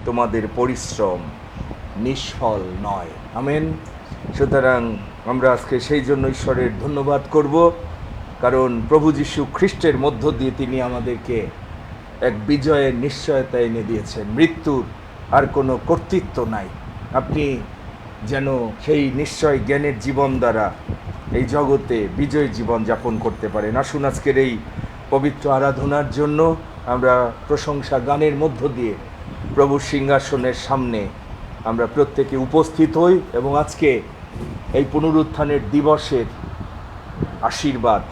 তোমাদের পরিশ্রম নিষ্ফল নয়। আমেন। সুতরাং আমরা আজকে সেই জন্য ঈশ্বরের ধন্যবাদ করব, কারণ প্রভু যীশু খ্রিস্টের মধ্য দিয়ে তিনি আমাদেরকে এক বিজয়ের নিশ্চয়তা এনে দিয়েছেন। মৃত্যুর আর কোনো কর্তৃত্ব নাই। আপনি যেন সেই নিশ্চয় জ্ঞানের জীবন দ্বারা এই জগতে বিজয় জীবন যাপন করতে পারেন। আসুন আজকের এই পবিত্র আরাধনার জন্য আমরা প্রশংসা গানের মধ্য দিয়ে প্রভুর সিংহাসনের সামনে আমরা প্রত্যেকে উপস্থিত হই এবং আজকে এই পুনরুত্থানের দিবসের আশীর্বাদ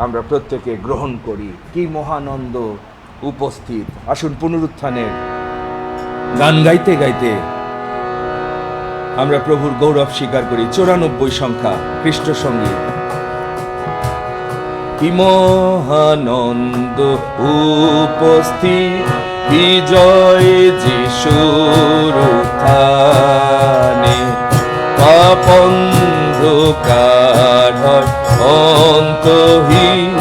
আমরা প্রত্যেকে গ্রহণ করি। কি মহানন্দ উপস্থিত। আসুন পুনরুত্থানের গান গাইতে গাইতে আমরা প্রভুর গৌরব স্বীকার করি। 94 সংখ্যা খ্রিস্ট সঙ্গীত। কি মহানন্দ উপস্থিত বিজয় যিশুর উত্থানে, পাপ অন্ধকার হয় অন্তহীন,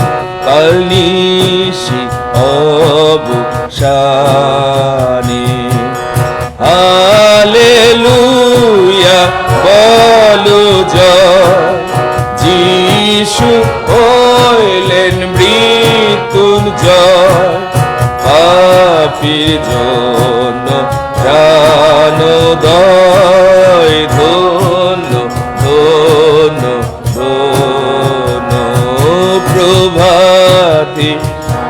কাল নিশি অবসানে। হালেলুয়া বলো জয়, যিশু হইলেন মৃত্যুঞ্জয়, পাপীর জন্য প্রাণোদয়। ধন্য ধন্য ধন্য প্রভাতে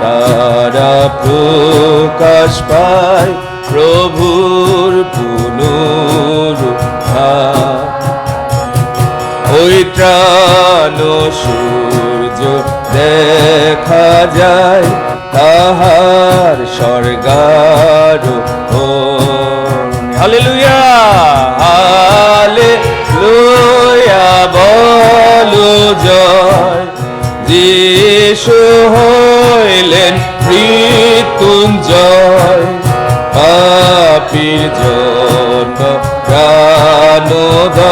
তারা প্রকাশ পায়, প্রভুর পুনরুত্থান। ওই ত্রাণ সূর্য দেখা যায়, তাহার স্বর্গারোহণ। হালেলুয়া হালেলুয়া বলো জয়, যিশু হইলেন মৃত্যুঞ্জয়, পাপীর জন্য প্রাণোদয়।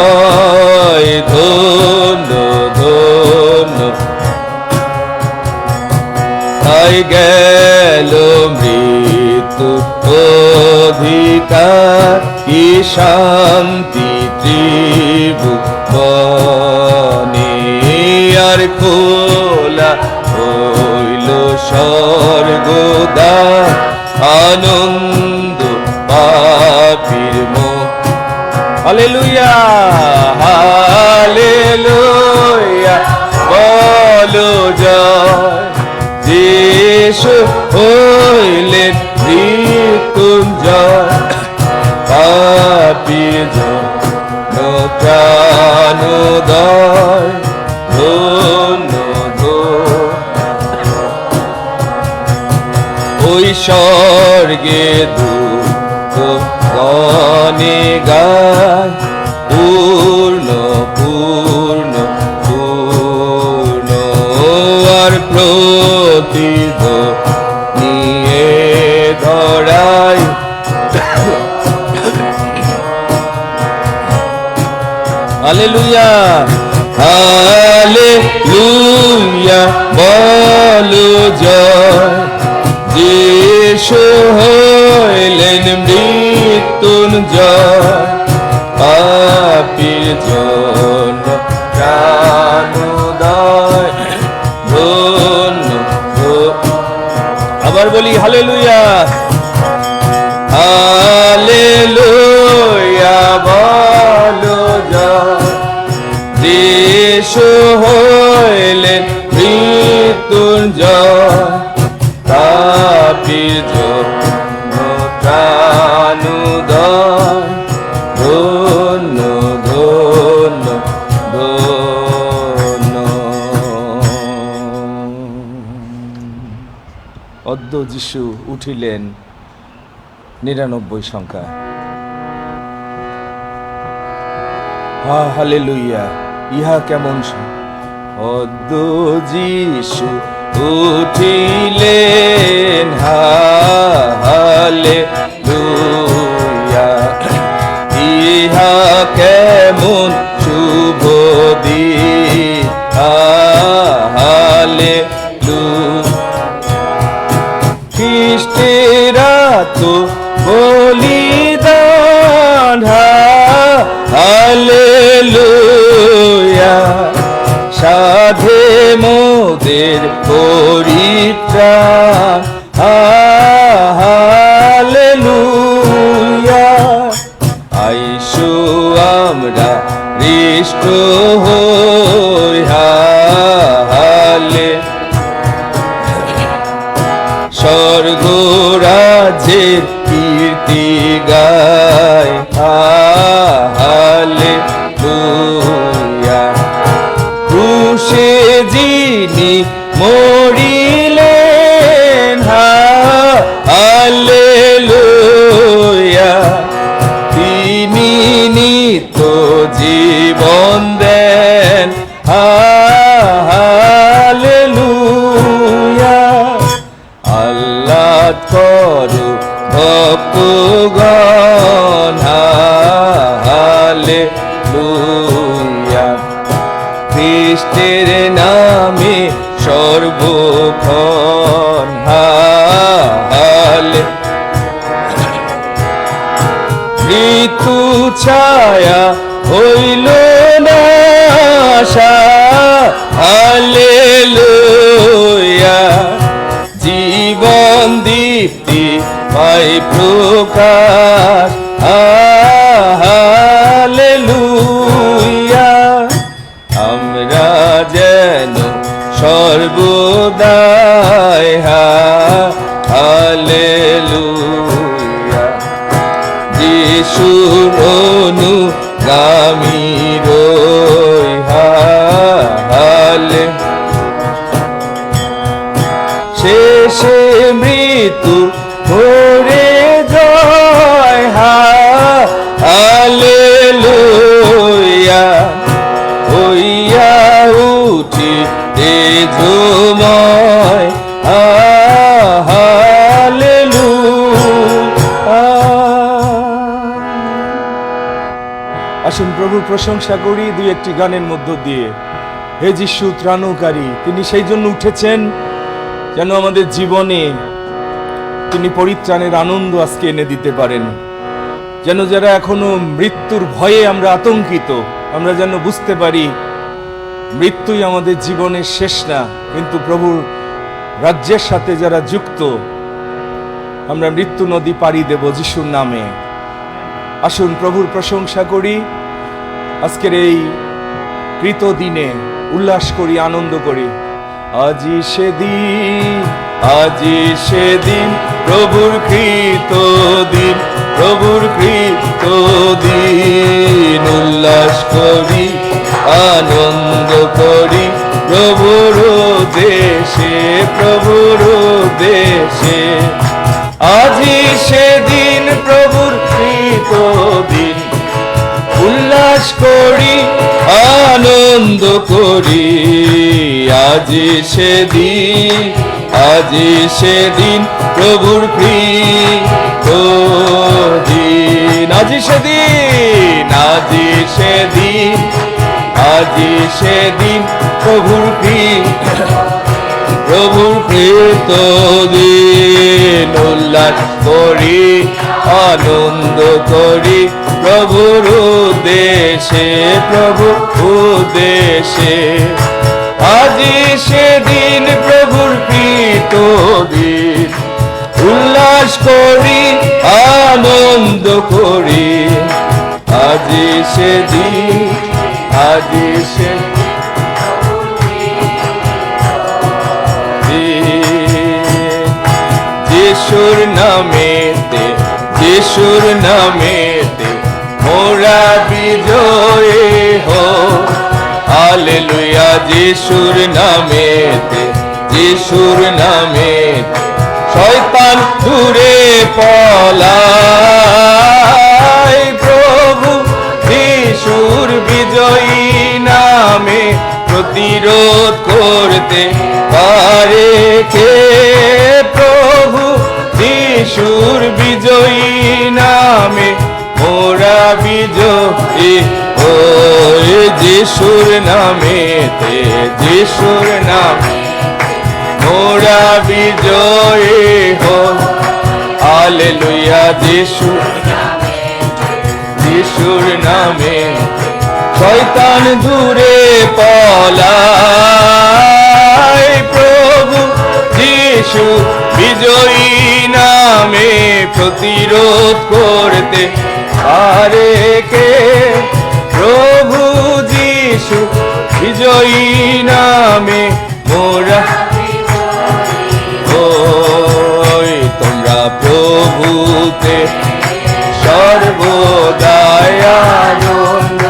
ধন্য ধন্য তাই গেল মৃত্যু অধিকার, কি শান্তি ত্রিভুবনে। আর খোলা হইল স্বর্গদ্বার, আনন্দ পাপীর মুখ। হালেলুয়া হালেলুয়া বলো জয়, যিশু হইলেন মৃত্যুঞ্জয়, পাপীর জন্য প্রাণোদয়। ধন্য ওই স্বর্গে দূত গণে গায়, পূর্ণ পূর্ণ পূর্ণ। আর প্রতিধ্বনিয়ে ধরায়, হালেলুয়া হালেলুয়া বলো জয়, যিশু হইলেন মৃত্যুঞ্জয়, পাপীর জন্য প্রাণোদয়। ধন্য আবার বলি হালেলুয়া হালেলুয়া বলো জয়, যিশু হইলেন মৃত্যুঞ্জয়, পাপীর জন্য প্রাণোদয়। ধন্য ধন্য ধন্য। অদ্য যিশু উঠিলেন 99 সংখ্যা। হালেলুয়া। ইহা কেমন অদ্য যিশু উঠিলেন, হালেলুয়া। ইহা কেমন শুভ দিন, হালেলুয়া। খ্রিস্টের তো বলি মোদের পরিত্রাণ। হালেলুয়া। আইসো আমরা হৃষ্ট হই, হালে স্বর্গ রাজ্যের কীর্তি গায়, হালেলুয়া। ক্রুশে যিনি মরিলেন, হালেলুয়া। তিনি নিত্য জীবন দেন, হালেলুয়া। আল্লাহ করু ভক্তগণ, হালেলুয়া। খ্রিস্টের নামে সর্বক্ষণ, হালে মৃত্যু ছায়া হইল না আশা, হালেলুয়া। জীবন দীপ্তি পাই প্রকাশ, হালেলুয়া। আমরা যেন সর্বদাই, হালেলুয়া। যিশুর অনুগামী রই, হালে শেষে মৃত্যু ভরে জয়, হালেলুয়া। হইয়া উঠি তেজময়, হালেলুয়া। আসুন প্রভুর প্রশংসা করি দুই একটি গানের মধ্য দিয়ে। হে যিশু ত্রাণকারী, তিনি সেই জন্য উঠেছেন যেন আমাদের জীবনে তিনি পরিত্রাণের আনন্দ আজকে এনে দিতে পারেন। যেন যারা এখনো মৃত্যুর ভয়ে আমরা আতঙ্কিত, আমরা যেন বুঝতে পারি মৃত্যুই আমাদের জীবনের শেষ না, কিন্তু প্রভুর রাজ্যের সাথে যারা যুক্ত, আমরা মৃত্যু নদী পাড়ি দেব যিশুর নামে। আসুন প্রভুর প্রশংসা করি, আজকের এই কৃত দিনে উল্লাস করি, আনন্দ করি। আজি সেদিন, আজি সেদিন, প্রভুর কৃত দিন, প্রভুর কৃত দিন। উল্লাস করি, আনন্দ করি, প্রভুর দেশে, প্রভুর দেশে। আজি সেদিন প্রভুর কৃত দিন, উল্লাস করি, আনন্দ করি। আজি সেদিন, আজি সেদিন, প্রভুর কৃত দিন। আজি সেদিন, আজি সেদিন, আজি সেদিন, প্রভুর প্রভুর কৃত দিন। উল্লাস করি, আনন্দ করি, প্রভুর উদ্দেশে, প্রভুর উদ্দেশে। আজি সেদিন প্রভুর কৃত দিন, উল্লাস করি, আনন্দ করি। আজি সেদিন, আজি সেদিন, যিশুর নামেতে, যিশুর নামেতে মোরা বিজয়ী হই, হালেলুয়া। যিশুর নামেতে, যিশুর নামেতে শয়তান দূরে পলায়, প্রভু যিশুর বিজয়ী নামে প্রতিরোধ করতে পারে কে? প্রভু যিশুর বিজয়ী নামে মোরা বিজয়ী হই। যিশুর নামেতে, যিশুর নামে মোরা বিজয়ী হই, হালেলুয়া। যিশুর, যিশুর নামে শয়তান দূরে পলায়, যিশু বিজয়ী নামে প্রতিরোধ করতে পারে কে? প্রভু যিশু বিজয়ী নামে মোরা ওই তোমরা প্রভুতে সর্বদাই আনন্দ।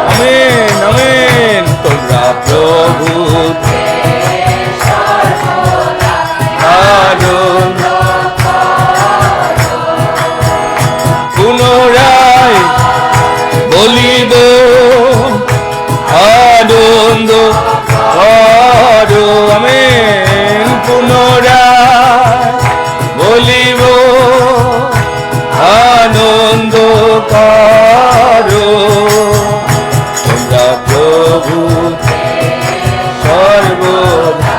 Amen amen. তোমরা প্রভুতে আনন্দ। পুনরায় বলিব আনন্দ করো। আমেন। পুনরায় বলিব আনন্দ করো। তোমরা প্রভু সর্বদা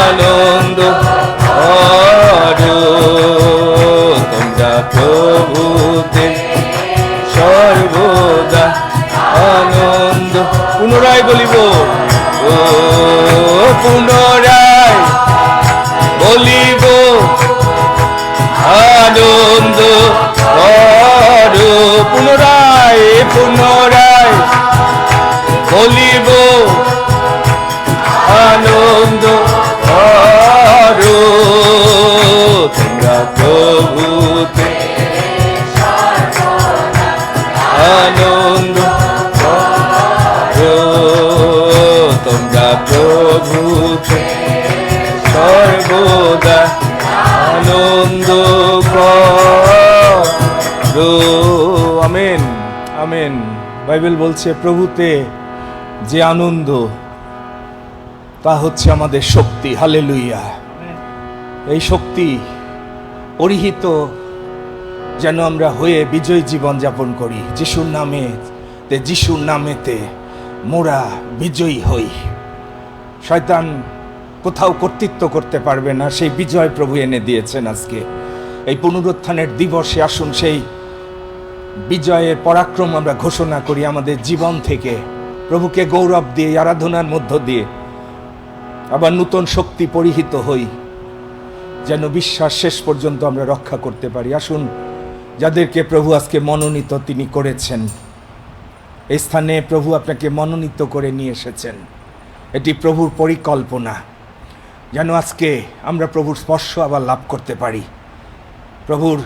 আনন্দ করো। তোমরা প্রভুতে সর্বদা আনন্দ। পুনরায় বলিব ও পুনরায় বলিব আনন্দ করো। পুনরায় পুনরায় বলিব আনন্দ করো। তোমরা প্রভুতে আনন্দ করো। তোমরা প্রভুতে সর্বদা আনন্দ করো। Amen amen. বাইবেল বলছে প্রভুতে যে আনন্দ তা হচ্ছে আমাদের শক্তি। হালেলুয়া। এই শক্তি পরিহিত যেন আমরা হয়ে বিজয় জীবন যাপন করি যিশুর নামে। যিশুর নামেতে মোরা বিজয়ী হই। শয়তান কোথাও কর্তৃত্ব করতে পারবে না। সেই বিজয় প্রভু এনে দিয়েছেন। আজকে এই পুনরুত্থানের দিবসে আসুন সেই বিজয়ের পরাক্রম আমরা ঘোষণা করি আমাদের জীবন থেকে। প্রভুকে গৌরব দিয়ে আরাধনার মধ্য দিয়ে আবার নূতন শক্তি পরিহিত হই, যেন বিশ্বাস শেষ পর্যন্ত আমরা রক্ষা করতে পারি। আসুন, যাদেরকে প্রভু আজকে মনোনীত তিনি করেছেন, এই স্থানে প্রভু আপনাকে মনোনীত করে নিয়ে এসেছেন। এটি প্রভুর পরিকল্পনা, যেন আজকে আমরা প্রভুর স্পর্শ আবার লাভ করতে পারি, প্রভুর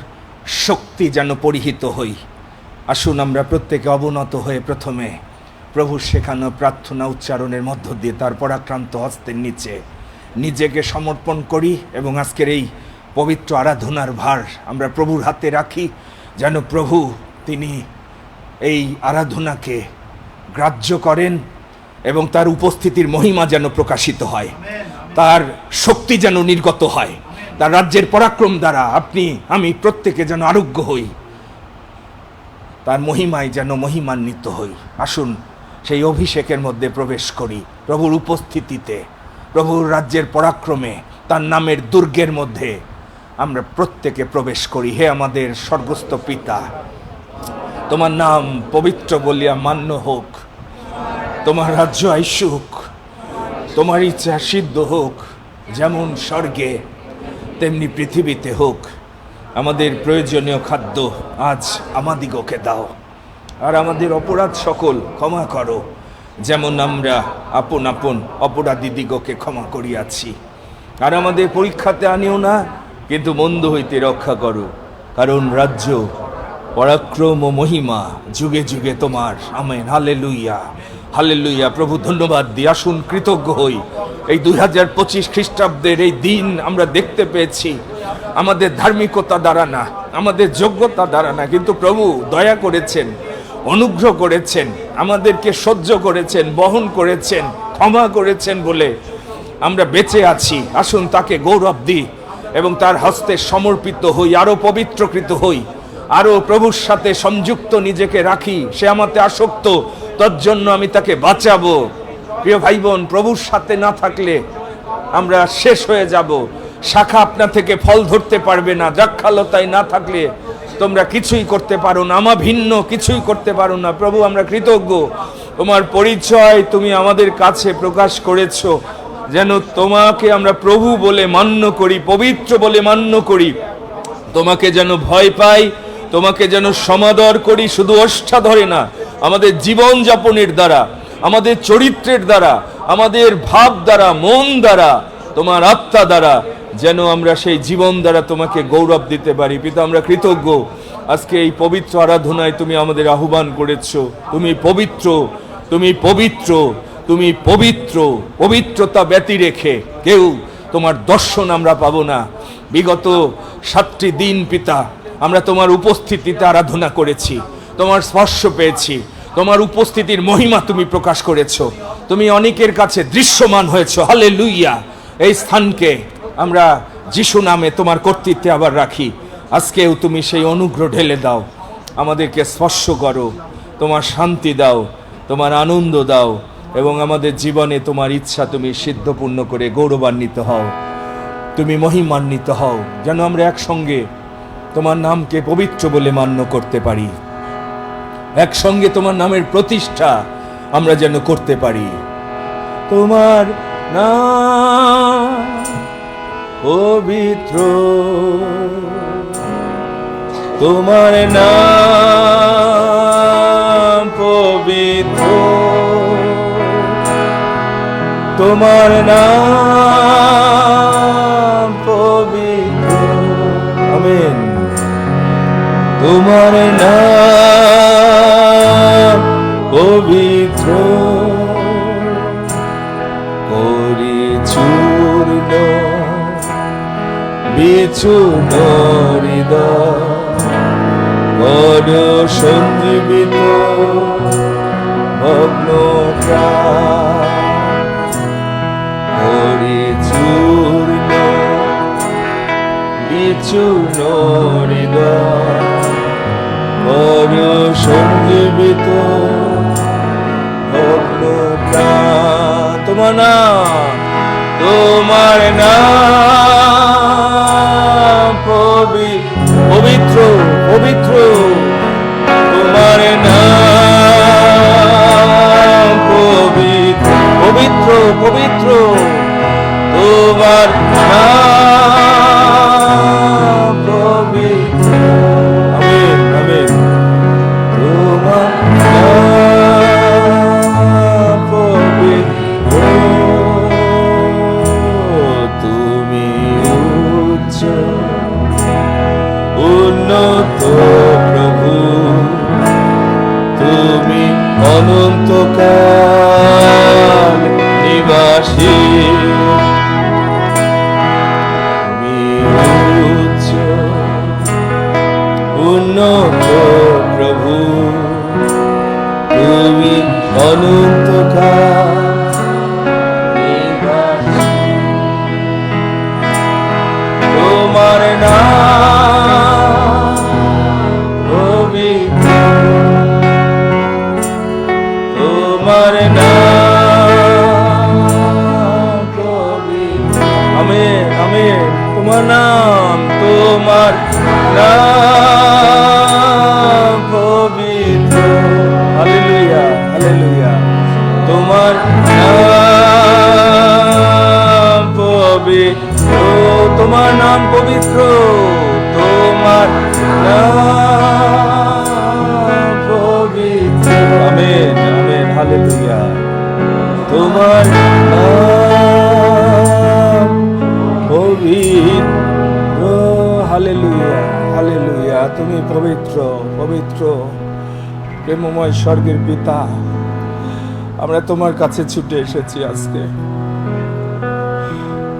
শক্তি যেন পরিহিত হই। আসুন আমরা প্রত্যেকে অবনত হয়ে প্রথমে প্রভুর শেখানো প্রার্থনা উচ্চারণের মধ্য দিয়ে তার পরাক্রান্ত হস্তের নিচে নিজেকে সমর্পণ করি এবং আজকের এই পবিত্র আরাধনার ভার আমরা প্রভুর হাতে রাখি, যেন প্রভু তিনি এই আরাধনাকে গ্রাহ্য করেন এবং তার উপস্থিতির মহিমা যেন প্রকাশিত হয়, তার শক্তি যেন নির্গত হয়, তার রাজ্যের পরাক্রম দ্বারা আপনি আমি প্রত্যেকে যেন আরোগ্য হই, তার মহিমায় যেন মহিমান্বিত হই। আসুন সেই অভিষেকের মধ্যে প্রবেশ করি, প্রভুর উপস্থিতিতে, প্রভুর রাজ্যের পরাক্রমে, তার নামের দুর্গের মধ্যে আমরা প্রত্যেকে প্রবেশ করি। হে আমাদের স্বর্গস্থ পিতা, তোমার নাম পবিত্র বলিয়া মান্য হোক, তোমার রাজ্য আইসুক, তোমার ইচ্ছা সিদ্ধ হোক, যেমন স্বর্গে তেমনি পৃথিবীতে হোক। আমাদের প্রয়োজনীয় খাদ্য আজ আমাদিগকে দাও, আর আমাদের অপরাধ সকল ক্ষমা করো, যেমন আমরা আপন আপন অপরাধীদিগকে ক্ষমা করিয়াছি। আর আমাদের পরীক্ষাতে আনিও না, কিন্তু মন্দ হইতে রক্ষা করো, কারণ রাজ্য, পরাক্রম ও মহিমা যুগে যুগে তোমার। আমেন। Hallelujah, hallelujah. প্রভু ধন্যবাদ দিই। আসুন কৃতজ্ঞ হই। এই 2025 খ্রিস্টাব্দের এই দিন আমরা দেখতে পেয়েছি, আমাদের ধার্মিকতা দ্বারা না, আমাদের যোগ্যতা দ্বারা না, কিন্তু প্রভু দয়া করেছেন, অনুগ্রহ করেছেন, আমাদেরকে সহ্য করেছেন, বহন করেছেন, ক্ষমা করেছেন বলে আমরা বেঁচে আছি। আসুন তাকে গৌরব দিই এবং তার হস্তে সমর্পিত হই, আরো পবিত্রকৃত হই, আরো প্রভুর সাথে সংযুক্ত নিজেকে রাখি। সে আমাতে আসক্ত, তার জন্য আমি তাকে বাঁচাবো। প্রিয় ভাই বোন, প্রভুর সাথে না থাকলে আমরা শেষ হয়ে যাব। শাখা আপনা থেকে ফল ধরতে পারবে না। দ্রাক্ষালতায় না থাকলে তোমরা কিছুই করতে পারো না, আমা ভিন্ন কিছুই করতে পারো না। প্রভু আমরা কৃতজ্ঞ, তোমার পরিচয় তুমি আমাদের কাছে প্রকাশ করেছো, যেন তোমাকে আমরা প্রভু বলে মান্য করি, পবিত্র বলে মান্য করি, তোমাকে যেন ভয় পাই, তোমাকে যেন সমাদর করি, শুধু ওষ্ঠা ধরে না, আমাদের জীবন যাপনের দ্বারা, আমাদের চরিত্রের দ্বারা, আমাদের ভাব দ্বারা, মন দ্বারা, তোমার আত্মা দ্বারা যেন আমরা সেই জীবন দ্বারা তোমাকে গৌরব দিতে পারি। পিতা, আমরা কৃতজ্ঞ, আজকে এই পবিত্র আরাধনায় তুমি আমাদের আহ্বান করেছো। তুমি পবিত্র, তুমি পবিত্র, তুমি পবিত্র। পবিত্রতা ব্যতি রেখে কেউ তোমার দর্শন আমরা পাবো না। বিগত 7টি দিন পিতা আমরা তোমার উপস্থিতিতে আরাধনা করেছি, তোমার স্পর্শ পেয়েছি, তোমার উপস্থিতির মহিমা তুমি প্রকাশ করেছো, তুমি অনেকের কাছে দৃশ্যমান হয়েছো। হালেলুইয়া। এই স্থানকে আমরা যিশু নামে তোমার কর্তৃত্বে আবার রাখি। আজকেও তুমি সেই অনুগ্রহ ঢেলে দাও, আমাদেরকে স্পর্শ করো, তোমার শান্তি দাও, তোমার আনন্দ দাও, এবং আমাদের জীবনে তোমার ইচ্ছা তুমি সিদ্ধপূর্ণ করে গৌরবান্বিত হও, তুমি মহিমান্বিত হও, যেন আমরা একসঙ্গে তোমার নামকে পবিত্র বলে মান্য করতে পারি, একসঙ্গে তোমার নামের প্রতিষ্ঠা আমরা যেন করতে পারি। তোমার নাম পবিত্র, তোমার নাম পবিত্র, তোমার নাম পবিত্র। আমেন। তোমার নাম পবিত্র, করি চূর্ণ বিচূর্ণ হৃদয়, বড় সঞ্জীবিত ভগ্ন প্রাণ, করি চূর্ণ বিচূর্ণ হৃদয়, বড় সঞ্জীবিত ভগ্ন প্রাণ। তোমার নাম, তোমার নাম পবিত্র, পবিত্র, তোমার নাম পবিত্র, পবিত্র, পবিত্র, তোমার নাম পবিত্র। Amen, amen. তোমার নাম পবিত্র, তুমি উচ্চ উন্নত প্রভু, তুমি অনন্তকাল নিবাসী, তুমি উচ্চ উন্নত প্রভু, তুমি অনন্তকাল নিবাসী। তোমার নাম পবিত্র, তোমার নাম পবিত্র। Amen, amen. তোমার নাম, তোমার নাম পবিত্র। Hallelujah, hallelujah. তোমার নাম পবিত্র, তোমার নাম পবিত্র, তোমার নাম পবিত্র। Amen, amen. হালেলুয়া। তোমার নাম পবিত্র। Hallelujah, hallelujah. তুমি পবিত্র, পবিত্র। প্রেমময় স্বর্গের পিতা, আমরা তোমার কাছে ছুটে এসেছি আজকে।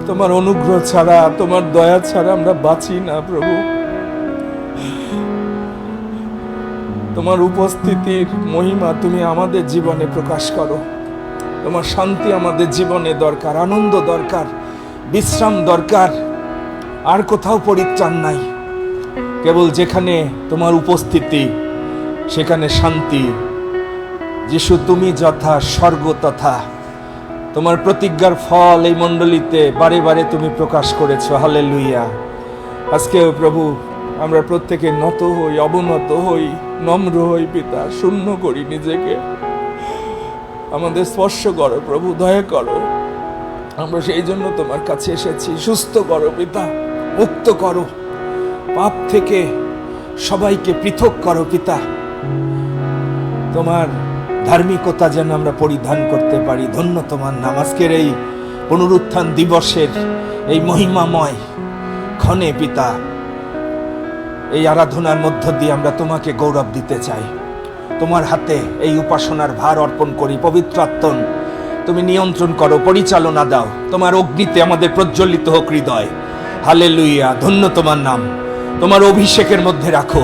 তোমার অনুগ্রহ ছাড়া, তোমার দয়া ছাড়া আমরা বাঁচি না প্রভু। তোমার উপস্থিতির মহিমা তুমি আমাদের জীবনে প্রকাশ করো। তোমার শান্তি আমাদের জীবনে দরকার, আনন্দ দরকার, বিশ্রাম দরকার। আর কোথাও পরিত্রাণ নাই, কেবল যেখানে তোমার উপস্থিতি সেখানে শান্তি। যিশু, তুমি যথা স্বর্গ তথা। তোমার প্রতিজ্ঞার ফল এই মণ্ডলীতে বারে বারে তুমি প্রকাশ করেছো। হালেলুয়া। আজকেও প্রভু আমরা প্রত্যেকে নত হই, অবনত হই, নম্র হই পিতা, শূন্য করি নিজেকে। আমাদের স্পর্শ করো প্রভু, দয়া করো। আমরা সেই জন্য তোমার কাছে এসেছি। সুস্থ করো পিতা, মুক্ত করো পাপ থেকে, সবাইকে পৃথক করো পিতা। তোমার ধার্মিকতা যেন আমরা পরিধান করতে পারি। ধন্য তোমার নাম। আজকের এই পুনরুত্থান দিবসের এই মহিমাময় ক্ষণে পিতা, এই আরাধনার মধ্য দিয়ে আমরা তোমাকে গৌরব দিতে চাই। তোমার হাতে এই উপাসনার ভার অর্পণ করি। পবিত্র আত্মা তুমি নিয়ন্ত্রণ করো, পরিচালনা দাও। তোমার অগ্নিতে আমাদের প্রজ্বলিত হোক হৃদয়। হালেলুয়া, ধন্য তোমার নাম। তোমার অভিষেকের মধ্যে রাখো,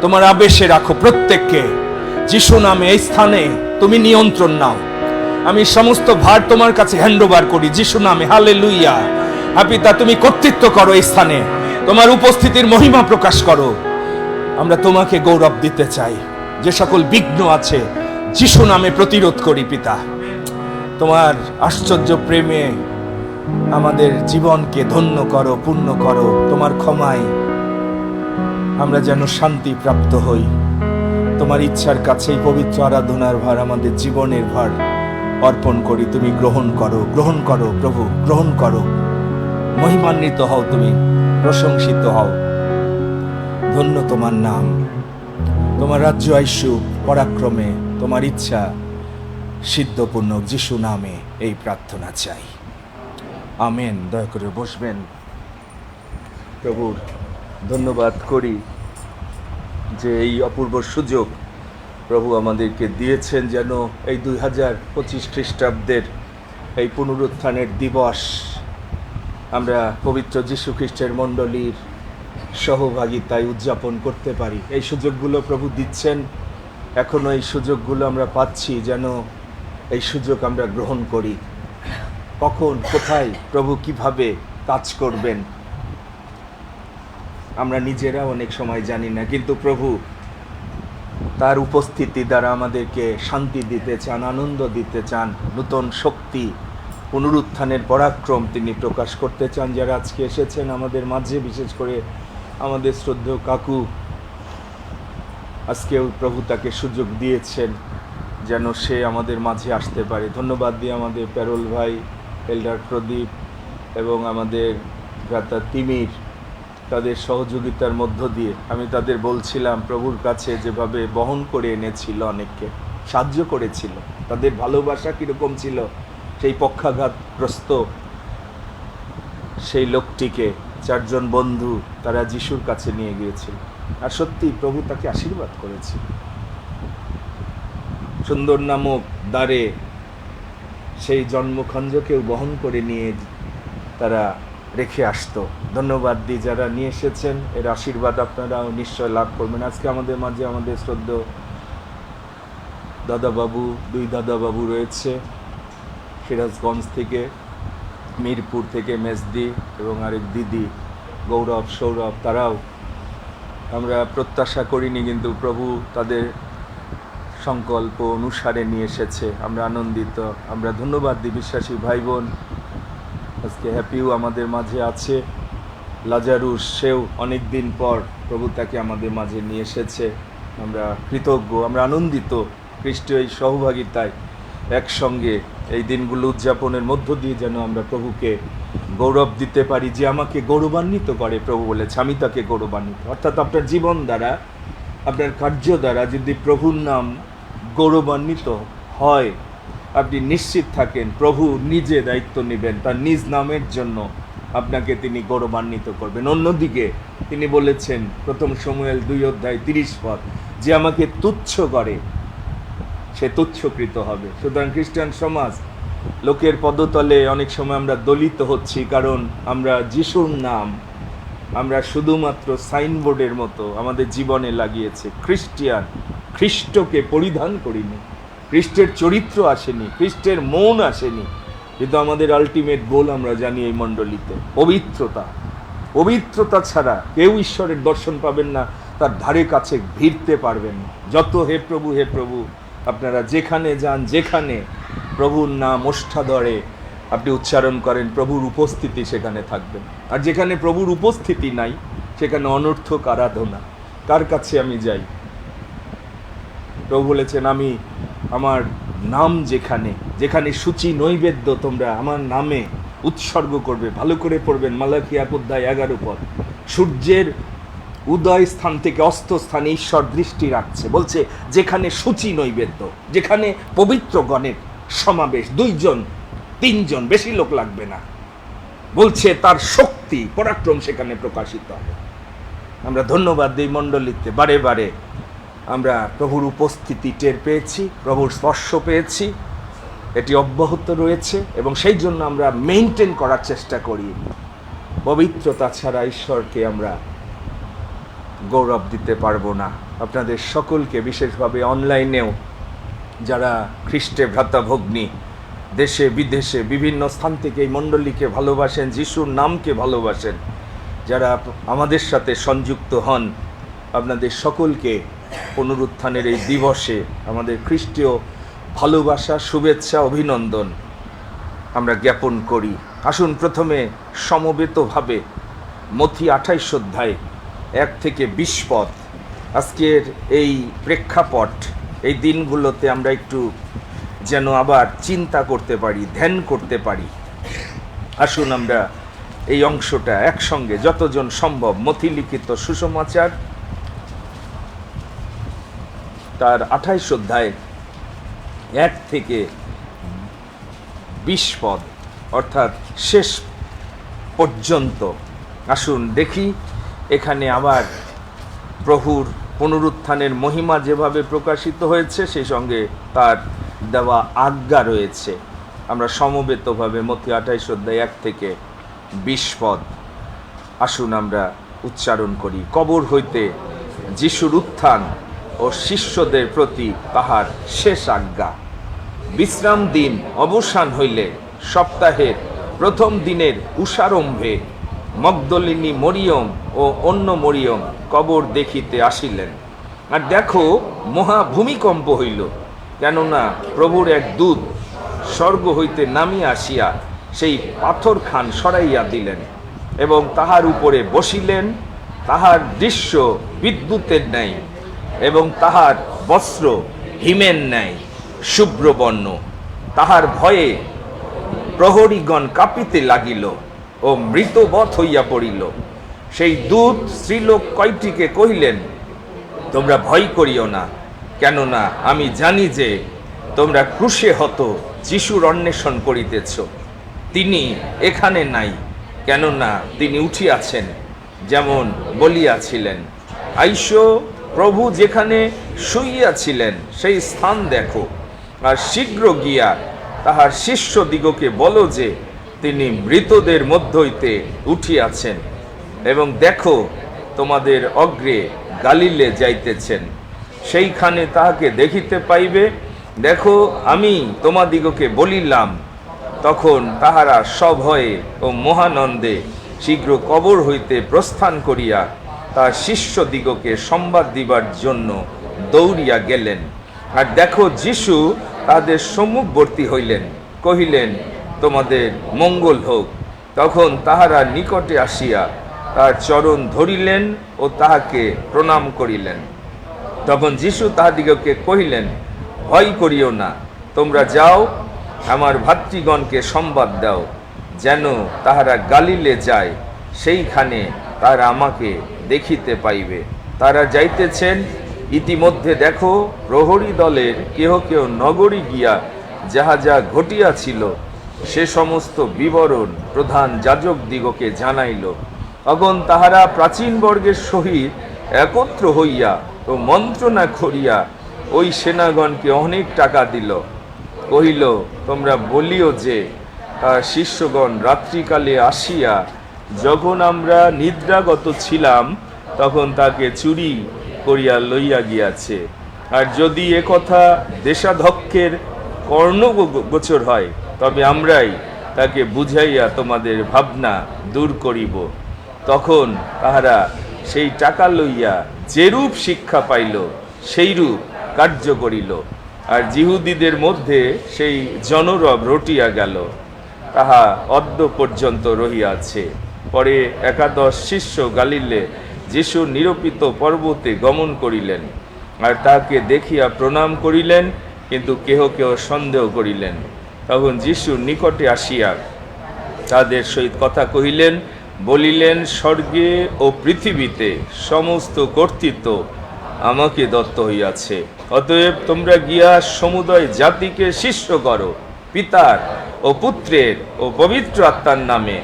তোমার আবেশে রাখো প্রত্যেককে। যিশু নামে এই স্থানে তুমি নিয়ন্ত্রণ নাও। আমি সমস্ত ভার তোমার কাছে হ্যান্ডওভার করি যিশু নামে। হালেলুয়া। পিতা, তুমি কর্তৃত্ব করো এই স্থানে, তোমার উপস্থিতির মহিমা প্রকাশ করো। আমরা তোমাকে গৌরব দিতে চাই। যে সকল বিঘ্ন আছে যিশু নামে প্রতিরোধ করি পিতা। তোমার আশ্চর্য প্রেমে আমাদের জীবনকে ধন্য করো, পূর্ণ করো। তোমার ক্ষমায় আমরা যেন শান্তি প্রাপ্ত হই। তোমার ইচ্ছার কাছেই পবিত্র আরাধনার ভার, আমাদের জীবনের ভার অর্পণ করি। তুমি গ্রহণ করো, গ্রহণ করো প্রভু, গ্রহণ করো। মহিমান্বিত হও, তুমি প্রশংসিত হও। ধন্য তোমার নাম। তোমার রাজ্য আইসু পরাক্রমে, তোমার ইচ্ছা সিদ্ধপূর্ণ যিশু নামে এই প্রার্থনা চাই, আমেন। দয়া করে বসবেন। প্রভুর ধন্যবাদ করি যে এই অপূর্ব সুযোগ প্রভু আমাদেরকে দিয়েছেন, যেন এই 2025 খ্রিস্টাব্দের এই পুনরুত্থানের দিবস আমরা পবিত্র যীশু খ্রিস্টের মণ্ডলীর সহভাগিতায় উদযাপন করতে পারি। এই সুযোগগুলো প্রভু দিচ্ছেন, এখনও এই সুযোগগুলো আমরা পাচ্ছি, যেন এই সুযোগ আমরা গ্রহণ করি। কখন, কোথায় প্রভু কিভাবে কাজ করবেন আমরা নিজেরা অনেক সময় জানি না, কিন্তু প্রভু তার উপস্থিতি দ্বারা আমাদেরকে শান্তি দিতে চান, আনন্দ দিতে চান, নূতন শক্তি, পুনরুত্থানের পরাক্রম তিনি প্রকাশ করতে চান। যারা আজকে এসেছেন আমাদের মাঝে, বিশেষ করে আমাদের শ্রদ্ধেয় কাকু, আজকেও প্রভু তাকে সুযোগ দিয়েছেন যেন সে আমাদের মাঝে আসতে পারে। ধন্যবাদ দিয়ে আমাদের প্যারোল ভাই, এল্ডার প্রদীপ এবং আমাদের ভ্রাতা তিমির, তাদের সহযোগিতার মধ্য দিয়ে আমি তাদের বলছিলাম, প্রভুর কাছে যেভাবে বহন করে এনেছিল, অনেককে সাহায্য করেছিল, তাদের ভালোবাসা কীরকম ছিল, সেই পক্ষাঘাতগ্রস্ত সেই লোকটিকে 4 জন বন্ধু তারা যিশুর কাছে নিয়ে গিয়েছিল, আর সত্যি প্রভু তাকে আশীর্বাদ করেছে। সুন্দর নামক দ্বারে সেই জন্মখঞ্জকেও বহন করে নিয়ে তারা রেখে আসতো। ধন্যবাদ দিই যারা নিয়ে এসেছেন, এর আশীর্বাদ আপনারাও নিশ্চয় লাভ করবেন। আজকে আমাদের মাঝে আমাদের শ্রদ্ধেয় দাদাবাবু, 2 দাদাবাবু রয়েছে, সিরাজগঞ্জ থেকে, মিরপুর থেকে মেজদি, এবং আরেক দিদি গৌরব, সৌরভ, তারাও আমরা প্রত্যাশা করিনি, কিন্তু প্রভু তাদের সংকল্প অনুসারে নিয়ে এসেছে। আমরা আনন্দিত, আমরা ধন্যবাদ দিই। বিশ্বাসী ভাই বোন, আজকে হ্যাপিও আমাদের মাঝে আছে, লাজারুস, সেও অনেক দিন পর প্রভু তাকে আমাদের মাঝে নিয়ে এসেছে। আমরা কৃতজ্ঞ, আমরা আনন্দিত খ্রিস্টীয় এই সহভাগিতায় একসঙ্গে এই দিনগুলো উদযাপনের মধ্য দিয়ে যেন আমরা প্রভুকে গৌরব দিতে পারি। যে আমাকে গৌরবান্বিত করে, প্রভু বলেছে আমি তাকে গৌরবান্বিত। অর্থাৎ আপনার জীবন দ্বারা, আপনার কার্য দ্বারা যদি প্রভুর নাম গৌরবান্বিত হয়, আপনি নিশ্চিত থাকেন প্রভু নিজে দায়িত্ব নেবেন, তার নিজ নামের জন্য আপনাকে তিনি গৌরবান্বিত করবেন। অন্যদিকে তিনি বলেছেন 1 শমূয়েল 2:30, যে আমাকে তুচ্ছ করে সে তুচ্ছকৃত হবে। সুতরাং খ্রিস্টান সমাজ, লোকের পদতলে অনেক সময় আমরা দলিত হচ্ছি, কারণ আমরা যিশুর নাম আমরা শুধুমাত্র সাইনবোর্ডের মতো আমাদের জীবনে লাগিয়েছে। খ্রিস্টিয়ান, খ্রিস্টকে পরিধান করিনি, খ্রিস্টের চরিত্র আসেনি, খ্রিস্টের মন আসেনি। কিন্তু আমাদের আলটিমেট গোল আমরা জানি এই মণ্ডলীতে পবিত্রতা। পবিত্রতা ছাড়া কেউ ঈশ্বরের দর্শন পাবেন না, তার ধারে কাছে ভিড়তে পারবেন না। যত হে প্রভু, হে প্রভু, আপনারা যেখানে যান, যেখানে প্রভুর নাম ওষ্ঠাধরে আপনি উচ্চারণ করেন, প্রভুর উপস্থিতি সেখানে থাকবেন। আর যেখানে প্রভুর উপস্থিতি নাই, সেখানে অনর্থক আরাধনা। কার কাছে আমি যাই? প্রভু বলেছেন আমি আমার নাম যেখানে, যেখানে সূচি নৈবেদ্য তোমরা আমার নামে উৎসর্গ করবে। ভালো করে পড়বেন মালাকি 1:11 পদ। সূর্যের উদয় স্থান থেকে অস্ত স্থানে ঈশ্বর দৃষ্টি রাখছে, বলছে যেখানে সূচি নৈবেদ্য, যেখানে পবিত্রগণের সমাবেশ, 2 জন 3 জন, বেশি লোক লাগবে না, বলছে তার শক্তি পরাক্রম সেখানে প্রকাশিত হবে। আমরা ধন্যবাদ দিই মণ্ডলীতে, বারে বারে আমরা প্রভুর উপস্থিতি টের পেয়েছি, প্রভুর স্পর্শ পেয়েছি, এটি অব্যাহত রয়েছে এবং সেই জন্য আমরা মেনটেন করার চেষ্টা করি। পবিত্রতা ছাড়া ঈশ্বরকে আমরা গৌরব দিতে পারবো না। আপনাদের সকলকে, বিশেষভাবে অনলাইনেও যারা খ্রিস্টে ভ্রাতা ভগ্নী দেশে বিদেশে বিভিন্ন স্থান থেকে এই মণ্ডলীকে ভালোবাসেন, যিশুর নামকে ভালোবাসেন, যারা আমাদের সাথে সংযুক্ত হন, আপনাদের সকলকে পুনরুত্থানের এই দিবসে আমাদের খ্রিস্টীয় ভালোবাসা, শুভেচ্ছা, অভিনন্দন আমরা জ্ঞাপন করি। আসুন প্রথমে সমবেতভাবে মথি 28 অধ্যায় 1 থেকে 20 পদ, আজকের এই প্রেক্ষাপট, এই দিনগুলোতে আমরা একটু যেন আবার চিন্তা করতে পারি, ধ্যান করতে পারি। আসুন আমরা এই অংশটা একসঙ্গে যতজন সম্ভব, মথি লিখিত সুসমাচার তার 28 অধ্যায় 1 থেকে 20 পদ, অর্থাৎ শেষ পর্যন্ত। আসুন দেখি এখানে আবার প্রভুর পুনরুত্থানের মহিমা যেভাবে প্রকাশিত হয়েছে, সেই সঙ্গে তার দেওয়া আজ্ঞা রয়েছে। আমরা সমবেতভাবে মথি 28 অধ্যায় 1 থেকে 20 পদ আসুন আমরা উচ্চারণ করি। কবর হইতে যিশুর উত্থান ও শিষ্যদের প্রতি তাহার শেষ আজ্ঞা। বিশ্রাম দিন অবসান হইলে সপ্তাহের প্রথম দিনের উষারম্ভে মগদলিনী মরিয়ম ও অন্য মরিয়ম কবর দেখিতে আসিলেন। আর দেখো, মহা ভূমিকম্প হইল, কেননা প্রভুর এক দূত স্বর্গ হইতে নামিয়া আসিয়া সেই পাথর খান সরাইয়া দিলেন এবং তাহার উপরে বসিলেন। তাহার দৃশ্য বিদ্যুতের ন্যায় এবং তাহার বস্ত্র হিমের ন্যায় শুভ্রবর্ণ। তাহার ভয়ে প্রহরীগণ কাঁপিতে লাগিল ও মৃতবৎ হইয়া পড়িল। সেই দূত স্ত্রীলোক কয়টিকে কহিলেন, তোমরা ভয় করিও না, কেননা আমি জানি যে তোমরা ক্রুশে হত যিশুর অন্বেষণ করিতেছ। তিনি এখানে নাই, কেননা তিনি উঠিয়াছেন, যেমন বলিয়াছিলেন। আইসো, প্রভু যেখানে শুইয়াছিলেন সেই স্থান দেখো, আর শীঘ্র গিয়া তাহার শিষ্যদিগকে বলো যে তিনি মৃতদের মধ্য হইতে উঠিয়াছেন, এবং দেখো তোমাদের অগ্রে গালিলে যাইতেছেন, সেইখানে তাহাকে দেখিতে পাইবে। দেখো, আমি তোমাদিগকে বলিলাম। তখন তাহারা সভয়ে ও মহানন্দে শীঘ্র কবর হইতে প্রস্থান করিয়া তার শিষ্যদিগকে সংবাদ দিবার জন্য দৌড়িয়া গেলেন। আর দেখো, যিশু তাদের সম্মুখবর্তী হইলেন, কহিলেন, তোমাদের মঙ্গল হোক। তখন তাহারা নিকটে আসিয়া তার চরণ ধরিলেন ও তাহাকে প্রণাম করিলেন। তখন যিশু তাহাদিগকে কহিলেন, ভয় করিও না, তোমরা যাও, আমার ভাতৃগণকে সংবাদ দাও, যেন তাহারা গালিলে যায়, সেইখানে তারা আমাকে দেখিতে পাইবে। তারা যাইতেছেন। ইতিমধ্যে দেখো, প্রহরী দলের কেহ কেহ নগরী গিয়া যাহা যা ঘটিয়াছিল সে সমস্ত বিবরণ প্রধান যাজক দিগকে জানাইল। তখন তাহারা প্রাচীন বর্গের সহিত একত্র হইয়া ও মন্ত্রণা করিয়া ওই সেনাগণকে অনেক টাকা দিল। কহিল, তোমরা বলিও যে তার শিষ্যগণ রাত্রিকালে আসিয়া যখন আমরা নিদ্রাগত ছিলাম তখন তাকে চুরি করিয়া লইয়া গিয়াছে। আর যদি এ কথা দেশাধ্যক্ষের কর্ণগোচর হয়, তবে আমরাই তাকে বুঝাইয়া তোমাদের ভাবনা দূর করিব। তখন তাহারা সেই টাকা লইয়া যেরূপ শিক্ষা পাইল সেইরূপ কার্য করিল। আর যিহুদীদের মধ্যে সেই জনরব রটিয়া গেল, তাহা অদ্য পর্যন্ত রহিয়াছে। পরে 11 শিষ্য গালিলে যিশু নিরূপিত পর্বতে গমন করিলেন, আর তাহাকে দেখিয়া প্রণাম করিলেন, কিন্তু কেহ কেহ সন্দেহ করিলেন। তখন যিশুর নিকটে আসিয়া তাদের সহিত কথা কহিলেন, বলিলেন, স্বর্গে ও পৃথিবীতে সমস্ত কর্তৃত্ব আমাকে দত্ত হইয়াছে। অতএব তোমরা গিয়া সমুদয় জাতিকে শিষ্য করো, পিতার ও পুত্রের ও পবিত্র আত্মার নামে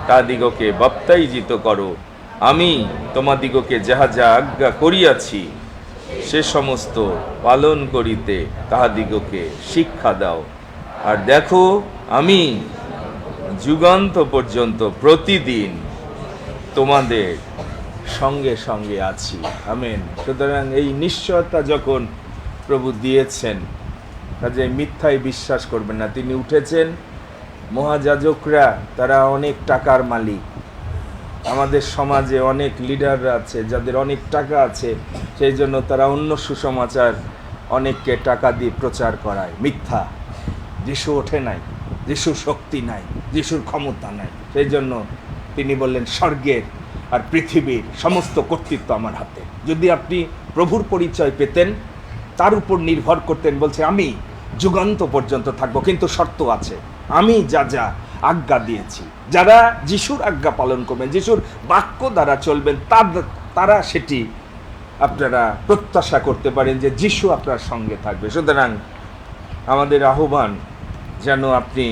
তাদিগকে বাপ্তাইজিত করো। আমি তোমাদিগকে যাহা যা আজ্ঞা করিয়াছি সে সমস্ত পালন করিতে তাহাদিগকে শিক্ষা দাও। আর দেখো, আমি যুগান্ত পর্যন্ত প্রতিদিন তোমাদের সঙ্গে সঙ্গে আছি। আমেন। সুতরাং এই নিশ্চয়তা যখন প্রভু দিয়েছেন, কাজে মিথ্যায় বিশ্বাস করবেন না। তিনি উঠেছেন। মহাযাজকরা তারা অনেক টাকার মালিক। আমাদের সমাজে অনেক লিডাররা আছে যাদের অনেক টাকা আছে, সেই জন্য তারা অন্য সুসমাচার অনেককে টাকা দিয়ে প্রচার করায়। মিথ্যা। যিশু ওঠে নাই, যিশুর শক্তি নাই, যিশুর ক্ষমতা নাই। সেই জন্য তিনি বললেন, স্বর্গের আর পৃথিবীর সমস্ত কর্তৃত্ব আমার হাতে। যদি আপনি প্রভুর পরিচয় পেতেন, তার উপর নির্ভর করতেন, বলছে আমি যুগান্ত পর্যন্ত থাকবো, কিন্তু শর্ত আছে। আমি যা যা আজ্ঞা দিয়েছি, যারা যিশুর আজ্ঞা পালন করবেন, যিশুর বাক্য দ্বারা চলবেন, তারা সেটি আপনারা প্রত্যাশা করতে পারেন যে যিশু আপনার সঙ্গে থাকবে। সুতরাং আমাদের আহ্বান, যেন আপনি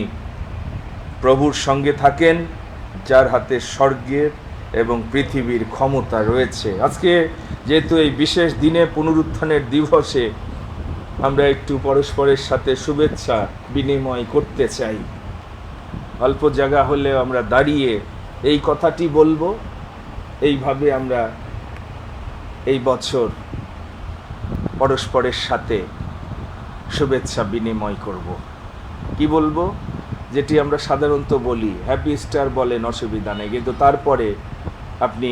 প্রভুর সঙ্গে থাকেন, যার হাতে স্বর্গের এবং পৃথিবীর ক্ষমতা রয়েছে। আজকে যেহেতু এই বিশেষ দিনে পুনরুত্থানের দিবসে আমরা একটু পরস্পরের সাথে শুভেচ্ছা বিনিময় করতে চাই। অল্প জায়গা হলেও আমরা দাঁড়িয়ে এই কথাটি বলবো। এইভাবে আমরা এই বছর পরস্পরের সাথে শুভেচ্ছা বিনিময় করব। কি বলবো? যেটি আমরা সাধারণত বলি, হ্যাপি ইস্টার বলেন, অসুবিধা নেই, কিন্তু তারপরে আপনি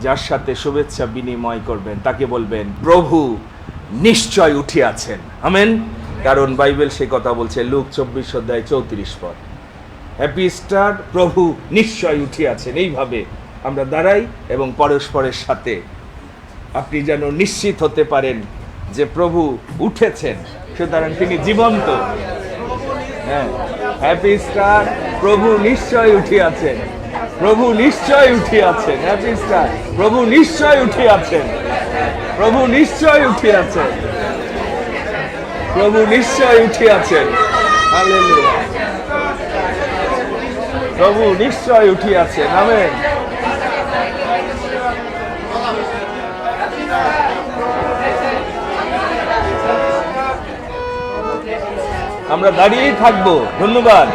যার সাথে শুভেচ্ছা বিনিময় করবেন তাকে বলবেন, প্রভু নিশ্চয় উঠিয়াছেন। আমেন। কারণ বাইবেল সে কথা বলছে, লুক 24:34 পদ। হ্যাপি ইস্টার, প্রভু নিশ্চয় উঠিয়াছেন। এইভাবে আমরা দাঁড়াই এবং পরস্পরের সাথে আপনি যেন নিশ্চিত হতে পারেন যে প্রভু উঠেছেন, সুতরাং তিনি জীবন্ত। হ্যাঁ, হ্যাপি ইস্টার, প্রভু নিশ্চয় উঠিয়াছেন, প্রভু নিশ্চয় উঠিয়াছেন। হ্যাপি ইস্টার, প্রভু নিশ্চয় উঠিয়াছেন, প্রভু নিশ্চয় উঠিয়াছেন, প্রভু নিশ্চয় উঠিয়াছেন। হালেলুয়া। প্রভু নিশ্চয় উঠিয়াছেন। আমেন। আমরা দাঁড়িয়েই থাকবো। ধন্যবাদ।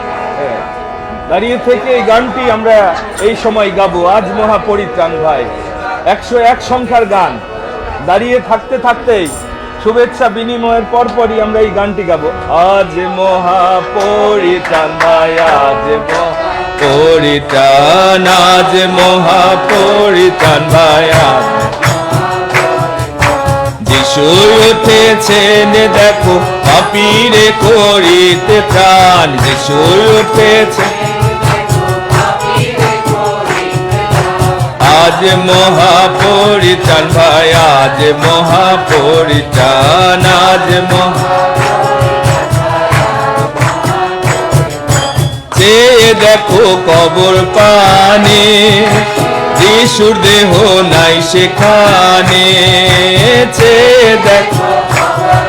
দাঁড়িয়ে থেকে এই গানটি আমরা এই সময় গাবো। আজ মহাপরিত্রাণ ভাই, 101 সংখ্যার গান। দাঁড়িয়ে থাকতে থাকতেই শুভেচ্ছা বিনিময়ের পরপরই আমরা এই গানটি গাবো। আজ মহাপরিত্রাণ ভাই, আজ মহাপরিত্রাণ, আজ মহাপরিত্রাণ ভাই, যিশু উঠেছেন, দেখো পাপীরে করিতে ত্রাণ। যিশু উঠেছেন, আজ মহাপরিত্রাণ ভাই, আজ মহাপরিত্রাণ, আজ চেয়ে দেখো কবর পানে, যিশুর দেহ নাই সেখানে। চেয়ে দেখো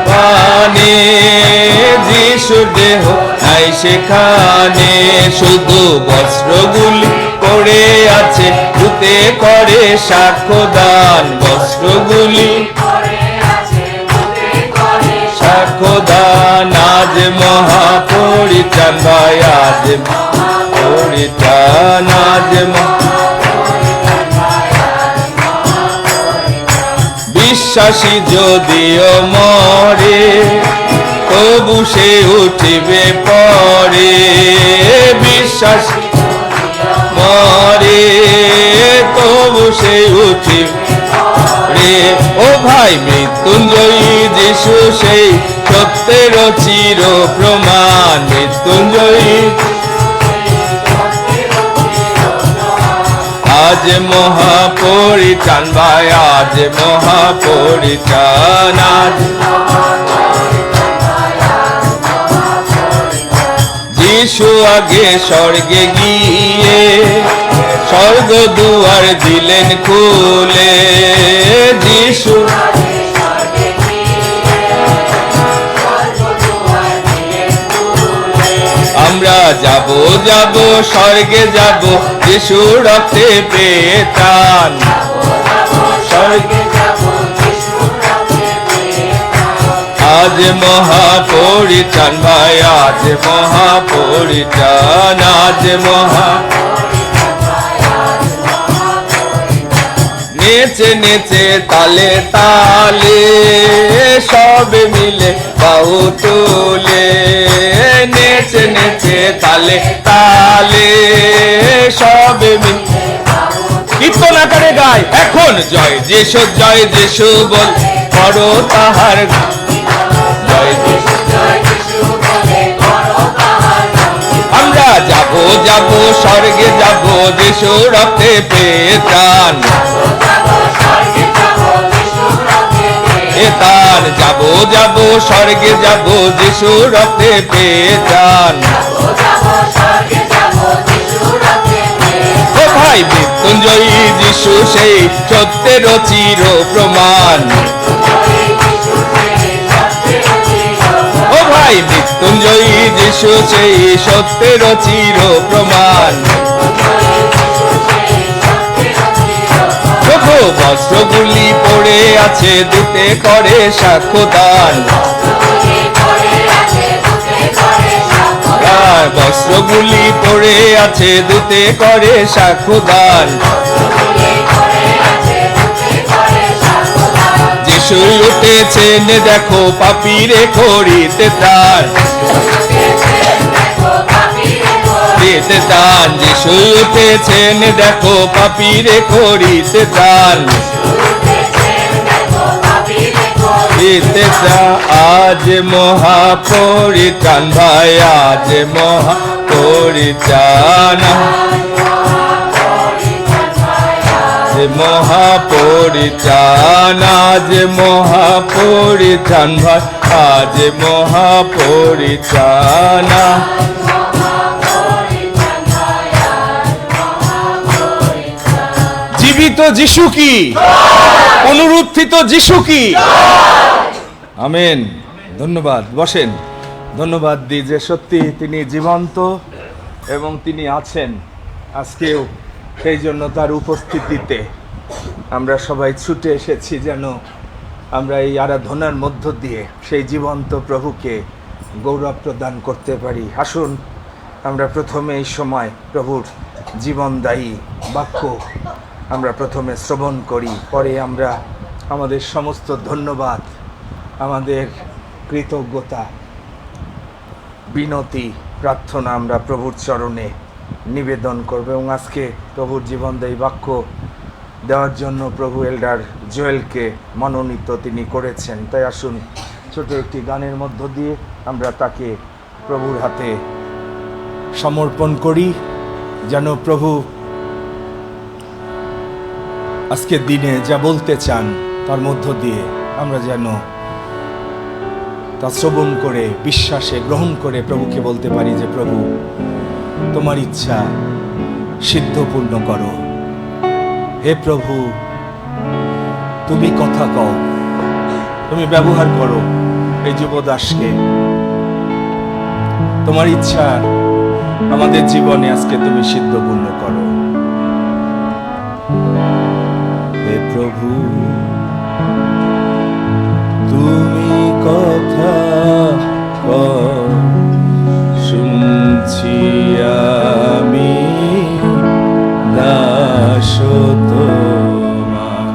পানে, যিশুর দেহ নাই সেখানে। শুধু বস্ত্রগুলি পড়ে আছে, ভূতে করে সাক্ষ্যদান। বস্ত্রগুলি সাক্ষ্যদান। আজ মহাপরিত্রাণ ভাই, আজ মহাপরিত্রাণ, আজ বিশ্বাসী যদিও মরে, তবু সে উঠিবে পরে। বিশ্বাসী মরে, তবু সে উঠিবে। ও ভাই, মৃত্যুঞ্জয়ী যিশু সেই সত্যের চির প্রমাণ। মৃত্যুঞ্জয়ী আজ মহাপরিত্রাণ ভাই, আজ মহাপরিত্রাণ, আজ যিশু আগে স্বর্গে গিয়ে স্বর্গ দুয়ার দিলেন খুলে। যিশু আমরা যাব যাব স্বর্গে যাব, যিশু রক্তে পেয়ে ত্রাণ। স্বর্গে আজ মহাপরিত্রাণ ভাই, আজ মহাপরিত্রাণ, আজ মহা নেচে নেচে তালে তালে সব মিলে বাহু তুলে। নেচে নেচে তালে তালে সব মিলে কীর্তন আকারে গায় এখন, জয় যিশু জয় যিশু বল করো তাহার। আমরা যাব যাব স্বর্গে যাব, যিশু রক্তে পেয়ে ত্রাণ। তার যাব যাব স্বর্গে যাব, যিশু রক্তে পেয়ে ত্রাণ। ও ভাই মৃত্যুঞ্জয়ী যিশু সেই সত্যের চির প্রমাণ। ও ভাই মৃত্যুঞ্জয়ী যিশু সেই সত্যের চির প্রমাণ। বস্ত্রগুলি পড়ে আছে দূতে করে সাক্ষ্যদান। বস্ত্রগুলি পড়ে আছে দূতে করে সাক্ষ্যদান। যিশু উঠেছেন দেখো পাপীরে করিতে ত্রাণ। দিতে দান যিশু উঠেছেন দেখো পাপীরে করিতে ত্রাণ। দিতে আজ মহাপরিত্রাণ ভাই, আজ মহাপরিত্রাণ, মহাপরিত্রাণ, আজ মহাপরিত্রাণ ভাই, আজ মহাপরিত্রাণ। জীবিত যিশু কি, পুনরুত্থিত যিশু কি। আমেন। ধন্যবাদ, বসেন। ধন্যবাদ দিই যে সত্যি তিনি জীবন্ত এবং তিনি আছেন আজকেও। সেই জন্য তার উপস্থিতিতে আমরা সবাই ছুটে এসেছি যেন আমরা এই আরাধনার মধ্য দিয়ে সেই জীবন্ত প্রভুকে গৌরব প্রদান করতে পারি। আসুন আমরা প্রথমে এই সময় প্রভুর জীবনদায়ী বাক্য আমরা প্রথমে শ্রবণ করি, পরে আমরা আমাদের সমস্ত ধন্যবাদ, আমাদের কৃতজ্ঞতা, বিনতি, প্রার্থনা আমরা প্রভুর চরণে নিবেদন করব। এবং আজকে প্রভুর জীবনদায়ী বাক্য দেওয়ার জন্য প্রভু এল্ডার জোয়েলকে মনোনীত তিনি করেছেন। তাই আসুন ছোট একটি গানের মধ্য দিয়ে আমরা তাকে প্রভুর হাতে সমর্পণ করি, যেন প্রভু আজকের দিনে যা বলতে চান তার মধ্য দিয়ে আমরা যেন তা শ্রবণ করে বিশ্বাসে গ্রহণ করে প্রভুকে বলতে পারি যে প্রভু তোমার ইচ্ছা সিদ্ধপূর্ণ করো। হে প্রভু তুমি কথা কও, তুমি ব্যবহার করো এই যুবদাসকে। তোমার ইচ্ছা আমাদের জীবনে আজকে তুমি সিদ্ধপূর্ণ করো। হে প্রভু তুমি কথা কও, শুনছি আমি দাস তোমার।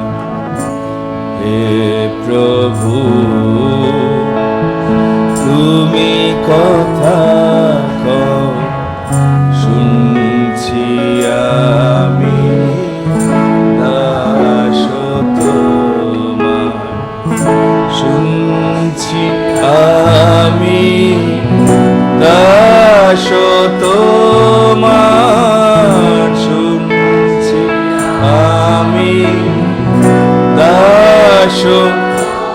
হে প্রভু তুমি কথা কও, শুনছি আমি দাস তোমার। শুনছি আমি দাস তোমার। শুনছি আমি দাস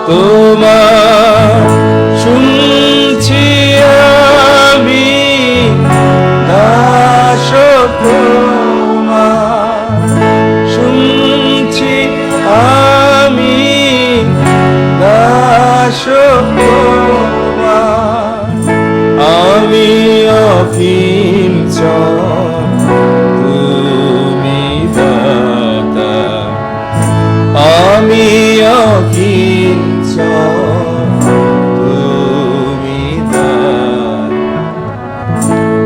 তোমার। শুনছি আমি তোমার, শুনছি আমি দাস তোমার, আমি অকিঞ্চন, তুমি দাতা, আমি অকিঞ্চন, তুমি দাতা।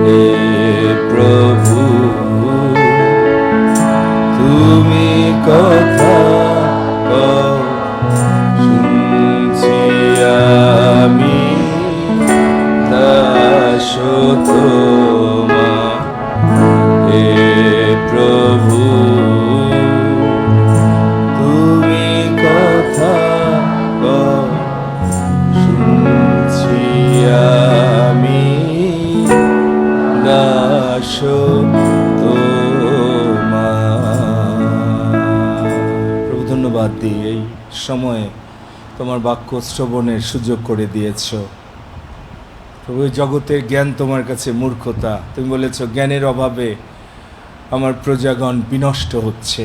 হে প্রভু, তুমি কথা কও, শুনছি আমি দাস তোমার। হে প্রভু, তুমি কথা কও, শুনছি আমি দাস তোমার। প্রভু, ধন্যবাদ দিই এই সময়ে তোমার বাক্য শ্রবণের সুযোগ করে দিয়েছ। প্রভু, এই জগতের জ্ঞান তোমার কাছে মূর্খতা। তুমি বলেছ জ্ঞানের অভাবে আমার প্রজাগণ বিনষ্ট হচ্ছে।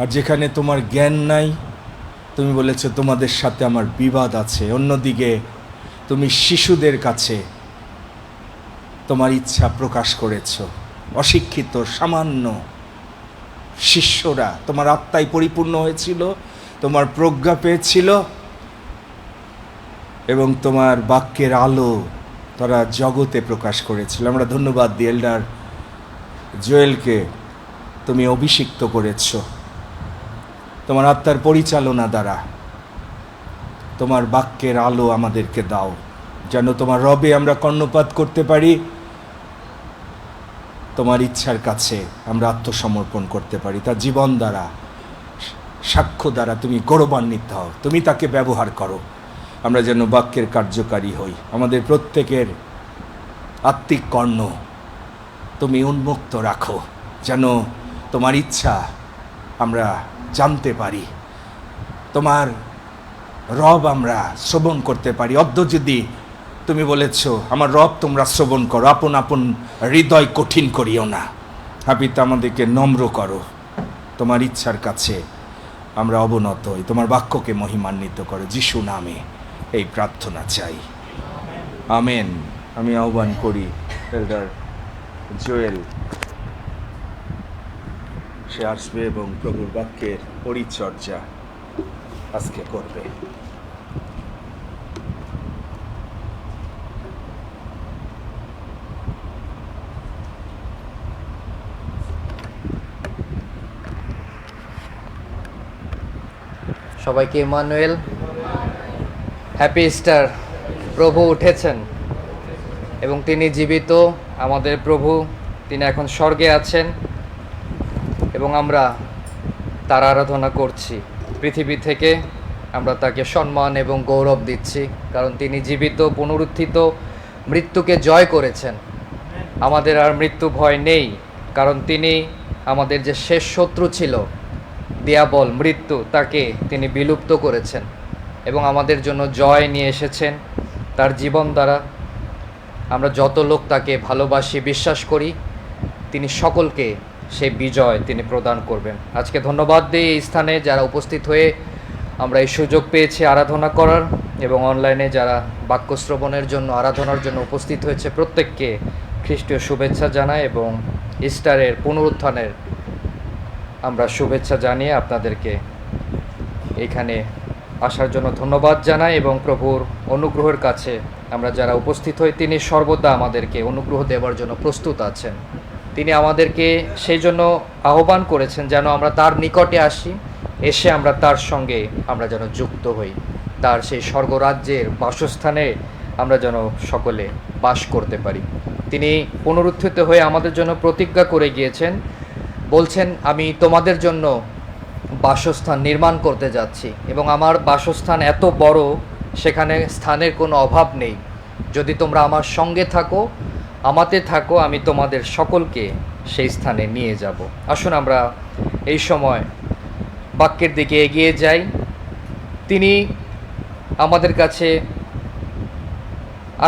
আর যেখানে তোমার জ্ঞান নাই, তুমি বলেছ তোমাদের সাথে আমার বিবাদ আছে। অন্যদিকে তুমি শিশুদের কাছে তোমার ইচ্ছা প্রকাশ করেছ। অশিক্ষিত সামান্য শিষ্যরা তোমার আত্মায় পরিপূর্ণ হয়েছিল, তোমার প্রজ্ঞা পেয়েছিল এবং তোমার বাক্যের আলো তারা জগতে প্রকাশ করেছিল। আমরা ধন্যবাদ দিই এল্ডার জোয়েলকে তুমি অভিষিক্ত করেছ তোমার আত্মার পরিচালনা দ্বারা। তোমার বাক্যের আলো আমাদেরকে দাও, যেন তোমার রবে আমরা কর্ণপাত করতে পারি, তোমার ইচ্ছার কাছে আমরা আত্মসমর্পণ করতে পারি। তার জীবন দ্বারা, সাক্ষ্য দ্বারা তুমি গৌরবান্বিত হও, তুমি তাকে ব্যবহার করো। আমরা যেন বাক্যের কার্যকারী হই। আমাদের প্রত্যেকের আত্মিক কর্ণ তুমি উন্মুক্ত রাখো, যেন তোমার ইচ্ছা আমরা জানতে পারি, তোমার রব আমরা শ্রবণ করতে পারি। অদ্য যদি তুমি বলেছ আমার রব তোমরা শ্রবণ করো, আপন আপন হৃদয় কঠিন করিও না। হাপিত আমাদেরকে নম্র করো, তোমার ইচ্ছার কাছে আমরা অবনত হই। তোমার বাক্যকে মহিমান্বিত করো, যিশু নামে এই প্রার্থনা চাই, আমেন। আমি আহ্বান করি এল্ডার জোয়েল, সে আসবে এবং প্রভুর বাক্যের পরিচর্যা আজকে করবে। সবাইকে ইমানুয়েল, হ্যাপি ইস্টার। প্রভু উঠেছেন এবং তিনি জীবিত। আমাদের প্রভু, তিনি এখন স্বর্গে আছেন এবং আমরা তার আরাধনা করছি। পৃথিবী থেকে আমরা তাকে সম্মান এবং গৌরব দিচ্ছি, কারণ তিনি জীবিত, পুনরুত্থিত, মৃত্যুকে জয় করেছেন। আমাদের আর মৃত্যু ভয় নেই, কারণ তিনি আমাদের যে শেষ শত্রু ছিল দিয়াবল, মৃত্যু, তাকে তিনি বিলুপ্ত করেছেন এবং আমাদের জন্য জয় নিয়ে এসেছেন তার জীবন দ্বারা। আমরা যত লোক তাকে ভালোবাসি, বিশ্বাস করি, তিনি সকলকে সেই বিজয় তিনি প্রদান করবেন। আজকে ধন্যবাদ দিই এই স্থানে যারা উপস্থিত হয়ে আমরা এই সুযোগ পেয়েছি আরাধনা করার, এবং অনলাইনে যারা বাক্য শ্রবণের জন্য, আরাধনার জন্য উপস্থিত হয়েছে, প্রত্যেককে খ্রিস্টীয় শুভেচ্ছা জানাই এবং ইস্টারের পুনরুত্থানের আমরা শুভেচ্ছা জানিয়ে আপনাদেরকে এখানে আসার জন্য ধন্যবাদ জানাই। এবং প্রভুর অনুগ্রহের কাছে আমরা যারা উপস্থিত হই, তিনি সর্বদা আমাদেরকে অনুগ্রহ দেওয়ার জন্য প্রস্তুত আছেন। তিনি আমাদেরকে সেই জন্য আহ্বান করেছেন যেন আমরা তার নিকটে আসি, এসে আমরা তার সঙ্গে আমরা যেন যুক্ত হই, তার সেই স্বর্গরাজ্যের বাসস্থানে আমরা যেন সকলে বাস করতে পারি। তিনি পুনরুত্থিত হয়ে আমাদের জন্য প্রতিজ্ঞা করে গিয়েছেন, বলছেন আমি তোমাদের জন্য বাসস্থান নির্মাণ করতে যাচ্ছি এবং আমার বাসস্থান এত বড়, সেখানে স্থানের কোনো অভাব নেই। যদি তোমরা আমার সঙ্গে থাকো, আমাতে থাকো, আমি তোমাদের সকলকে সেই স্থানে নিয়ে যাব। আসুন আমরা এই সময় বাক্যের দিকে এগিয়ে যাই। তিনি আমাদের কাছে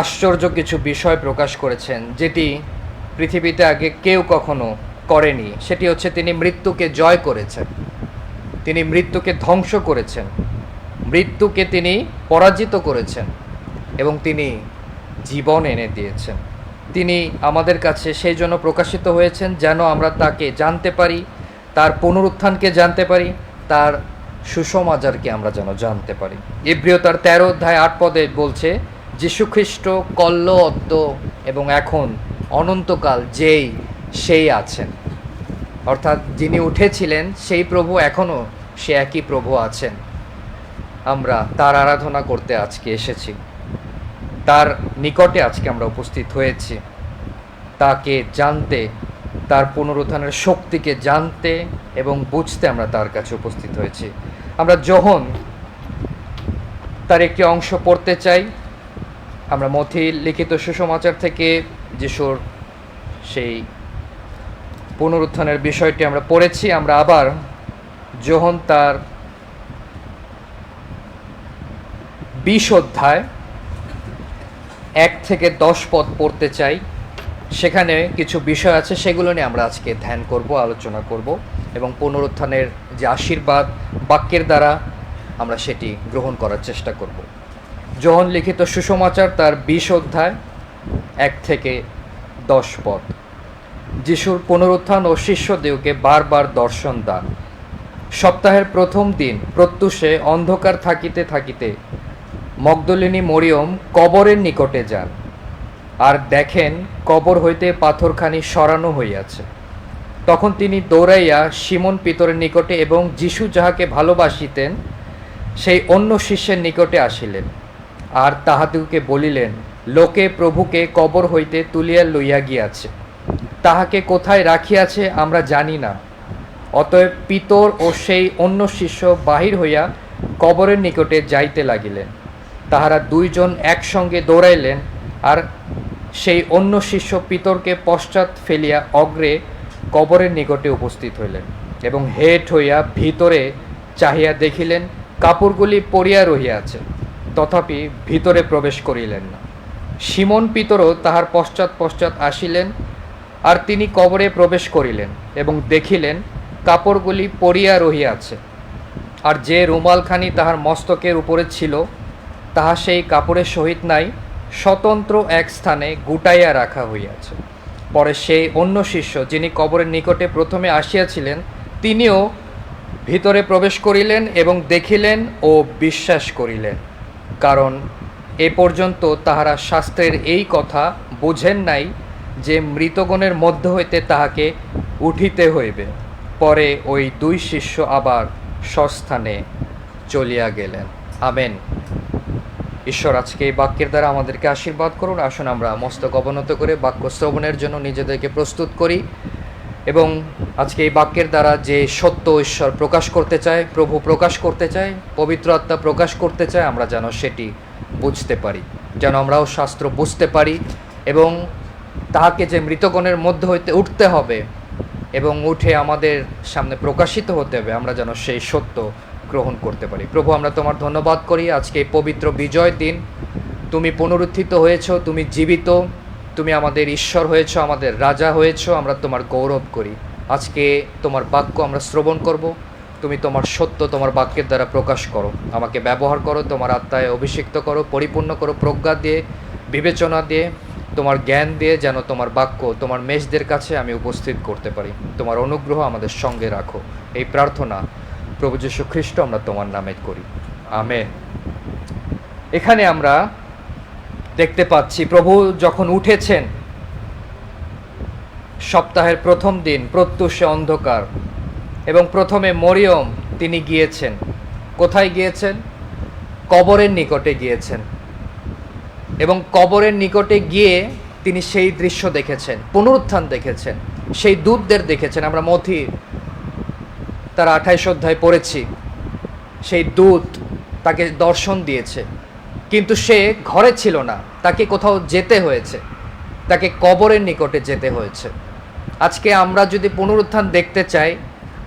আশ্চর্য কিছু বিষয় প্রকাশ করেছেন, যেটি পৃথিবীতে আগে কেউ কখনো করেনি, সেটি হচ্ছে তিনি মৃত্যুকে জয় করেছেন, তিনি মৃত্যুকে ধ্বংস করেছেন, মৃত্যুকে তিনি পরাজিত করেছেন এবং তিনি জীবন এনে দিয়েছেন। তিনি আমাদের কাছে সেই জন্য প্রকাশিত হয়েছেন যেন আমরা তাকে জানতে পারি, তার পুনরুত্থানকে জানতে পারি, তার সুসমাচারকে আমরা যেন জানতে পারি। ইব্রিয় তার 13 অধ্যায় 8 পদে বলছে, যীশুখ্রিস্ট কল্য অদ্য এবং এখন অনন্তকাল যেই সেই আছেন। অর্থাৎ যিনি উঠেছিলেন সেই প্রভু এখনও সে একই প্রভু আছেন। আমরা তার আরাধনা করতে আজকে এসেছি, তার নিকটে আজকে আমরা উপস্থিত হয়েছি, তাকে জানতে, তার পুনরুত্থানের শক্তিকে জানতে এবং বুঝতে আমরা তার কাছে উপস্থিত হয়েছি। আমরা যখন তার একটি অংশ পড়তে চাই, আমরা মথি লিখিত সুসমাচার থেকে যিশুর সেই পুনরুত্থানের বিষয়টি আমরা পড়েছি। আমরা আবার যখন তার 20 অধ্যায় 1 থেকে 10 পদ পড়তে চাই। সেখানে কিছু বিষয় আছে, সেগুলো নিয়ে আমরা আজকে ধ্যান করব, আলোচনা করব এবং পুনরুত্থানের যে আশীর্বাদ বাক্যের দ্বারা আমরা সেটি গ্রহণ করার চেষ্টা করব। যোহন লিখিত সুসমাচার তার 20 অধ্যায় 1 থেকে 10 পদ। যিশুর পুনরুত্থান ও শিষ্যদেরকে বারবার দর্শন দান। সপ্তাহের প্রথম দিন প্রত্যুষে অন্ধকার থাকিতে থাকিতে মগদলিনী মরিয়ম কবরের নিকটে যান, আর দেখেন কবর হইতে পাথরখানি সরানো হইয়াছে। তখন তিনি দৌড়াইয়া সিমন পিতরের নিকটে এবং যিশু যাহাকে ভালোবাসিতেন সেই অন্য শিষ্যের নিকটে আসিলেন, আর তাহাদিগকে বলিলেন, লোকে প্রভুকে কবর হইতে তুলিয়া লইয়া গিয়াছে, তাহাকে কোথায় রাখিয়াছে আমরা জানি না। অতএব পিতর ও সেই অন্য শিষ্য বাহির হইয়া কবরের নিকটে যাইতে লাগিলেন। তাহারা দুইজন একসঙ্গে দৌড়াইলেন, আর সেই অন্য শিষ্য পিতরকে পশ্চাৎ ফেলিয়া অগ্রে কবরের নিকটে উপস্থিত হইলেন এবং হেঁট হইয়া ভিতরে চাহিয়া দেখিলেন কাপড়গুলি পরিয়া রহিয়াছে, তথাপি ভিতরে প্রবেশ করিলেন না। সিমন পিতরও তাহার পশ্চাৎ পশ্চাৎ আসিলেন, আর তিনি কবরে প্রবেশ করিলেন এবং দেখিলেন কাপড়গুলি পরিয়া রহিয়াছে, আর যে রুমালখানি তাহার মস্তকের উপরে ছিল তাহা সেই কাপড়ের সহিত নাই, স্বতন্ত্র এক স্থানে গুটাইয়া রাখা হইয়াছে। পরে সেই অন্য শিষ্য যিনি কবরের নিকটে প্রথমে আসিয়াছিলেন তিনিও ভিতরে প্রবেশ করিলেন এবং দেখিলেন ও বিশ্বাস করিলেন, কারণ এ পর্যন্ত তাহারা শাস্ত্রের এই কথা বুঝেন নাই যে মৃতগণের মধ্য হইতে তাহাকে উঠিতে হইবে। পরে ওই দুই শিষ্য আবার স্বস্থানে চলিয়া গেলেন। আমেন। ঈশ্বর আজকে এই বাক্যের দ্বারা আমাদেরকে আশীর্বাদ করুন। আসুন আমরা মস্তক অবনত করে বাক্য শ্রবণের জন্য নিজেদেরকে প্রস্তুত করি এবং আজকে এই বাক্যের দ্বারা যে সত্য ঈশ্বর প্রকাশ করতে চায়, প্রভু প্রকাশ করতে চায়, পবিত্র আত্মা প্রকাশ করতে চায়, আমরা যেন সেটি বুঝতে পারি, যেন আমরাও শাস্ত্র বুঝতে পারি এবং তাহাকে যে মৃতগণের মধ্য হইতে উঠতে হবে এবং উঠে আমাদের সামনে প্রকাশিত হতে হবে, আমরা যেন সেই সত্য গ্রহণ করতে পারি। প্রভু, আমরা তোমার ধন্যবাদ করি আজকে এই পবিত্র বিজয় দিন। তুমি পুনরুত্থিত হয়েছ, তুমি জীবিত, তুমি আমাদের ঈশ্বর হয়েছ, আমাদের রাজা হয়েছ, আমরা তোমার গৌরব করি। আজকে তোমার বাক্য আমরা শ্রবণ করব, তুমি তোমার সত্য তোমার বাক্যের দ্বারা প্রকাশ করো, আমাকে ব্যবহার করো, তোমার আত্মায় অভিষিক্ত করো, পরিপূর্ণ করো, প্রজ্ঞা দিয়ে, বিবেচনা দিয়ে, তোমার জ্ঞান দিয়ে, যেন তোমার বাক্য তোমার মেষদের কাছে আমি উপস্থিত করতে পারি। তোমার অনুগ্রহ আমাদের সঙ্গে রাখো, এই প্রার্থনা প্রভু যীশু খ্রিস্ট আমরা তোমার নামে করি, আমেন। এখানে আমরা দেখতে পাচ্ছি প্রভু যখন উঠেছেন, সপ্তাহের প্রথম দিন প্রত্যুষে অন্ধকার, এবং প্রথমে মরিয়ম তিনি গিয়েছেন। কোথায় গিয়েছেন? কবরের নিকটে গিয়েছেন এবং কবরের নিকটে গিয়ে তিনি সেই দৃশ্য দেখেছেন, পুনরুত্থান দেখেছেন, সেই দূতদের দেখেছেন। আমরা মথি তার 28 অধ্যায় পড়েছি, সেই দূত তাকে দর্শন দিয়েছে, কিন্তু সে ঘরে ছিল না, তাকে কোথাও যেতে হয়েছে, তাকে কবরের নিকটে যেতে হয়েছে। আজকে আমরা যদি পুনরুত্থান দেখতে চাই,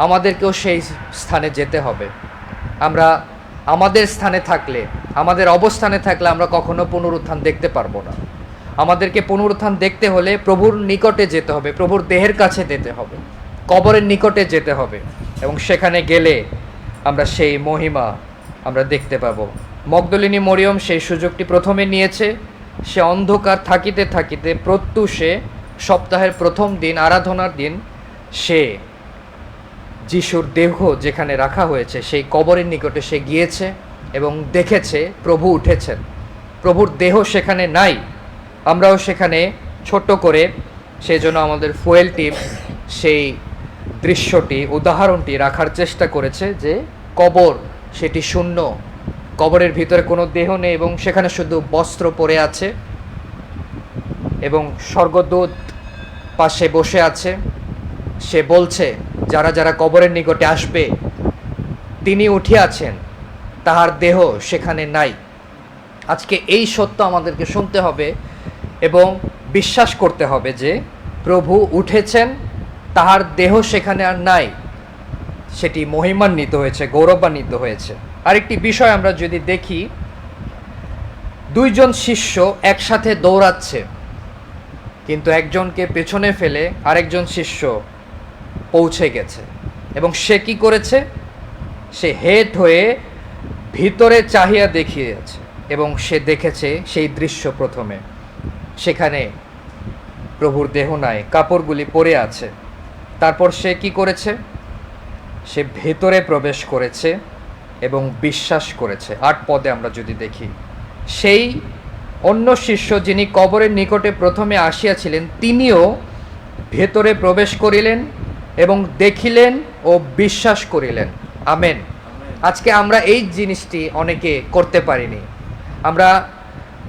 আমাদেরকেও সেই স্থানে যেতে হবে। আমরা আমাদের স্থানে থাকলে, আমাদের অবস্থানে থাকলে আমরা কখনো পুনরুত্থান দেখতে পারবো না। আমাদেরকে পুনরুত্থান দেখতে হলে প্রভুর নিকটে যেতে হবে, প্রভুর দেহের কাছে যেতে হবে, কবরের নিকটে যেতে হবে, এবং সেখানে গেলে আমরা সেই মহিমা আমরা দেখতে পাবো। মগদলিনী মরিয়ম সেই সুযোগটি প্রথমে নিয়েছে। সে অন্ধকার থাকিতে থাকিতে প্রত্যুষে সপ্তাহের প্রথম দিন, আরাধনার দিন, সে যিশুর দেহ যেখানে রাখা হয়েছে সেই কবরের নিকটে সে গিয়েছে এবং দেখেছে প্রভু উঠেছেন। প্রভুর দেহ সেখানে নাই। আমরাও সেখানে ছোট্ট করে সেই জন্য আমাদের ফুয়েল টিম সেই দৃশ্যটি, উদাহরণটি রাখার চেষ্টা করেছে যে কবর সেটি শূন্য, কবরের ভিতরে কোনো দেহ নেই এবং সেখানে শুধু বস্ত্র পরে আছে এবং স্বর্গদূত পাশে বসে আছে। সে বলছে যারা যারা কবরের নিকটে আসবে তিনি উঠিয়াছেন, তাহার দেহ সেখানে নাই। আজকে এই সত্য আমাদেরকে শুনতে হবে এবং বিশ্বাস করতে হবে যে প্রভু উঠেছেন, তাহার দেহ সেখানে আর নাই, সেটি মহিমান্বিত হয়েছে, গৌরবান্বিত হয়েছে। আরেকটি বিষয় আমরা যদি দেখি, দুইজন শিষ্য একসাথে দৌড়াচ্ছে, কিন্তু একজনকে পেছনে ফেলে আরেকজন শিষ্য পৌঁছে গেছে এবং সে কি করেছে? সে হেট হয়ে ভিতরে চাহিয়া দেখিয়েছে এবং সে দেখেছে সেই দৃশ্য প্রথমে। সেখানে প্রভুর দেহ নাই, কাপড়গুলি পরে আছে। তারপর সে কি করেছে? সে ভেতরে প্রবেশ করেছে এবং বিশ্বাস করেছে। 8 পদে আমরা যদি দেখি, সেই অন্য শিষ্য যিনি কবরের নিকটে প্রথমে আসিয়াছিলেন তিনিও ভেতরে প্রবেশ করিলেন এবং দেখিলেন ও বিশ্বাস করিলেন। আমেন। আজকে আমরা এই জিনিসটি অনেকে করতে পারিনি। আমরা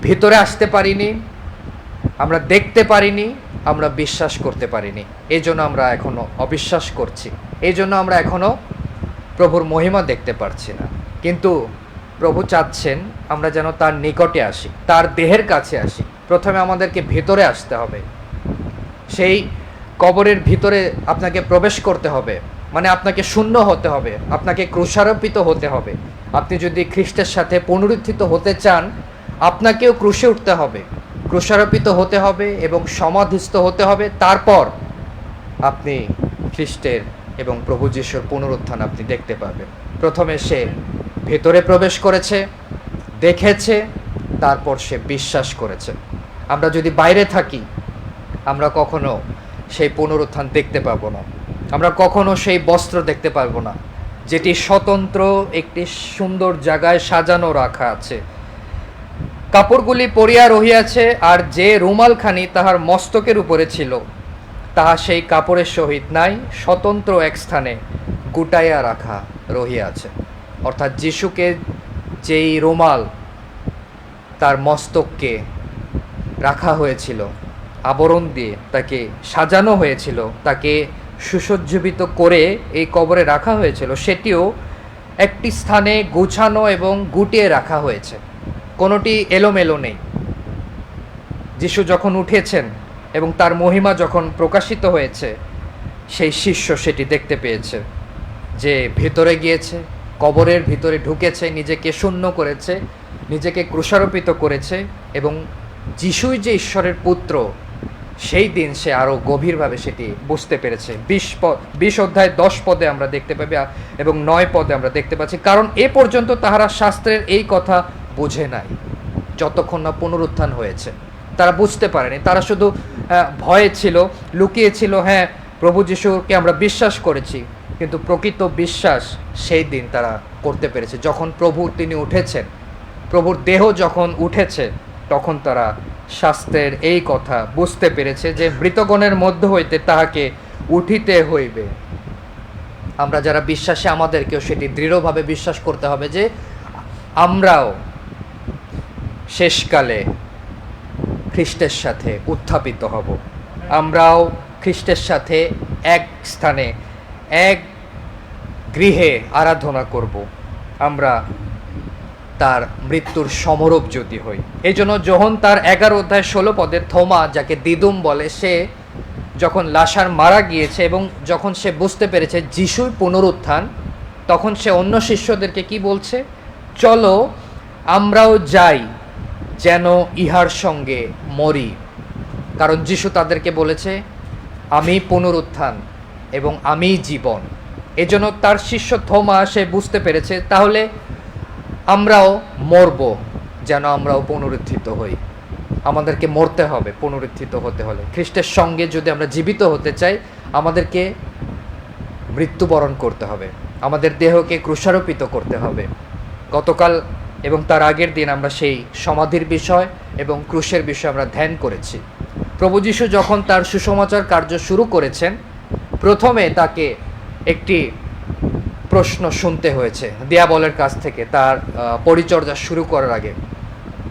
ভিতরে আসতে পারিনি, আমরা দেখতে পারিনি, আমরা বিশ্বাস করতে পারিনি। এই জন্য আমরা এখনো অবিশ্বাস করছি, এই জন্য আমরা এখনো প্রভুর মহিমা দেখতে পারছি না। কিন্তু প্রভু চাচ্ছেন আমরা যেন তার নিকটে আসি, তার দেহের কাছে আসি। প্রথমে আমাদেরকে ভেতরে আসতে হবে, সেই কবরের ভিতরে আপনাকে প্রবেশ করতে হবে, মানে আপনাকে শূন্য হতে হবে, আপনাকে ক্রুশারোপিত হতে হবে। আপনি যদি খ্রিস্টের সাথে পুনরুত্থিত হতে চান, আপনাকেও ক্রুশে উঠতে হবে, ক্রুশারোপিত হতে হবে এবং সমাধিস্থ হতে হবে। তারপর আপনি খ্রিস্টের এবং প্রভু যিশুর পুনরুত্থান আপনি দেখতে পাবেন। প্রথমে সে ভেতরে প্রবেশ করেছে, দেখেছে, তারপর সে বিশ্বাস করেছে। আমরা যদি বাইরে থাকি, আমরা কখনো সেই পুনরুত্থান দেখতে পাবো না, আমরা কখনো সেই বস্ত্র দেখতে পারবো না যেটি স্বতন্ত্র একটি সুন্দর জায়গায় সাজানো রাখা আছে। কাপড়গুলি পরিয়া রহিয়াছে, আর যে রুমালখানি তাহার মস্তকের উপরে ছিল তাহা সেই কাপড়ের সহিত নাই, স্বতন্ত্র এক স্থানে গুটাইয়া রাখা রহিয়াছে। অর্থাৎ যিশুকে যেই রুমাল তার মস্তককে রাখা হয়েছিল, আবরণ দিয়ে তাকে সাজানো হয়েছিল, তাকে সুসজ্জিত করে এই কবরে রাখা হয়েছিল, সেটিও একটি স্থানে গুছানো এবং গুটিয়ে রাখা হয়েছে, কোনোটি এলোমেলো নেই। যিশু যখন উঠেছেন এবং তার মহিমা যখন প্রকাশিত হয়েছে, সেই শিষ্য সেটি দেখতে পেয়েছে, যে ভেতরে গিয়েছে, কবরের ভিতরে ঢুকেছে, নিজেকে শূন্য করেছে, নিজেকে ক্রুশারোপিত করেছে এবং যিশুই যে ঈশ্বরের পুত্র, সেই দিন সে আরও গভীরভাবে সেটি বুঝতে পেরেছে। 20 অধ্যায় 10 পদে আমরা দেখতে পাবি এবং 9 পদে আমরা দেখতে পাচ্ছি, কারণ এ পর্যন্ত তাহারা শাস্ত্রের এই কথা বুঝে নাই যতক্ষণ না পুনরুত্থান হয়েছে। তারা বুঝতে পারেনি, তারা শুধু ভয়ে ছিল, লুকিয়েছিল। হ্যাঁ, প্রভু যিশুকে আমরা বিশ্বাস করেছি, কিন্তু প্রকৃত বিশ্বাস সেই দিন তারা করতে পেরেছে যখন তিনি উঠেছেন, প্রভুর দেহ যখন উঠেছে, তখন তারা শাস্ত্রের এই কথা বুঝতে পেরেছে যে মৃতগণের মধ্য হইতে তাহাকে উঠিতে হইবে। আমরা যারা বিশ্বাসী, আমাদেরকেও সেটি দৃঢ়ভাবে বিশ্বাস করতে হবে যে আমরাও শেষকালে খ্রিস্টের সাথে উত্থাপিত হব, আমরাও খ্রিস্টের সাথে এক স্থানে, এক গৃহে আরাধনা করব, আমরা তার মৃত্যুর সমরূপ যদি হই। এই জন্য যোহন তার 11 অধ্যায় 16 পদে থোমা, যাকে দিদুম বলে, সে যখন লাসার মারা গিয়েছে এবং যখন সে বুঝতে পেরেছে যিশুর পুনরুত্থান, তখন সে অন্য শিষ্যদেরকে কি বলছে? চলো আমরাও যাই যেন ইহার সঙ্গে মরি। কারণ যিশু তাদেরকে বলেছে, আমি পুনরুত্থান এবং আমি জীবন। এজন্য তার শিষ্য থোমা সে বুঝতে পেরেছে, তাহলে আমরাও মরব যেন আমরাও পুনরুত্থিত হই। আমাদেরকে মরতে হবে পুনরুত্থিত হতে হলে। খ্রিস্টের সঙ্গে যদি আমরা জীবিত হতে চাই, আমাদেরকে মৃত্যুবরণ করতে হবে, আমাদের দেহকে ক্রুশারোপিত করতে হবে। গতকাল এবং তার আগের দিন আমরা সেই সমাধির বিষয় এবং ক্রুশের বিষয় আমরা ধ্যান করেছি। প্রভু যীশু যখন তার সুসমাচার কার্য শুরু করেছেন, প্রথমে তাকে একটি প্রশ্ন শুনতে হয়েছে দিয়াবলের কাছ থেকে তার পরিচর্যা শুরু করার আগে।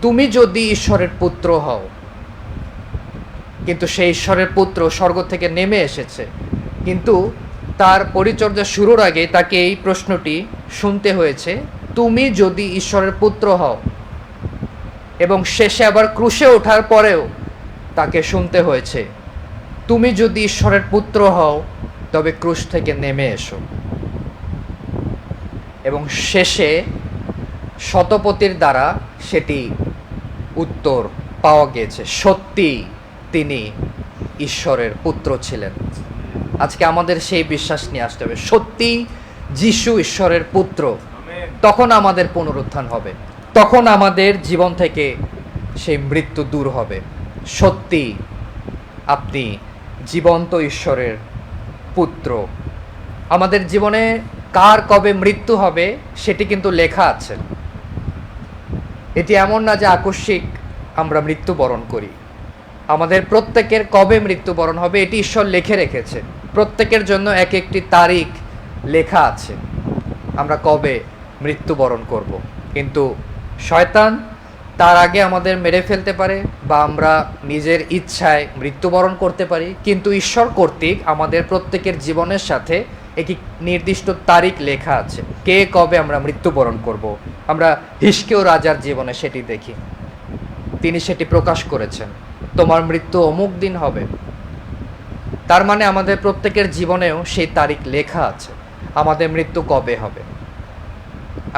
তুমি যদি ঈশ্বরের পুত্র হও, কিন্তু সেই ঈশ্বরের পুত্র স্বর্গ থেকে নেমে এসেছে, কিন্তু তার পরিচর্যা শুরুর আগে তাকে এই প্রশ্নটি শুনতে হয়েছে, তুমি যদি ঈশ্বরের পুত্র হও। এবং শেষে আবার ক্রুশে ওঠার পরেও তাকে শুনতে হয়েছে, তুমি যদি ঈশ্বরের পুত্র হও তবে ক্রুশ থেকে নেমে এসো। এবং শেষে শতপথীর দ্বারা সেটি উত্তর পাওয়া গিয়েছে, সত্যি তিনি ঈশ্বরের পুত্র ছিলেন। আজকে আমাদের সেই বিশ্বাস নিয়ে আসতে হবে, সত্যি যিশু ঈশ্বরের পুত্র। তখন আমাদের পুনরুত্থান হবে, তখন আমাদের জীবন থেকে সেই মৃত্যু দূর হবে। সত্যি আপনি জীবন্ত ঈশ্বরের পুত্র। আমাদের জীবনে কার কবে মৃত্যু হবে সেটি কিন্তু লেখা আছে। এটি এমন না যে আকস্মিক আমরা মৃত্যুবরণ করি। আমাদের প্রত্যেকের কবে মৃত্যুবরণ হবে এটি ঈশ্বর লিখে রেখেছে। প্রত্যেকের জন্য এক একটি তারিখ লেখা আছে, আমরা কবে মৃত্যুবরণ করব। কিন্তু শয়তান তার আগে আমাদের মেরে ফেলতে পারে, বা আমরা নিজের ইচ্ছায় মৃত্যুবরণ করতে পারি। কিন্তু ঈশ্বর কর্তৃক আমাদের প্রত্যেকের জীবনের সাথে একটি নির্দিষ্ট তারিখ লেখা আছে, কে কবে আমরা মৃত্যুবরণ করব। আমরা হিস্কেও রাজার জীবনে সেটি দেখি, তিনি সেটি প্রকাশ করেছেন, তোমার মৃত্যু অমুক দিন হবে। তার মানে আমাদের প্রত্যেকের জীবনেও সেই তারিখ লেখা আছে, আমাদের মৃত্যু কবে হবে,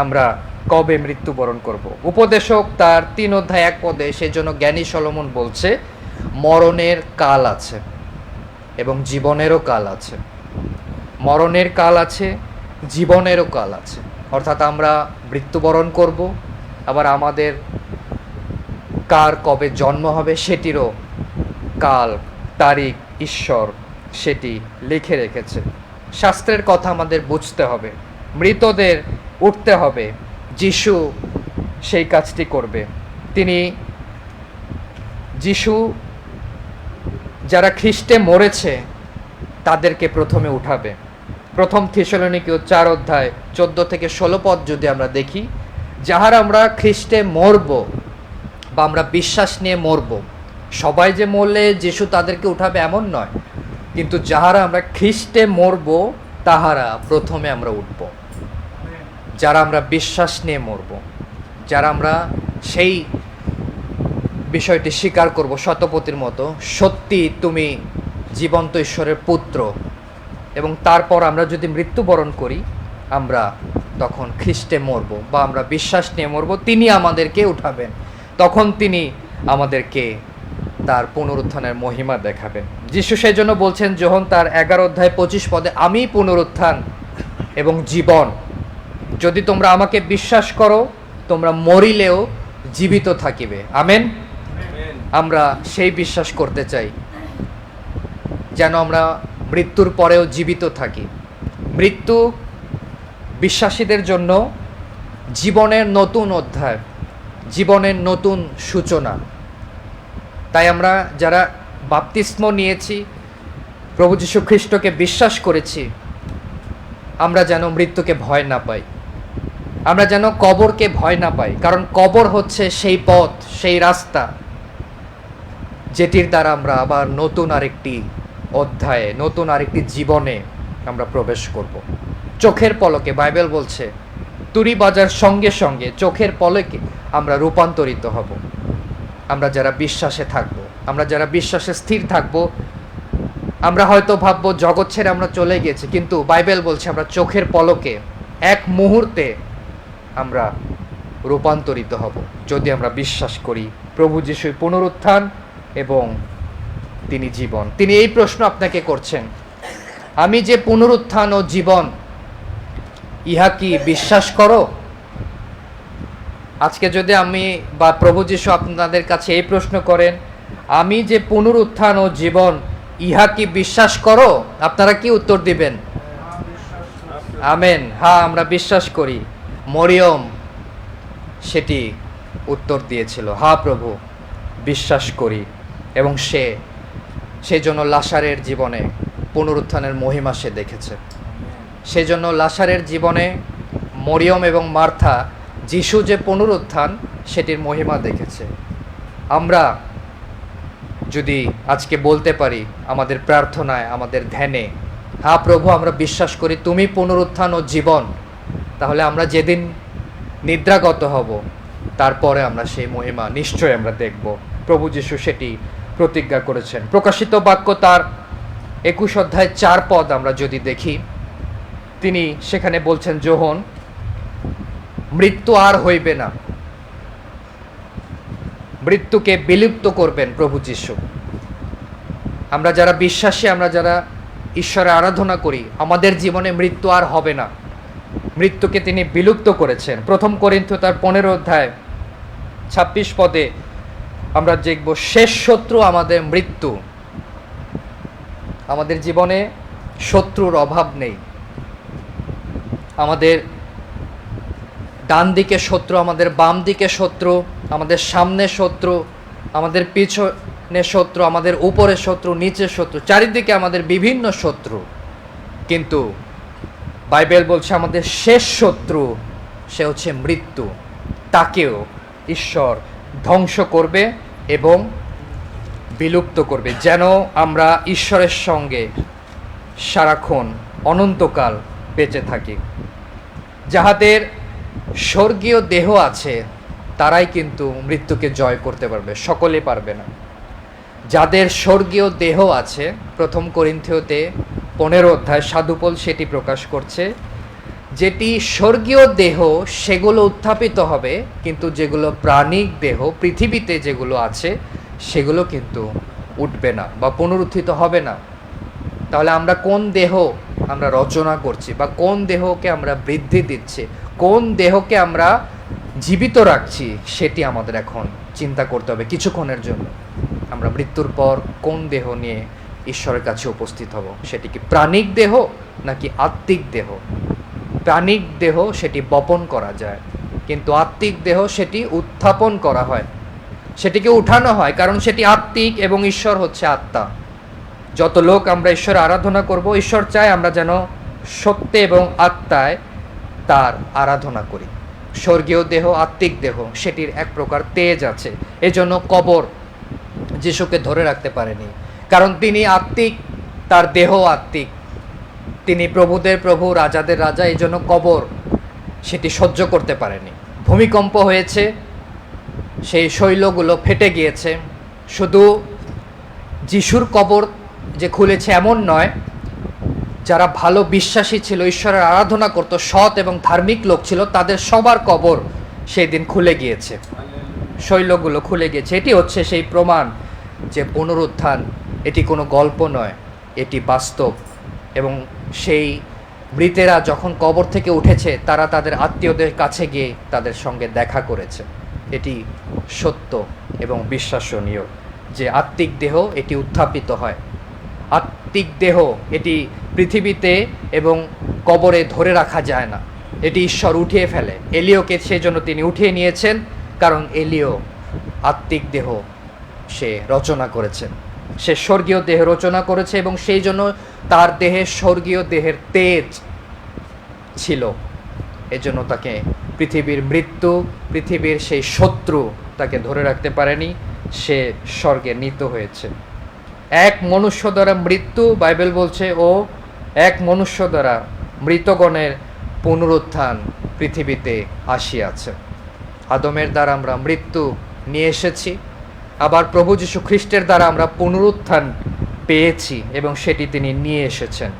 আমরা কবে মৃত্যুবরণ করব। উপদেশক তার 3:1 সেজন্য জ্ঞানী সলোমন বলছে, মরণের কাল আছে এবং জীবনেরও কাল আছে। মরণের কাল আছে, জীবনেরও কাল আছে। অর্থাৎ আমরা মৃত্যুবরণ করব, আবার আমাদের কার কবে জন্ম হবে সেটিরও কাল তারিখ ঈশ্বর সেটি লিখে রেখেছে। শাস্ত্রের কথা আমাদের বুঝতে হবে, মৃতদের উঠতে হবে। যিশু সেই কাজটি করবে। যিশু যারা খ্রিস্টে মরেছে তাদেরকে প্রথমে উঠাবে। প্রথম থিসলনিকীয় 4:14-16 যদি আমরা দেখি, যাহারা আমরা খ্রিস্টে মরব বা আমরা বিশ্বাস নিয়ে মরব, সবাই যে মরলে যিশু তাদেরকে উঠাবে এমন নয়, কিন্তু যাহারা আমরা খ্রিস্টে মরব তাহারা প্রথমে আমরা উঠব। যারা আমরা বিশ্বাস নিয়ে মরব, যারা আমরা সেই বিষয়টি স্বীকার করব শতপথীর মতো, সত্যি তুমি জীবন্ত ঈশ্বরের পুত্র, এবং তারপর আমরা যদি মৃত্যুবরণ করি, আমরা তখন খ্রিস্টে মরব বা আমরা বিশ্বাস নিয়ে মরব, তিনি আমাদেরকে উঠাবেন। তখন তিনি আমাদেরকে তার পুনরুত্থানের মহিমা দেখাবেন। যিশু সেই জন্য বলছেন যোহন তার 11:25, আমি পুনরুত্থান এবং জীবন। যদি তোমরা আমাকে বিশ্বাস করো, তোমরা মরিলেও জীবিত থাকিবে। আমেন। আমরা সেই বিশ্বাস করতে চাই, যেন আমরা মৃত্যুর পরেও জীবিত থাকি। মৃত্যু বিশ্বাসীদের জন্য জীবনের নতুন অধ্যায়, জীবনের নতুন সূচনা। তাই আমরা যারা বাপ্তিস্ম নিয়েছি, প্রভু যীশু খ্রিস্টকে বিশ্বাস করেছি, আমরা যেন মৃত্যুকে ভয় না পাই, আমরা যেন কবরকে ভয় না পাই। কারণ কবর হচ্ছে সেই পথ, সেই রাস্তা যেটির দ্বারা আমরা আবার নতুন আরেকটি অধ্যায়ে, নতুন আরেকটি জীবনে আমরা প্রবেশ করব। চোখের পলকে, বাইবেল বলছে তুড়ি বাজার সঙ্গে সঙ্গে চোখের পলকে আমরা রূপান্তরিত হব। আমরা যারা বিশ্বাসে থাকব, আমরা যারা বিশ্বাসে স্থির থাকব, আমরা হয়তো ভাববো জগৎ ছেড়ে আমরা চলে গেছি, কিন্তু বাইবেল বলছে আমরা চোখের পলকে এক মুহূর্তে আমরা রূপান্তরিত হব যদি আমরা বিশ্বাস করি প্রভু যিশুর পুনরুত্থান এবং তিনি জীবন। তিনি এই প্রশ্ন আপনাকে করছেন, আমি যে পুনরুত্থান ও জীবন, ইহা কি বিশ্বাস করো? আজকে যদি আমি বা প্রভু যিশু আপনাদের কাছে এই প্রশ্ন করেন, আমি যে পুনরুত্থান ও জীবন, ইহা কি বিশ্বাস করো? আপনারা কি উত্তর দিবেন? আমেন, হ্যাঁ আমরা বিশ্বাস করি। মরিয়ম সেটি উত্তর দিয়েছিল, হ্যাঁ প্রভু বিশ্বাস করি। এবং সেই জন্য লাসারের জীবনে পুনরুত্থানের মহিমা সে দেখেছে। সেজন্য লাসারের জীবনে মরিয়ম এবং মার্থা যিশু যে পুনরুত্থান সেটির মহিমা দেখেছে। আমরা যদি আজকে বলতে পারি আমাদের প্রার্থনায়, আমাদের ধ্যানে, হ্যাঁ প্রভু আমরা বিশ্বাস করি তুমি পুনরুত্থান ও জীবন, তাহলে আমরা যেদিন নিদ্রাগত হব তারপরে আমরা সেই মহিমা নিশ্চয়ই আমরা দেখব। প্রভু যিশু সেটি প্রতিজ্ঞা করেছেন। প্রকাশিত বাক্য তার 21 অধ্যায় 4 পদ আমরা যদি দেখি, তিনি সেখানে বলছেন, যোহন মৃত্যু আর হইবে না, মৃত্যুকে বিলুপ্ত করবেন প্রভু যিশু। আমরা যারা বিশ্বাসী, আমরা যারা ঈশ্বরের আরাধনা করি, আমাদের জীবনে মৃত্যু আর হবে না, মৃত্যুকে তিনি বিলুপ্ত করেছেন। প্রথম করিন্থীয় তার 15 অধ্যায় 26 পদে আমরা দেখব, শেষ শত্রু আমাদের মৃত্যু। আমাদের জীবনে শত্রুর অভাব নেই। আমাদের ডান দিকে শত্রু, আমাদের বাম দিকে শত্রু, আমাদের সামনে শত্রু, আমাদের পিছনে শত্রু, আমাদের উপরে শত্রু, নিচে শত্রু, চারিদিকে আমাদের বিভিন্ন শত্রু। কিন্তু বাইবেল বলছে আমাদের শেষ শত্রু সে হচ্ছে মৃত্যু। তাকেও ঈশ্বর ধ্বংস করবে এবং বিলুপ্ত করবে, যেন আমরা ঈশ্বরের সঙ্গে সারাক্ষণ অনন্তকাল বেঁচে থাকি। যাহাদের স্বর্গীয় দেহ আছে তারাই কিন্তু মৃত্যুকে জয় করতে পারবে, সকলে পারবে না। যাদের স্বর্গীয় দেহ আছে, প্রথম করিন্থীয়তে 15 অধ্যায় সাধুপল সেটি প্রকাশ করছে, যেটি স্বর্গীয় দেহ সেগুলো উত্থাপিত হবে, কিন্তু যেগুলো প্রাণিক দেহ পৃথিবীতে যেগুলো আছে সেগুলো কিন্তু উঠবে না বা পুনরুত্থিত হবে না। তাহলে আমরা কোন দেহ আমরা রচনা করছি বা কোন দেহকে আমরা বৃদ্ধি দিচ্ছি, কোন দেহকে আমরা জীবিত রাখছি, সেটি আমাদের এখন চিন্তা করতে হবে কিছুক্ষণের জন্য। আমরা মৃত্যুর পর কোন দেহ নিয়ে ঈশ্বরের কাছে উপস্থিত হব? সেটি কি প্রাণিক দেহ নাকি আত্মিক দেহ? প্রাণিক দেহ সেটি বপন করা যায়, কিন্তু আত্মিক দেহ সেটি উত্থাপন করা হয়, সেটিকে উঠানো হয়, কারণ সেটি আত্মিক এবং ঈশ্বর হচ্ছে আত্মা। যত লোক আমরা ঈশ্বর আরাধনা করব, ঈশ্বর চায় আমরা যেন সত্যে এবং আত্মায় তার আরাধনা করি। স্বর্গীয় দেহ, আত্মিক দেহ, সেটির এক প্রকার তেজ আছে। এজন্য কবর যিশুকে ধরে রাখতে পারেনি, কারণ তিনি আত্মিক, তার দেহ আত্মিক, তিনি প্রভুদের প্রভু, রাজাদের রাজা। এই জন্য কবর সেটি সহ্য করতে পারেনি। ভূমিকম্প হয়েছে, সেই শৈলগুলো ফেটে গিয়েছে। শুধু যিশুর কবর যে খুলেছে এমন নয়, যারা ভালো বিশ্বাসী ছিল, ঈশ্বরের আরাধনা করত, সৎ এবং ধার্মিক লোক ছিল, তাদের সবার কবর সেই দিন খুলে গিয়েছে, শৈলগুলো খুলে গিয়েছে। এটি হচ্ছে সেই প্রমাণ যে পুনরুত্থান এটি কোনো গল্প নয়, এটি বাস্তব। এবং সেই মৃতেরা যখন কবর থেকে উঠেছে, তারা তাদের আত্মীয়দের কাছে গিয়ে তাদের সঙ্গে দেখা করেছে। এটি সত্য এবং বিশ্বাসনীয় যে আত্মিক দেহ এটি উত্থাপিত হয়। আত্মিক দেহ এটি পৃথিবীতে এবং কবরে ধরে রাখা যায় না, এটি ঈশ্বর উঠিয়ে ফেলে। এলিওকে সেজন্য তিনি উঠিয়ে নিয়েছেন, কারণ এলিও আত্মিক দেহ সে রচনা করেছেন, সে স্বর্গীয় দেহ রচনা করেছে, এবং সেই জন্য তার দেহে স্বর্গীয় দেহের তেজ ছিল। এজন্য তাকে পৃথিবীর মৃত্যু, পৃথিবীর সেই শত্রু তাকে ধরে রাখতে পারেনি, সে স্বর্গে নীত হয়েছে। এক মনুষ্য দ্বারা মৃত্যু, বাইবেল বলছে, ও এক মনুষ্য দ্বারা মৃতগণের পুনরুত্থান পৃথিবীতে আসিয়াছে। আদমের দ্বারা আমরা মৃত্যু নিয়ে এসেছি, আবার প্রভু যীশু খ্রিস্টের দ্বারা আমরা পুনরুত্থান পেয়েছি এবং সেটি তিনি নিয়ে এসেছেন।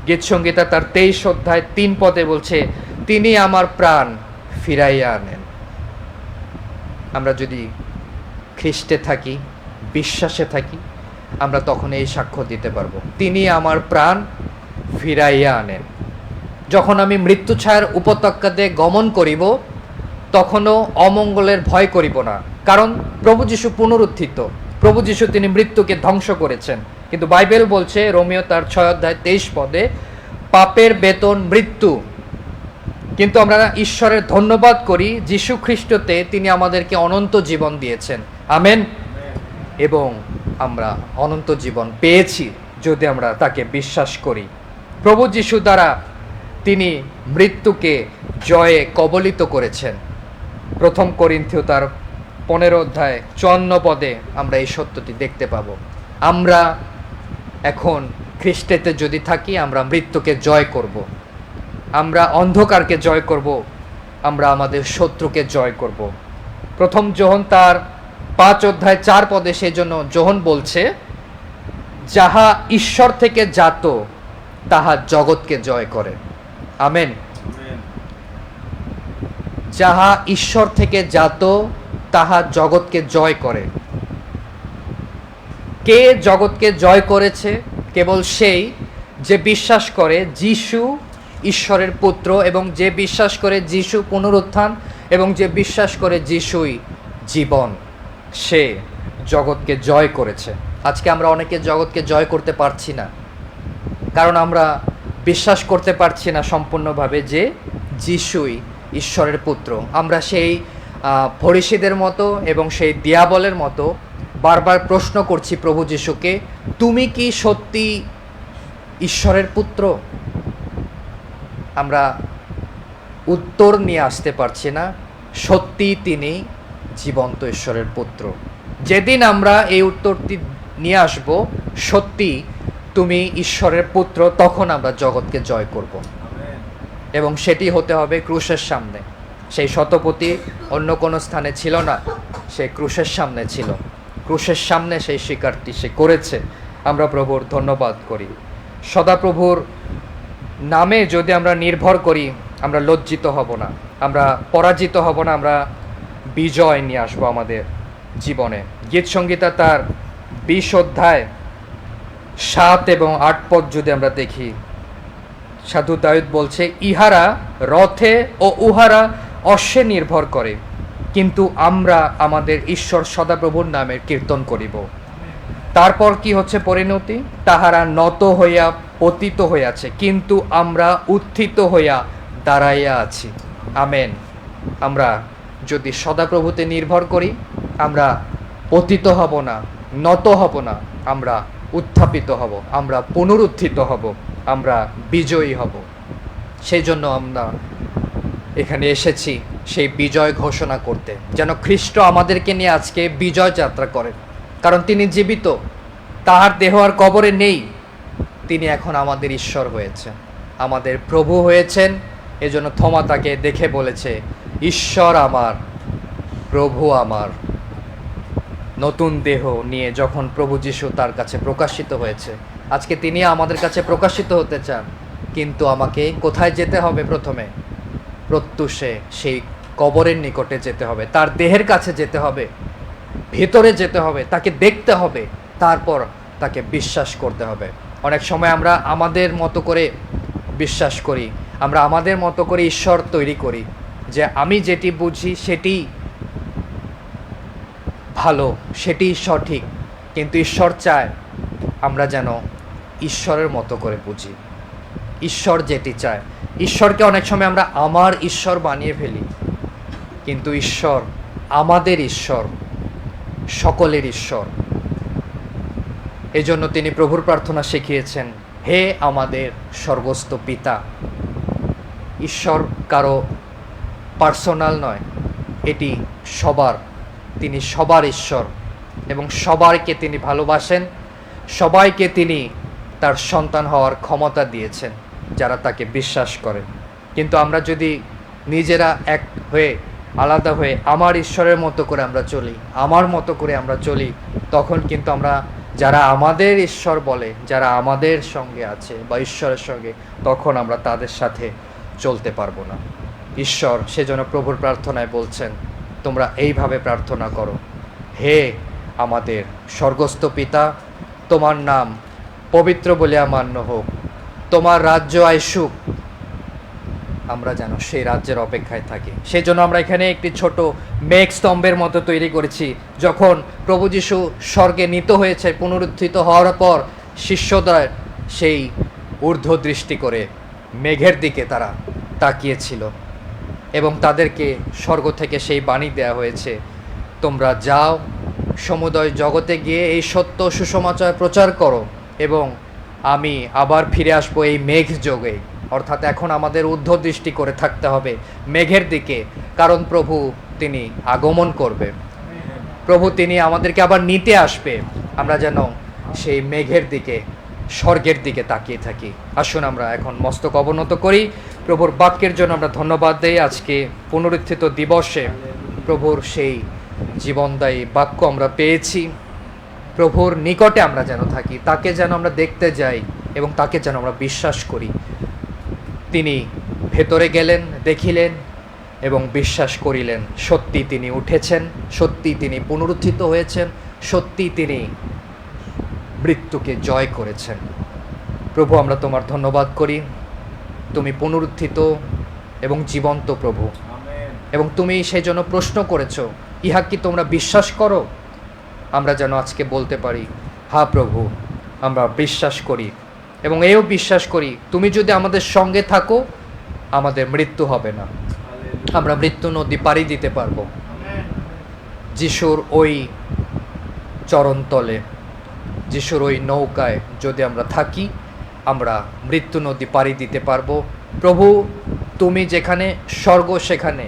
গীতসংগীতা তার 23 অধ্যায় 3 পদে বলছে, তিনি আমার প্রাণ ফিরাইয়া আনেন। আমরা যদি খ্রিস্টে থাকি, বিশ্বাসে থাকি, আমরা তখন এই সাক্ষ্য দিতে পারবো, তিনি আমার প্রাণ ফিরাইয়া আনেন। যখন আমি মৃত্যু ছায়ার উপত্যকা দিয়ে গমন করিব, তখনও অমঙ্গলের ভয় করিব না, কারণ প্রভু যীশু পুনরুত্থিত। প্রভু যীশু তিনি মৃত্যুকে ধ্বংস করেছেন। কিন্তু বাইবেল বলছে, রোমিও তার 6:23 পাপের বেতন মৃত্যু। কিন্তু আমরা ঈশ্বরের ধন্যবাদ করি, যীশু খ্রিস্টতে তিনি আমাদেরকে অনন্ত জীবন দিয়েছেন। আমেন। এবং আমরা অনন্ত জীবন পেয়েছি যদি আমরা তাকে বিশ্বাস করি। প্রভু যীশু দ্বারা তিনি মৃত্যুকে জয়ে কবলিত করেছেন। 1 করিন্থীয় তার 15:54 আমরা এই সত্যটি দেখতে পাবো। আমরা এখন খ্রিস্টেতে যদি থাকি, আমরা মৃত্যুকে জয় করব, আমরা অন্ধকারকে জয় করব, আমরা আমাদের শত্রুকে জয় করব। 1 যোহন তার 5:4 সেই জন্য যোহন বলছে, যাহা ঈশ্বর থেকে জাত তাহা জগৎকে জয় করে। আমেন। যাহা ঈশ্বর থেকে জাত তাহা জগৎকে জয় করে। কে জগৎকে জয় করেছে? কেবল সেই যে বিশ্বাস করে যীশু ঈশ্বরের পুত্র, এবং যে বিশ্বাস করে যীশু পুনরুত্থান, এবং যে বিশ্বাস করে যীশুই জীবন, সে জগৎকে জয় করেছে। আজকে আমরা অনেকে জগৎকে জয় করতে পারছি না, কারণ আমরা বিশ্বাস করতে পারছি না সম্পূর্ণভাবে যে যীশুই ঈশ্বরের পুত্র। আমরা সেই ফরিসীদের মতো এবং সেই দিয়াবলের মতো বারবার প্রশ্ন করছি প্রভু যীশুকে, তুমি কি সত্যি ঈশ্বরের পুত্র? আমরা উত্তর নিয়ে আসতে পারছি না সত্যি তিনি জীবন্ত ঈশ্বরের পুত্র। যেদিন আমরা এই উত্তরটি নিয়ে আসব, সত্যি তুমি ঈশ্বরের পুত্র, তখন আমরা জগৎকে জয় করব। এবং সেটি হতে হবে ক্রুশের সামনে। সেই শতপতি অন্য কোনো স্থানে ছিল না, সে ক্রুশের সামনে ছিল। ক্রুশের সামনে সেই স্বীকারটি সে করেছে। আমরা প্রভুর ধন্যবাদ করি। সদাপ্রভুর নামে যদি আমরা নির্ভর করি, আমরা লজ্জিত হব না, আমরা পরাজিত হব না, আমরা বিজয় নিয়ে আসবো আমাদের জীবনে। গীত সংগীতা তার 20:7 এবং 8 যদি আমরা দেখি, সাধু দাউদ বলছে, ইহারা রথে ও উহারা অশ্বে নির্ভর করে, কিন্তু আমরা আমাদের ঈশ্বর সদাপ্রভুর নামের কীর্তন করিব। তারপর কি হচ্ছে পরিণতি? তাহারা নত হইয়া পতিত হইয়াছে, কিন্তু আমরা উত্থিত হইয়া দাঁড়াইয়া আছি। আমেন। আমরা যদি সদাপ্রভুতে নির্ভর করি, আমরা পতিত হব না, নত হব না, আমরা উত্থাপিত হব, আমরা পুনরুত্থিত হব, আমরা বিজয়ী হব। সেই জন্য আমরা এখানে এসেছি সেই বিজয় ঘোষণা করতে, যেন খ্রিস্ট আমাদেরকে নিয়ে আজকে বিজয় যাত্রা করেন। কারণ তিনি জীবিত, তাহার দেহ আর কবরে নেই, তিনি এখন আমাদের ঈশ্বর হয়েছেন, আমাদের প্রভু হয়েছেন। এজন্য থমা তাকে দেখে বলেছে, ঈশ্বর আমার, প্রভু আমার। নতুন দেহ নিয়ে যখন প্রভু যীশু তার কাছে প্রকাশিত হয়েছে, আজকে তিনি আমাদের কাছে প্রকাশিত হতে চান। কিন্তু আমাকে কোথায় যেতে হবে? প্রথমে প্রত্যুষে সেই কবরের নিকটে যেতে হবে, তার দেহের কাছে যেতে হবে, ভেতরে যেতে হবে, তাকে দেখতে হবে, তারপর তাকে বিশ্বাস করতে হবে। অনেক সময় আমরা আমাদের মতো করে বিশ্বাস করি, আমরা আমাদের মতো করে ঈশ্বর তৈরি করি, যে আমি যেটি বুঝি সেটি ভালো, সেটি সঠিক। কিন্তু ঈশ্বর চায় আমরা যেন ঈশ্বরের মতো করে বুঝি, ঈশ্বর যেটি চায়। ঈশ্বরকে অনেক সময় আমরা আমার ঈশ্বর বানিয়ে ফেলি, কিন্তু ঈশ্বর আমাদের ঈশ্বর, সকলের ঈশ্বর। এজন্য তিনি প্রভুর প্রার্থনা শিখিয়েছেন, হে আমাদের স্বর্গস্থ পিতা। ঈশ্বর কারো পার্সোনাল নয়, এটি সবার। তিনি সবার ঈশ্বর এবং সবাইকে তিনি ভালোবাসেন, সবাইকে তিনি তার সন্তান হওয়ার ক্ষমতা দিয়েছেন যারা তাকে বিশ্বাস করে। কিন্তু আমরা যদি নিজেরা এক হয়ে, আলাদা হয়ে আমার ঈশ্বরের মতো করে আমরা চলি, আমার মতো করে আমরা চলি, তখন কিন্তু আমরা যারা আমাদের ঈশ্বর বলে, যারা আমাদের সঙ্গে আছে বা ঈশ্বরের সঙ্গে, তখন আমরা তাদের সাথে চলতে পারবো না। ঈশ্বর সেজন্য প্রভুর প্রার্থনায় বলছেন, তোমরা এইভাবে প্রার্থনা করো, হে আমাদের স্বর্গস্থ পিতা, তোমার নাম পবিত্র বলিয়া মান্য হোক, তোমার রাজ্য আইসুক। আমরা যেন সেই রাজ্যের অপেক্ষায় থাকি। সেই জন্য আমরা এখানে একটি ছোট মেঘ স্তম্ভের মতো তৈরি করেছি। যখন প্রভু যীশু স্বর্গে নীত হয়েছে, পুনরুত্থিত হওয়ার পর শিষ্যদের সেই ঊর্ধ্ব দৃষ্টি করে মেঘের দিকে তারা তাকিয়েছিল এবং তাদেরকে স্বর্গ থেকে সেই বাণী দেয়া হয়েছে, তোমরা যাও, সমুদয় জগতে গিয়ে এই সত্য সুসমাচার প্রচার করো এবং আমি আবার ফিরে আসবো এই মেঘ যোগে। অর্থাৎ এখন আমাদের ঊর্ধ্ব দৃষ্টি করে থাকতে হবে মেঘের দিকে, কারণ প্রভু তিনি আগমন করবে, প্রভু তিনি আমাদেরকে আবার নিতে আসবে। আমরা যেন সেই মেঘের দিকে, স্বর্গের দিকে তাকিয়ে থাকি। আসুন আমরা এখন মস্তক অবনত করি, প্রভুর বাক্যের জন্য আমরা ধন্যবাদ দেই। আজকে পুনরুত্থিত দিবসে প্রভুর সেই জীবনদায়ী বাক্য আমরা পেয়েছি। প্রভুর নিকটে আমরা যেন থাকি, তাকে যেন আমরা দেখতে যাই এবং তাকে যেন আমরা বিশ্বাস করি। তিনি ভেতরে গেলেন, দেখিলেন এবং বিশ্বাস করিলেন, সত্যি তিনি উঠেছেন, সত্যি তিনি পুনরুত্থিত হয়েছেন, সত্যি তিনি মৃত্যুকে জয় করেছেন। প্রভু, আমরা তোমার ধন্যবাদ করি, তুমি পুনরুত্থিত এবং জীবন্ত প্রভু, এবং তুমি সেই জন্য প্রশ্ন করেছো, ইহা কি তোমরা বিশ্বাস করো? আমরা যেন আজকে বলতে পারি, হ্যাঁ প্রভু, আমরা বিশ্বাস করি এবং এও বিশ্বাস করি তুমি যদি আমাদের সঙ্গে থাকো আমাদের মৃত্যু হবে না, আমরা মৃত্যু নদী পাড়ি দিতে পারবো। যিশুর ওই চরণতলে, যিশুর ওই নৌকায় যদি আমরা থাকি, আমরা মৃত্যু নদী পাড়ি দিতে পারবো। প্রভু, তুমি যেখানে, স্বর্গ সেখানে।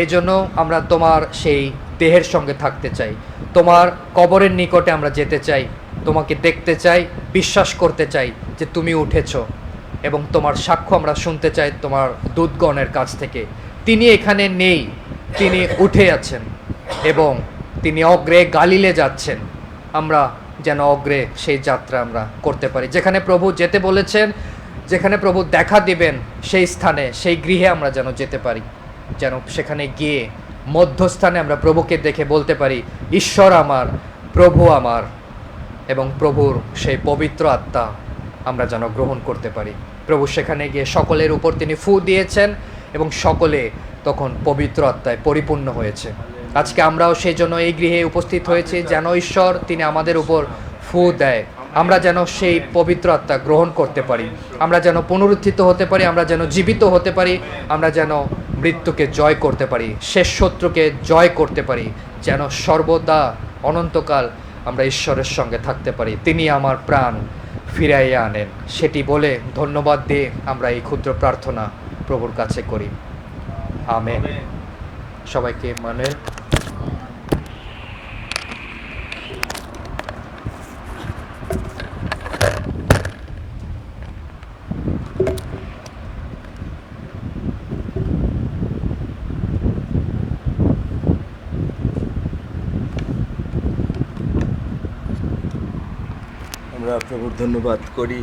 এই জন্য আমরা তোমার সেই দেহের সঙ্গে থাকতে চাই, তোমার কবরের নিকটে আমরা যেতে চাই, তোমাকে দেখতে চাই, বিশ্বাস করতে চাই যে তুমি উঠেছো, এবং তোমার সাক্ষ্য আমরা শুনতে চাই তোমার দূতগণের কাছ থেকে। তিনি এখানে নেই, তিনি উঠে আছেন এবং তিনি অগ্রে গালিলে যাচ্ছেন। আমরা যেন অগ্রে সেই যাত্রা আমরা করতে পারি, যেখানে প্রভু যেতে বলেছেন, যেখানে প্রভু দেখা দিবেন সেই স্থানে, সেই গৃহে আমরা যেন যেতে পারি, যেন সেখানে গিয়ে মধ্যস্থানে আমরা প্রভুকে দেখে বলতে পারি, ঈশ্বর আমার, প্রভু আমার, এবং প্রভুর সেই পবিত্র আত্মা আমরা যেন গ্রহণ করতে পারি। প্রভু সেখানে গিয়ে সকলের উপর তিনি ফু দিয়েছেন এবং সকলে তখন পবিত্র আত্মায় পরিপূর্ণ হয়েছে। আজকে আমরাও সেই জন্য এই গৃহে উপস্থিত হয়েছি, যেন ঈশ্বর তিনি আমাদের উপর ফু দেয়, আমরা যেন সেই পবিত্র আত্মা গ্রহণ করতে পারি, আমরা যেন পুনরুত্থিত হতে পারি, আমরা যেন জীবিত হতে পারি, আমরা যেন মৃত্যুকে জয় করতে পারি, শেষ শত্রুকে জয় করতে পারি, যেন সর্বদা অনন্তকাল আমরা ঈশ্বরের সঙ্গে থাকতে পারি। তিনি আমার প্রাণ ফিরাইয়া আনেন, সেটি বলে ধন্যবাদ দিয়ে আমরা এই ক্ষুদ্র প্রার্থনা প্রভুর কাছে করি। আমেন। সবাইকে মানে আমরা প্রভুর ধন্যবাদ করি,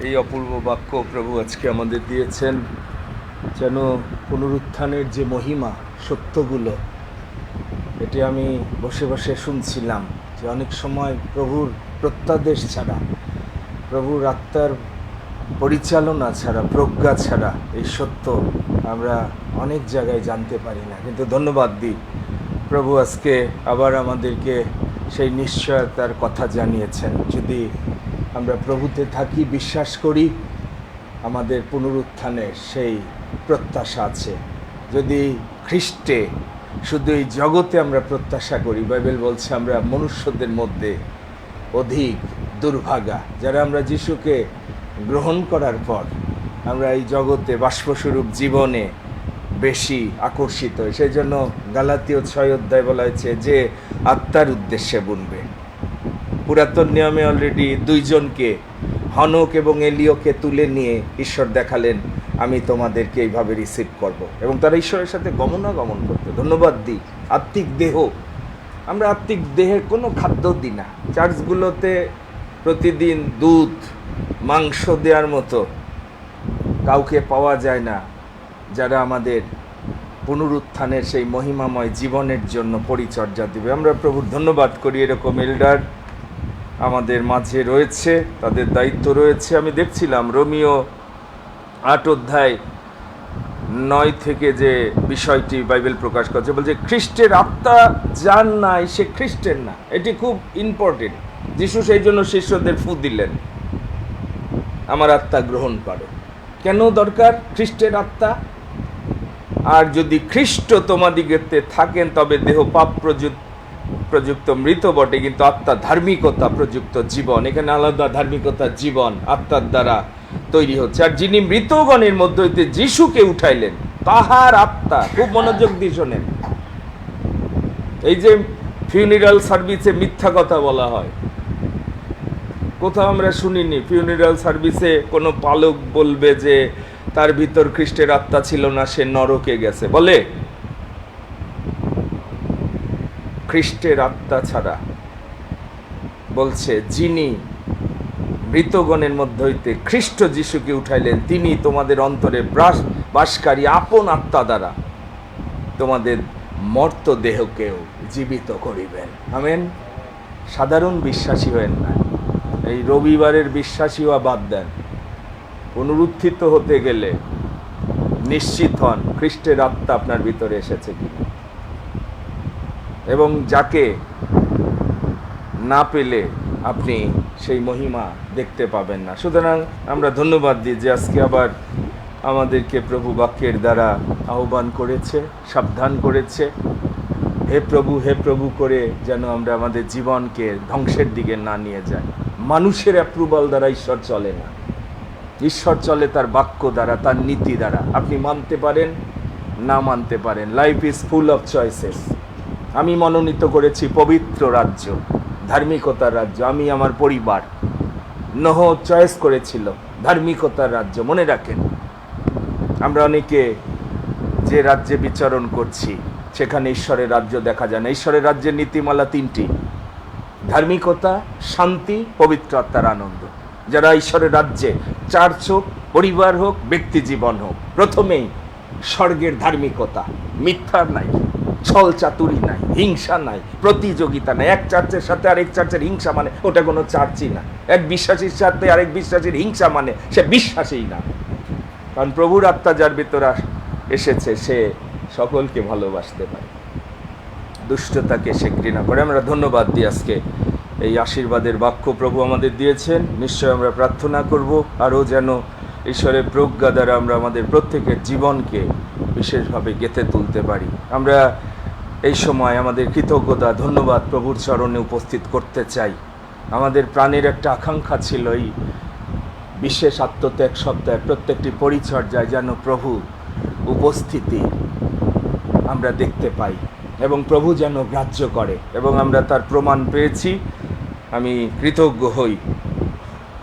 এই অপূর্ব বাক্য প্রভু আজকে আমাদের দিয়েছেন, যেন পুনরুত্থানের যে মহিমা, সত্যগুলো, এটি আমি বসে বসে শুনছিলাম যে অনেক সময় প্রভুর প্রত্যাদেশ ছাড়া, প্রভুর আত্মার পরিচালনা ছাড়া, প্রজ্ঞা ছাড়া এই সত্য আমরা অনেক জায়গায় জানতে পারি না। কিন্তু ধন্যবাদ দিই, প্রভু আজকে আবার আমাদেরকে সেই নিশ্চয়তার কথা জানিয়েছেন, যদি আমরা প্রভুতে থাকি, বিশ্বাস করি, আমাদের পুনরুত্থানের সেই প্রত্যাশা আছে। যদি খ্রিস্টে, শুধু এই জগতে আমরা প্রত্যাশা করি, বাইবেল বলছে আমরা মনুষ্যদের মধ্যে অধিক দুর্ভাগা, যারা আমরা যিশুকে গ্রহণ করার পর আমরা এই জগতে বাষ্পস্বরূপ জীবনে বেশি আকর্ষিত। সেই জন্য গালাতীয় 6 অধ্যায় বলা হয়েছে যে আত্মার উদ্দেশ্যে বুনবে। পুরাতন নিয়মে অলরেডি 2 জনকে, হনক এবং এলিয়কে তুলে নিয়ে ঈশ্বর দেখালেন, আমি তোমাদেরকে এইভাবে রিসিভ করব, এবং তারা ঈশ্বরের সাথে গমনাগমন করতো। ধন্যবাদ দিই, আত্মিক দেহ, আমরা আত্মিক দেহের কোনো খাদ্য দিই না। চার্চগুলোতে প্রতিদিন দুধ, মাংস দেওয়ার মতো কাউকে পাওয়া যায় না, যারা আমাদের পুনরুত্থানের সেই মহিমাময় জীবনের জন্য পরিচর্যা দিবে। আমরা প্রভুর ধন্যবাদ করি, এরকম এল্ডার আমাদের মাঝে রয়েছে, তাদের দায়িত্ব রয়েছে। আমি দেখছিলাম রোমিও 8 অধ্যায় 9 থেকে যে বিষয়টি বাইবেল প্রকাশ করছে, বলছে খ্রিস্টের আত্মা যার নাই সে খ্রিস্টের না। এটি খুব ইম্পর্টেন্ট। যিশু সেই জন্য শিষ্যদের ফু দিলেন, আমার আত্মা গ্রহণ করো। কেন দরকার খ্রিস্টের আত্মা? আর যদি খ্রিস্ট তোমাদিগেতে থাকেন তবে দেহ পাপ প্রযুক্ত মৃত বটে, কিন্তু আত্মা ধার্মিকতা প্রযুক্ত জীবন। এখানে আলাদা ধার্মিকতার জীবন আত্মার দ্বারা তৈরি হচ্ছে। আর যিনি মৃতগণের মধ্য হইতে যিশুকে উঠাইলেন, তাহার আত্মা, খুব মনোযোগ দিয়ে শোনেন, এই যে ফিউনারাল সার্ভিসে মিথ্যা কথা বলা হয়, কোথাও আমরা শুনিনি ফিউনারাল সার্ভিসে কোনো পালক বলবে যে তার ভিতর খ্রিস্টের আত্মা ছিল না, সে নরকে গেছে। বলে খ্রিস্টের আত্মা ছাড়া, বলছে যিনি মৃতগণের মধ্য হইতে খ্রিস্ট যিশুকে উঠাইলেন, তিনি তোমাদের অন্তরে বাসকারী আপন আত্মা দ্বারা তোমাদের মর্ত দেহকেও জীবিত করিবেন। আমেন। সাধারণ বিশ্বাসী হয়েন না, এই রবিবারের বিশ্বাসী হওয়া বাদ দেন। পুনরুত্থিত হতে গেলে নিশ্চিত হন খ্রিস্টের আত্মা আপনার ভিতরে এসেছে কিনা, এবং যাকে না পেলে আপনি সেই মহিমা দেখতে পাবেন না। সুতরাং আমরা ধন্যবাদ দিই যে আজকে আবার আমাদেরকে প্রভু বাক্যের দ্বারা আহ্বান করেছে, সাবধান করেছে। হে প্রভু করে যেন আমরা আমাদের জীবনকে ধ্বংসের দিকে না নিয়ে যাই। মানুষের অ্যাপ্রুভাল দ্বারা ঈশ্বর চলে না, ঈশ্বর চলে তার বাক্য দ্বারা, তার নীতি দ্বারা। আপনি মানতে পারেন, না মানতে পারেন। Life is full of choices. আমি মনোনীত করেছি পবিত্র রাজ্য, ধার্মিকতার রাজ্য। আমি, আমার পরিবার, নোহ চয়েস করেছিল ধার্মিকতার রাজ্য। মনে রাখেন, আমরা অনেকে যে রাজ্যে বিচরণ করছি সেখানে ঈশ্বরের রাজ্য দেখা যায় না। ঈশ্বরের রাজ্যের নীতিমালা 3টি: ধার্মিকতা, শান্তি, পবিত্র আত্মার আনন্দ। যারা ঈশ্বরের রাজ্যে, চার্চ হোক, পরিবার হোক, ব্যক্তি জীবন হোক, প্রথমেই স্বর্গের ধার্মিকতা। মিথ্যার নাই, ছল চাতুরি নাই, হিংসা নাই, প্রতিযোগিতা নাই। এক চার্চের সাথে আরেক চার্চের হিংসা মানে ওটা কোনো চার্চই না। এক বিশ্বাসীর সাথে আরেক বিশ্বাসীর হিংসা মানে সে বিশ্বাসই না। কারণ প্রভুর আত্মা যার ভিতরে এসেছে সে সকলকে ভালোবাসতে পারে, দুষ্টতাকে সে ঘৃণা করে। আমরা ধন্যবাদ দিই আজকে এই আশীর্বাদের বাক্য প্রভু আমাদের দিয়েছেন। নিশ্চয় আমরা প্রার্থনা করব আরও যেন ঈশ্বরের প্রজ্ঞা দ্বারা আমরা আমাদের প্রত্যেকের জীবনকে বিশেষভাবে গেঁথে তুলতে পারি। আমরা এই সময় আমাদের কৃতজ্ঞতা, ধন্যবাদ প্রভুর চরণে উপস্থিত করতে চাই। আমাদের প্রাণের একটা আকাঙ্ক্ষা ছিল এই বিশেষ আত্মত্যাগ সপ্তাহে প্রত্যেকটি পরিচর্যায় যেন প্রভু উপস্থিতি আমরা দেখতে পাই এবং প্রভু যেন গ্রাহ্য করে, এবং আমরা তার প্রমাণ পেয়েছি। আমি কৃতজ্ঞ হই।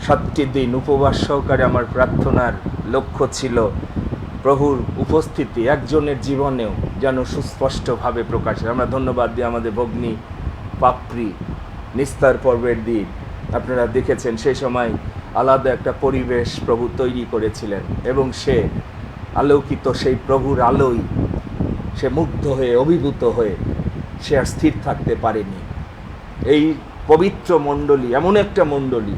7টি দিন উপবাস সহকারে আমার প্রার্থনার লক্ষ্য ছিল প্রভুর উপস্থিতি একজনের জীবনেও যেন সুস্পষ্টভাবে প্রকাশ হয়। আমরা ধন্যবাদ দিই আমাদের ভগ্নী পাপড়ি, নিস্তার পর্বের দিন আপনারা দেখেছেন, সেই সময় আলাদা একটা পরিবেশ প্রভু তৈরি করেছিলেন, এবং সে আলোকিত সেই প্রভুর আলোয় সে মুগ্ধ হয়ে, অভিভূত হয়ে সে আর স্থির থাকতে পারেনি। এই পবিত্র মণ্ডলী এমন একটা মণ্ডলী,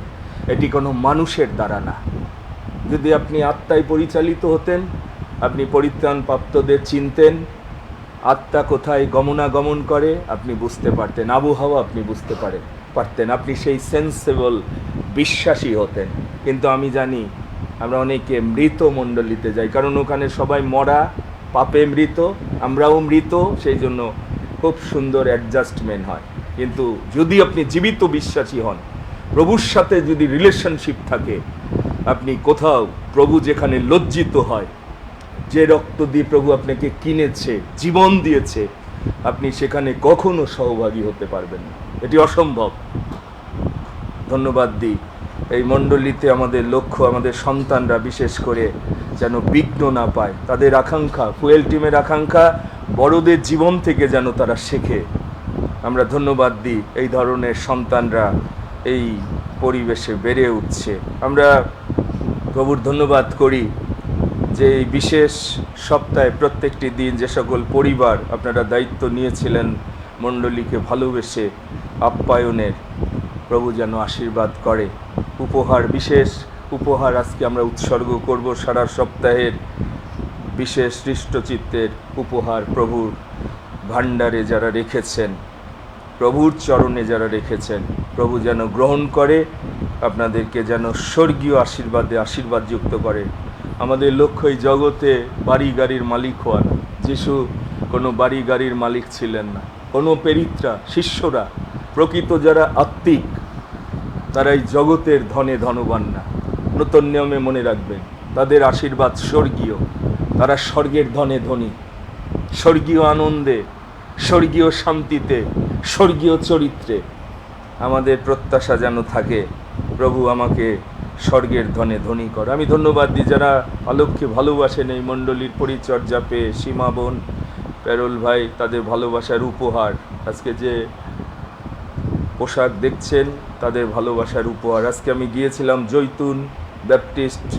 এটি কোনো মানুষের দ্বারা না। যদি আপনি আত্মায় পরিচালিত হতেন, আপনি পরিত্রাণ প্রাপ্তদের চিনতেন, আত্মা কোথায় গমনাগমন করে আপনি বুঝতে পারতেন, আবহাওয়া আপনি বুঝতে পারতেন, আপনি সেই সেন্সেবল বিশ্বাসী হতেন। কিন্তু আমি জানি আমরা অনেকে মৃত মণ্ডলীতে যাই, কারণ ওখানে সবাই মরা, পাপে মৃত, আমরাও মৃত, সেই জন্য খুব সুন্দর অ্যাডজাস্টমেন্ট হয়। কিন্তু যদি আপনি জীবিত বিশ্বাসী হন, প্রভুর সাথে যদি রিলেশনশিপ থাকে, আপনি কোথাও, প্রভু যেখানে লজ্জিত হয়, যে রক্ত দিয়ে প্রভু আপনাকে কিনেছে, জীবন দিয়েছে, আপনি সেখানে কখনো সহভাগী হতে পারবেন না, এটি অসম্ভব। ধন্যবাদ দিই এই মণ্ডলীতে আমাদের লক্ষ্য, আমাদের সন্তানরা বিশেষ করে যেন বিঘ্ন না পায়। তাদের আকাঙ্ক্ষা, ফুয়েল টিমের আকাঙ্ক্ষা, বড়দের জীবন থেকে যেন তারা শেখে। আমরা ধন্যবাদ দিই এই ধরনের সন্তানরা এই পরিবেশে বেড়ে উঠছে। আমরা প্রভুর ধন্যবাদ করি যে এই বিশেষ সপ্তাহে প্রত্যেকটি দিন যে সকল পরিবার আপনারা দায়িত্ব নিয়েছিলেন মণ্ডলীকে ভালোবেসে আপ্যায়নের, প্রভু যেন আশীর্বাদ করে। উপহার, বিশেষ উপহার আজকে আমরা উৎসর্গ করব সারা সপ্তাহের বিশেষ হৃষ্টচিত্তের উপহার প্রভুর ভাণ্ডারে যারা রেখেছেন, প্রভুর চরণে যারা রেখেছেন, প্রভু যেন গ্রহণ করে, আপনাদেরকে যেন স্বর্গীয় আশীর্বাদে আশীর্বাদযুক্ত করে। আমাদের লক্ষ্য এই জগতে বাড়ি গাড়ির মালিক হওয়া না। যিশু কোনো বাড়ি গাড়ির মালিক ছিলেন না। কোনো পেরিত্রা, শিষ্যরা, প্রকৃত যারা আত্মিক, তারা এই জগতের ধনে ধনবান না। নতুন নিয়মে মনে রাখবেন, তাদের আশীর্বাদ স্বর্গীয়। তারা স্বর্গের ধনে ধনী, স্বর্গীয় আনন্দে, স্বর্গীয় শান্তিতে, স্বর্গীয় চরিত্রে। আমাদের প্রত্যাশা যেন থাকে, প্রভু আমাকে স্বর্গের ধনে ধনী কর। আমি ধন্যবাদ দিই যারা আলোককে ভালোবাসেন, এই মণ্ডলীর পরিচর্যা পেয়ে, সীমা বোন, প্যারোল ভাই, তাদের ভালোবাসার উপহার। আজকে যে পোশাক দেখছেন তাদের ভালোবাসার উপহার। আজকে আমি গিয়েছিলাম জৈতুন ব্যাপটিস্ট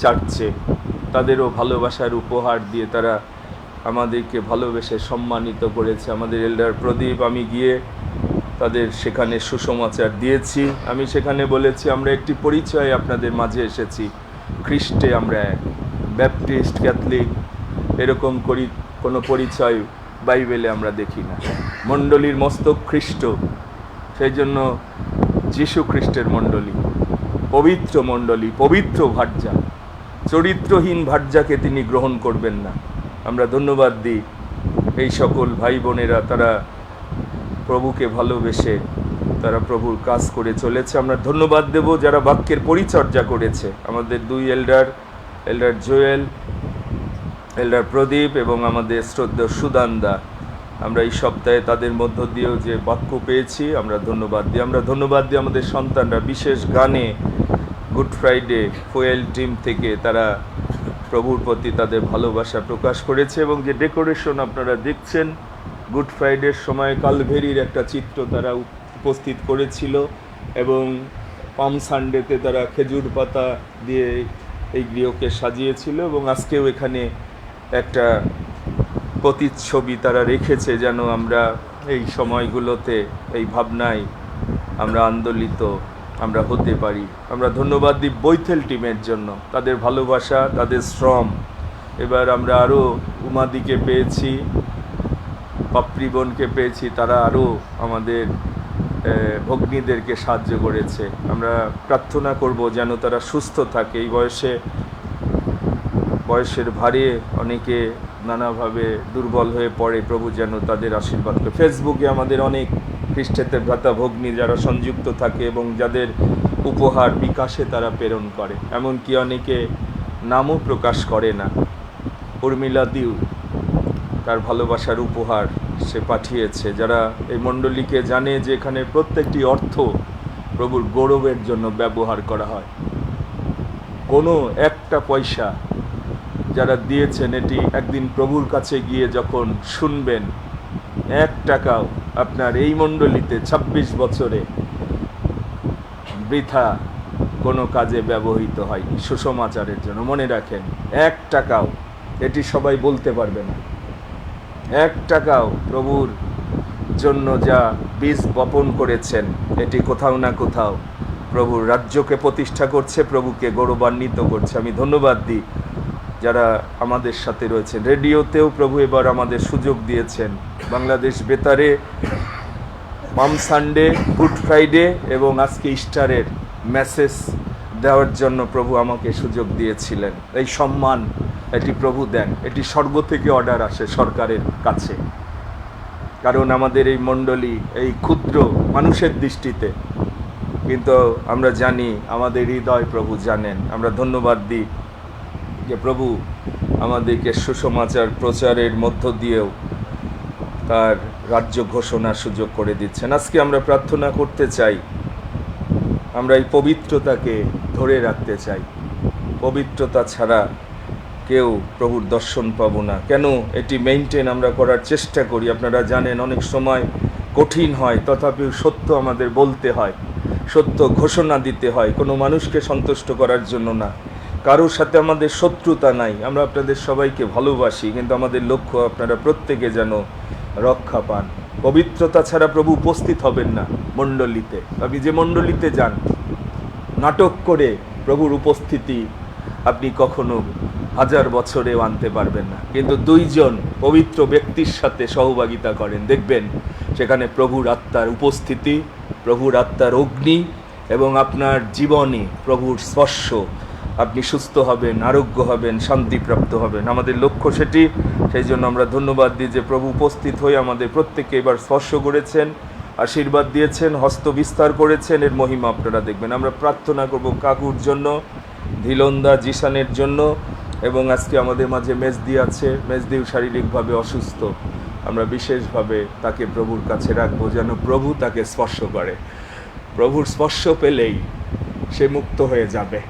চার্চে, তাদেরও ভালোবাসার উপহার দিয়ে তারা আমাদেরকে ভালোবেসে সম্মানিত করেছে। আমাদের এল্ডার প্রদীপ, আমি গিয়ে তাদের সেখানে সুসমাচার দিয়েছি। আমি সেখানে বলেছি, আমরা একটি পরিচয় আপনাদের মাঝে এসেছি, খ্রিস্টে আমরা এক। ব্যাপটিস্ট, ক্যাথলিক এরকম কোনো পরিচয় বাইবেলে আমরা দেখি না। মণ্ডলীর মস্তক খ্রিস্ট, সেই জন্য যীশু খ্রিস্টের মণ্ডলী, পবিত্র মণ্ডলী, পবিত্র ভার্যা। চরিত্রহীন ভার্যাকে তিনি গ্রহণ করবেন না। আমরা ধন্যবাদ দিই এই সকল ভাই বোনেরা, তারা প্রভুকে ভালোবেসে তারা প্রভুর কাজ করে চলেছে। আমরা ধন্যবাদ দেব যারা বাক্যের পরিচর্যা করেছে, আমাদের দুই এল্ডার জোয়েল, এল্ডার প্রদীপ এবং আমাদের শ্রদ্ধেয় সুদানদা। আমরা এই সপ্তাহে তাদের মধ্য দিয়েও যে বাক্য পেয়েছি, আমরা ধন্যবাদ দিই। আমরা ধন্যবাদ দিই আমাদের সন্তানরা, বিশেষ গানে গুড ফ্রাইডে ফোয়েল টিম থেকে তারা প্রভুর প্রতি তাদের ভালোবাসা প্রকাশ করেছে। এবং যে ডেকোরেশন আপনারা দেখছেন, গুড ফ্রাইডের সময় কালভেরির একটা চিত্র তারা উপস্থিত করেছিল, এবং পাম সানডেতে তারা খেজুর পাতা দিয়ে এই গৃহকে সাজিয়েছিল। এবং আজকেও এখানে একটা প্রতিচ্ছবি তারা রেখেছে, যেন আমরা এই সময়গুলোতে এই ভাবনায় আমরা আন্দোলিত আমরা হতে পারি। আমরা ধন্যবাদ দিই বৈথেল টিমের জন্য, তাদের ভালোবাসা, তাদের শ্রম। এবার আমরা আরও উমাদিকে পেয়েছি, পাপড়িবনকে পেয়েছি, তারা আরও আমাদের ভগ্নীদেরকে সাহায্য করেছে। আমরা প্রার্থনা করব যেন তারা সুস্থ থাকে। এই বয়সের ভারে অনেকে নানাভাবে দুর্বল হয়ে পড়ে, প্রভু যেন তাদের আশীর্বাদ করে। ফেসবুকে আমাদের অনেক খ্রিস্টেতে ভ্রাতা ভগ্নী যারা সংযুক্ত থাকে এবং যাদের উপহার বিকাশে তারা প্রেরণ করে, এমনকি অনেকে নামও প্রকাশ করে না। উর্মিলা দিউ তার ভালোবাসার উপহার সে পাঠিয়েছে। যারা এই মণ্ডলীকে জানে যে এখানে প্রত্যেকটি অর্থ প্রভুর গৌরবের জন্য ব্যবহার করা হয়, কোনো একটা পয়সা যারা দিয়েছেন, এটি একদিন প্রভুর কাছে গিয়ে যখন শুনবেন, 1 টাকাও আপনার এই মণ্ডলীতে 26 বছরে বৃথা কোনো কাজে ব্যবহৃত হয়নি সুসমাচারের জন্য। মনে রাখেন, 1 টাকাও, এটি সবাই বলতে পারবে না, 1 টাকাও প্রভুর জন্য যা বীজ বপন করেছেন, এটি কোথাও না কোথাও প্রভুর রাজ্যকে প্রতিষ্ঠা করছে, প্রভুকে গৌরবান্বিত করছে। আমি ধন্যবাদ দিই যারা আমাদের সাথে রয়েছেন। রেডিওতেও প্রভু এবার আমাদের সুযোগ দিয়েছেন, বাংলাদেশ বেতারে পাম সানডে, গুড ফ্রাইডে এবং আজকে ইস্টারের মেসেজ দেওয়ার জন্য প্রভু আমাকে সুযোগ দিয়েছিলেন। এই সম্মান এটি প্রভু দেন, এটি স্বর্গ থেকে অর্ডার আসে সরকারের কাছে। কারণ আমাদের এই মণ্ডলী এই ক্ষুদ্র মানুষের দৃষ্টিতে, কিন্তু আমরা জানি আমাদের হৃদয় প্রভু জানেন। আমরা ধন্যবাদ দিই যে প্রভু আমাদেরকে সুসমাচার প্রচারের মধ্য দিয়েও তার রাজ্য ঘোষণার সুযোগ করে দিচ্ছেন। আজকে আমরা প্রার্থনা করতে চাই, আমরা এই পবিত্রতাকে ধরে রাখতে চাই। পবিত্রতা ছাড়া কেউ প্রভুর দর্শন পাবো না। কেন এটি মেইনটেন আমরা করার চেষ্টা করি? আপনারা জানেন অনেক সময় কঠিন হয়, তথাপিও সত্য আমাদের বলতে হয়, সত্য ঘোষণা দিতে হয়, কোনো মানুষকে সন্তুষ্ট করার জন্য না, কারোর সাথে আমাদের শত্রুতা নাই, আমরা আপনাদের সবাইকে ভালোবাসি, কিন্তু আমাদের লক্ষ্য আপনারা প্রত্যেকে যেন রক্ষা পান। পবিত্রতা ছাড়া প্রভু উপস্থিত হবেন না মণ্ডলীতে। আপনি যে মণ্ডলীতে যান, নাটক করে প্রভুর উপস্থিতি আপনি কখনো 1000 বছরেও আনতে পারবেন না, কিন্তু 2 জন পবিত্র ব্যক্তির সাথে সহভাগিতা করেন, দেখবেন সেখানে প্রভুর আত্মার উপস্থিতি, প্রভুর আত্মার অগ্নি এবং আপনার জীবনে প্রভুর স্পর্শ। আপনি সুস্থ হবেন, আরোগ্য হবেন, শান্তিপ্রাপ্ত হবেন। আমাদের লক্ষ্য সেটি। সেই জন্য আমরা ধন্যবাদ দিই যে প্রভু উপস্থিত হয়ে আমাদের প্রত্যেককে এবার স্পর্শ করেছেন, আশীর্বাদ দিয়েছেন, হস্ত বিস্তার করেছেন। এর মহিমা আপনারা দেখবেন। আমরা প্রার্থনা করব কাকুর জন্য, ধীলন্দা জিসানের জন্য, এবং আজকে আমাদের মাঝে মেজদি আছে। মেজদিও শারীরিকভাবে অসুস্থ, আমরা বিশেষভাবে তাকে প্রভুর কাছে রাখবো, যেন প্রভু তাকে স্পর্শ করে। প্রভুর স্পর্শ পেলেই সে মুক্ত হয়ে যাবে।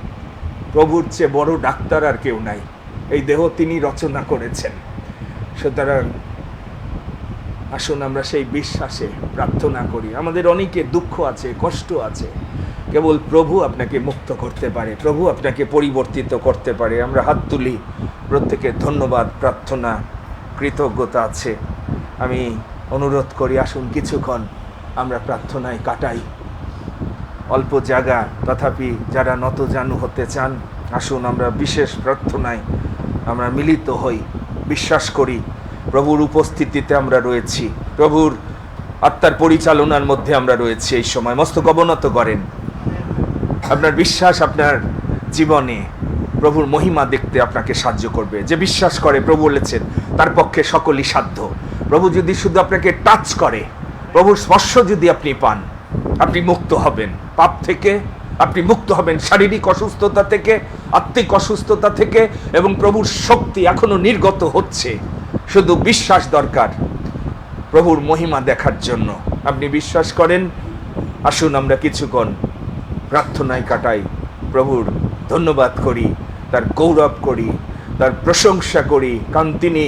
প্রভুর চেয়ে বড় ডাক্তার আর কেউ নাই। এই দেহ তিনি রচনা করেছেন। সুতরাং আসুন আমরা সেই বিশ্বাসে প্রার্থনা করি। আমাদের অনেকের দুঃখ আছে, কষ্ট আছে, কেবল প্রভু আপনাকে মুক্ত করতে পারে, প্রভু আপনাকে পরিবর্তিত করতে পারে। আমরা হাত তুলি, প্রত্যেকের ধন্যবাদ, প্রার্থনা, কৃতজ্ঞতা আছে। আমি অনুরোধ করি, আসুন কিছুক্ষণ আমরা প্রার্থনায় কাটাই। অল্প জায়গা, তথাপি যারা নতজানু হতে চান, আসুন আমরা বিশেষ প্রার্থনায় আমরা মিলিত হই। বিশ্বাস করি প্রভুর উপস্থিতিতে আমরা রয়েছি, প্রভুর আত্মার পরিচালনার মধ্যে আমরা রয়েছি। এই সময় মস্তক অবনত করেন। আপনার বিশ্বাস আপনার জীবনে প্রভুর মহিমা দেখতে আপনাকে সাহায্য করবে। যে বিশ্বাস করে, প্রভু বলেছেন তার পক্ষে সকলই সাধ্য। প্রভু যদি শুধু আপনাকে টাচ করে, প্রভুর স্পর্শ যদি আপনি পান, আপনি মুক্ত হবেন পাপ থেকে, আপনি মুক্ত হবেন শারীরিক অসুস্থতা থেকে, আত্মিক অসুস্থতা থেকে, এবং প্রভুর শক্তি এখনো নির্গত হচ্ছে। শুধু বিশ্বাস দরকার প্রভুর মহিমা দেখার জন্য। আপনি বিশ্বাস করেন? আসুন আমরা কিছুক্ষণ প্রার্থনায় কাটাই, প্রভুর ধন্যবাদ করি, তার গৌরব করি, তার প্রশংসা করি। কারণ তিনি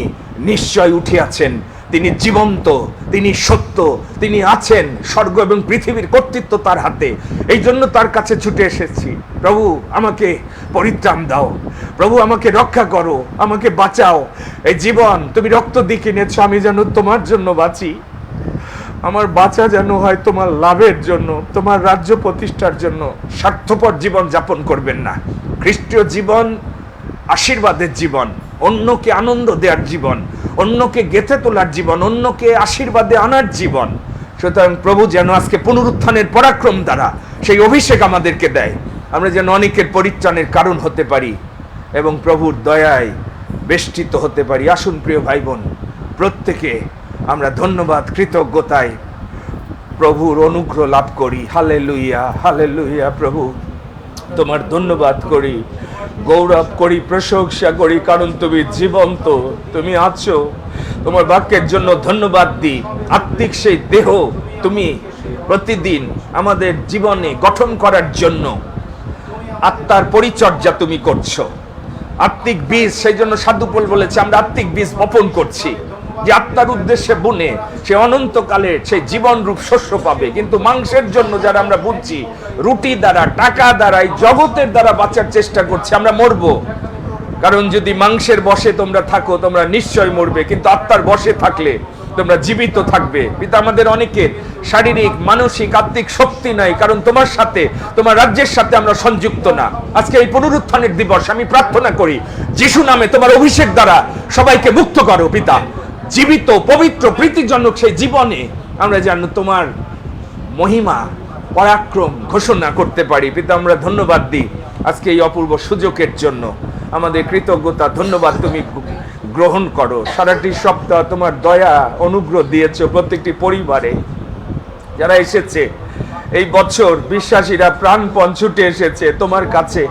নিশ্চয় উঠে আছেন, তিনি জীবন্ত, তিনি সত্য, তিনি আছেন। স্বর্গ এবং পৃথিবীর কর্তৃত্ব তার হাতে। এই জন্য তার কাছে ছুটে এসেছি। প্রভু আমাকে পরিত্রাণ দাও, প্রভু আমাকে রক্ষা করো, আমাকে বাঁচাও। এই জীবন তুমি রক্ত দিয়ে কিনেছ, আমি যেন তোমার জন্য বাঁচি। আমার বাঁচা যেন হয় তোমার লাভের জন্য, তোমার রাজ্য প্রতিষ্ঠার জন্য। স্বার্থপর জীবন যাপন করবেন না। খ্রিস্টীয় জীবন আশীর্বাদের জীবন, অন্যকে আনন্দ দেওয়ার জীবন, অন্যকে গেঁথে তোলার জীবন, অন্যকে আশীর্বাদে আনার জীবন। সুতরাং প্রভু যেন আজকে পুনরুত্থানের পরাক্রম দ্বারা সেই অভিষেক আমাদেরকে দেয়, আমরা যেন অনেকের পরিত্রাণের কারণ হতে পারি এবং প্রভুর দয়ায় বেষ্টিত হতে পারি। আসুন প্রিয় ভাই বোন, প্রত্যেকে আমরা ধন্যবাদ কৃতজ্ঞতায় প্রভুর অনুগ্রহ লাভ করি। Hallelujah, hallelujah. প্রভু তোমার ধন্যবাদ করি, গৌরব করি, প্রশংসা করি, কারণ তুমি জীবন্ত, তুমি আছো। তোমার বাক্যের জন্য ধন্যবাদ দিই। আত্মিক সেই দেহ তুমি প্রতিদিন আমাদের জীবনে গঠন করার জন্য আত্মার পরিচর্যা তুমি করছো। আত্মিক বীজ, সেই জন্য সাধু পৌল বলেছে আমরা আত্মিক বীজ বপন করছি, যে আত্মার উদ্দেশ্যে বুনে সে অনন্তকালের সেই জীবন রূপ শস্য পাবে। কিন্তু মাংসের জন্য যারা আমরা বুঝছি, রুটি দ্বারা, টাকা দ্বারা, এই জগতের দ্বারা বাঁচার চেষ্টা করছি, আমরা মরবো। কারণ যদি মাংসের বশে তোমরা থাকো, তোমরা নিশ্চয় মরবে, কিন্তু আত্মার বশে থাকলে তোমরা জীবিত থাকবে। পিতা, আমাদের অনেকের শারীরিক, মানসিক, আত্মিক শক্তি নাই, কারণ তোমার সাথে, তোমার রাজ্যের সাথে আমরা সংযুক্ত না। আজকে এই পুনরুত্থানের দিবস আমি প্রার্থনা করি, যিশু নামে তোমার অভিষেক দ্বারা সবাইকে মুক্ত করো পিতা। জীবিত, পবিত্র, প্রীতিজনক সেই জীবনে আমরা যেন তোমার মহিমা, পরাক্রম ঘোষণা করতে পারি। পিতা, আমরা ধন্যবাদ দিই আজকে এই অপূর্ব সুযোগের জন্য। আমাদের কৃতজ্ঞতা, ধন্যবাদ তুমি গ্রহণ করো। সারাটি সপ্তাহ তোমার দয়া, অনুগ্রহ দিয়েছো প্রত্যেকটি পরিবারে যারা এসেছে এই বছর। বিশ্বাসীরা প্রাণপণ ছুটে এসেছে তোমার কাছে।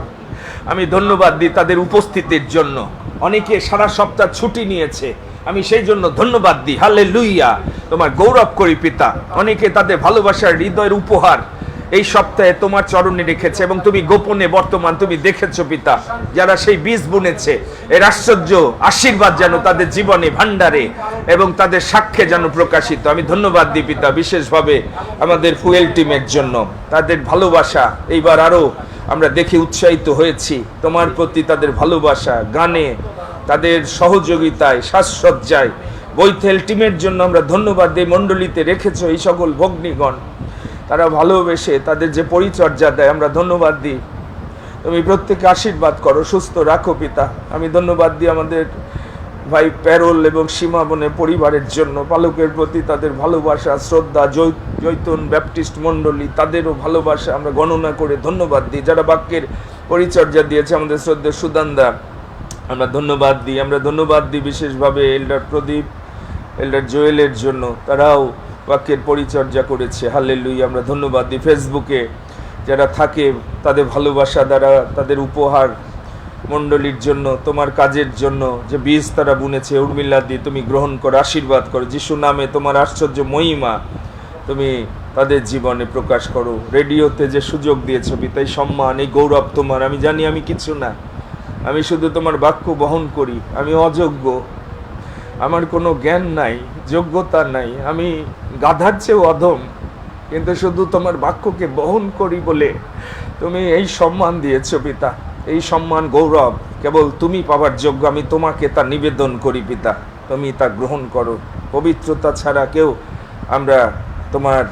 আমি ধন্যবাদ দিই তাদের উপস্থিতির জন্য। অনেকে সারা সপ্তাহ ছুটি নিয়েছে, আমি সেই জন্য ধন্যবাদ দিই। হালেলুয়া, তোমার গৌরব করি পিতা। অনেকে তাদের ভালোবাসার হৃদয়ের উপহার এই সপ্তাহে তোমার চরণে রেখেছে এবং তুমি গোপনে বর্তমান তুমি দেখেছো পিতা, যারা সেই বীজ বুনেছে এর আশ্চর্য আশীর্বাদ যেন তাদের জীবনে ভান্ডারে এবং তাদের সাক্ষ্যে যেন প্রকাশিত। আমি ধন্যবাদ দিই পিতা বিশেষভাবে আমাদের ফুয়েল টিমের জন্য, তাদের ভালোবাসা এইবার আরো আমরা দেখে উৎসাহিত হয়েছি, তোমার প্রতি তাদের ভালোবাসা, গানে, তাদের সহযোগিতায়, সাজসজ্জায়। বৈথেল টিমের জন্য আমরা ধন্যবাদ দিই, মণ্ডলীতে রেখেছো এই সকল ভগ্নীগণ, তারা ভালোবেসে তাদের যে পরিচর্যা দেয়, আমরা ধন্যবাদ দিই। তুমি প্রত্যেককে আশীর্বাদ করো, সুস্থ রাখো পিতা। আমি ধন্যবাদ দিই আমাদের ভাই প্যারোল এবং সীমা বোনের পরিবারের জন্য, পালকের প্রতি তাদের ভালোবাসা, শ্রদ্ধা, জৈতুন ব্যাপটিস্ট মণ্ডলী তাদেরও ভালোবাসা আমরা গণনা করে ধন্যবাদ দিই। যারা বাক্যের পরিচর্যা দিয়েছে আমাদের শ্রদ্ধা সুদানদা, আমরা ধন্যবাদ দিই। আমরা ধন্যবাদ দিই বিশেষভাবে এল্ডার প্রদীপ, এল্ডার জোয়েলের জন্য, তারাও বাক্যের পরিচর্যা করেছে। হালেলুয়া, আমরা ধন্যবাদ দিই। ফেসবুকে যারা থাকে তাদের ভালোবাসা দ্বারা, তাদের উপহার মণ্ডলীর জন্য, তোমার কাজের জন্য যে বীজ তারা বুনেছে, উর্মিল্লা দিয়ে তুমি গ্রহণ করো, আশীর্বাদ করো। যিশু নামে তোমার আশ্চর্য মহিমা তুমি তাদের জীবনে প্রকাশ করো। রেডিওতে যে সুযোগ দিয়েছো পিতা, এই সম্মান, এই গৌরব তোমার। আমি জানি আমি কিছু না, আমি শুধু তোমার বাক্য বহন করি। আমি অযোগ্য, আমার কোনো জ্ঞান নাই, যোগ্যতা নাই, আমি গাধার চেয়েও অধম, কিন্তু শুধু তোমার বাক্যকে বহন করি বলে তুমি এই সম্মান দিয়েছো পিতা। এই সম্মান গৌরব কেবল তুমি পাওয়ার যোগ্য, আমি তোমাকে তা নিবেদন করি পিতা, তুমি তা গ্রহণ করো। পবিত্রতা ছাড়া কেউ আমরা তোমার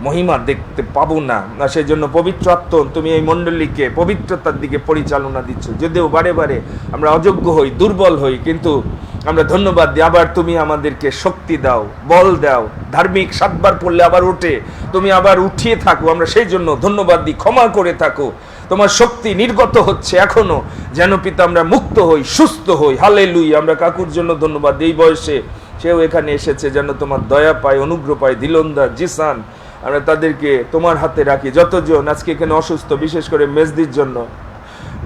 মহিমা দেখতে পাবো না, সেই জন্য পবিত্র আত্মা তুমি এই মণ্ডলীকে পবিত্রতার দিকে পরিচালনা দিচ্ছ। যদিও বারে বারে আমরা অযোগ্য হই, দুর্বল হই, কিন্তু আমরা ধন্যবাদ দিই, আবার তুমি আমাদেরকে শক্তি দাও, বল দাও। ধার্মিক 7 বার পড়লে আবার ওঠে, তুমি আবার উঠিয়ে থাকো, আমরা সেই জন্য ধন্যবাদ দিই। ক্ষমা করে থাকো, তোমার শক্তি নির্গত হচ্ছে এখনো, যেন পিতা আমরা মুক্ত হই, সুস্থ হই। হালেলুয়া, আমরা কাকুর জন্য ধন্যবাদ দিই। এই বয়সে সেও এখানে এসেছে, যেন তোমার দয়া পায়, অনুগ্রহ পায়। দিলন্দা, জিসান, আমরা তাদেরকে তোমার হাতে রাখি। যতজন আজকে এখানে অসুস্থ, বিশেষ করে মেজদির জন্য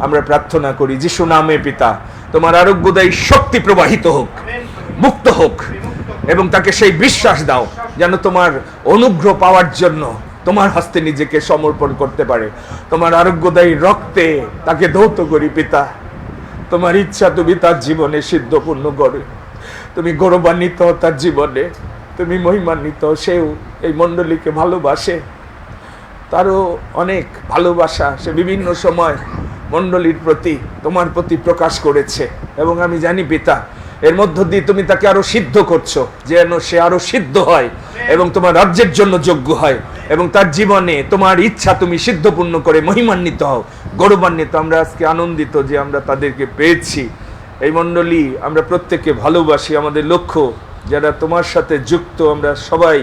আমরা প্রার্থনা করি যিশু নামে পিতা, তোমার আরোগ্যদায়ী শক্তি প্রবাহিত হোক, মুক্ত হোক, এবং তাকে সেই বিশ্বাস দাও যেন তোমার অনুগ্রহ পাওয়ার জন্য তোমার হস্তে নিজেকে সমর্পণ করতে পারে। তোমার আরোগ্যদায়ী রক্তে তাকে ধৌত করি পিতা, তোমার ইচ্ছা তুমি তার জীবনে সিদ্ধপূর্ণ করো। তুমি গৌরবান্বিত তার জীবনে, তুমি মহিমান্বিত। সেও এই মণ্ডলীকে ভালোবাসে, তারও অনেক ভালোবাসা সে বিভিন্ন সময় মণ্ডলীর প্রতি, তোমার প্রতি প্রকাশ করেছে। এবং আমি জানি পিতা, এর মধ্য দিয়ে তুমি তাকে আরো সিদ্ধ করছো, যেন সে আরো সিদ্ধ হয় এবং তোমার রাজ্যের জন্য যোগ্য হয়, এবং তার জীবনে তোমার ইচ্ছা তুমি সিদ্ধপূর্ণ করে মহিমান্বিত হও, গৌরবান্বিত। আমরা আজকে আনন্দিত যে আমরা তাদেরকে পেয়েছি। এই মণ্ডলী আমরা প্রত্যেককে ভালোবাসি। আমাদের লক্ষ্য যারা তোমার সাথে যুক্ত, আমরা সবাই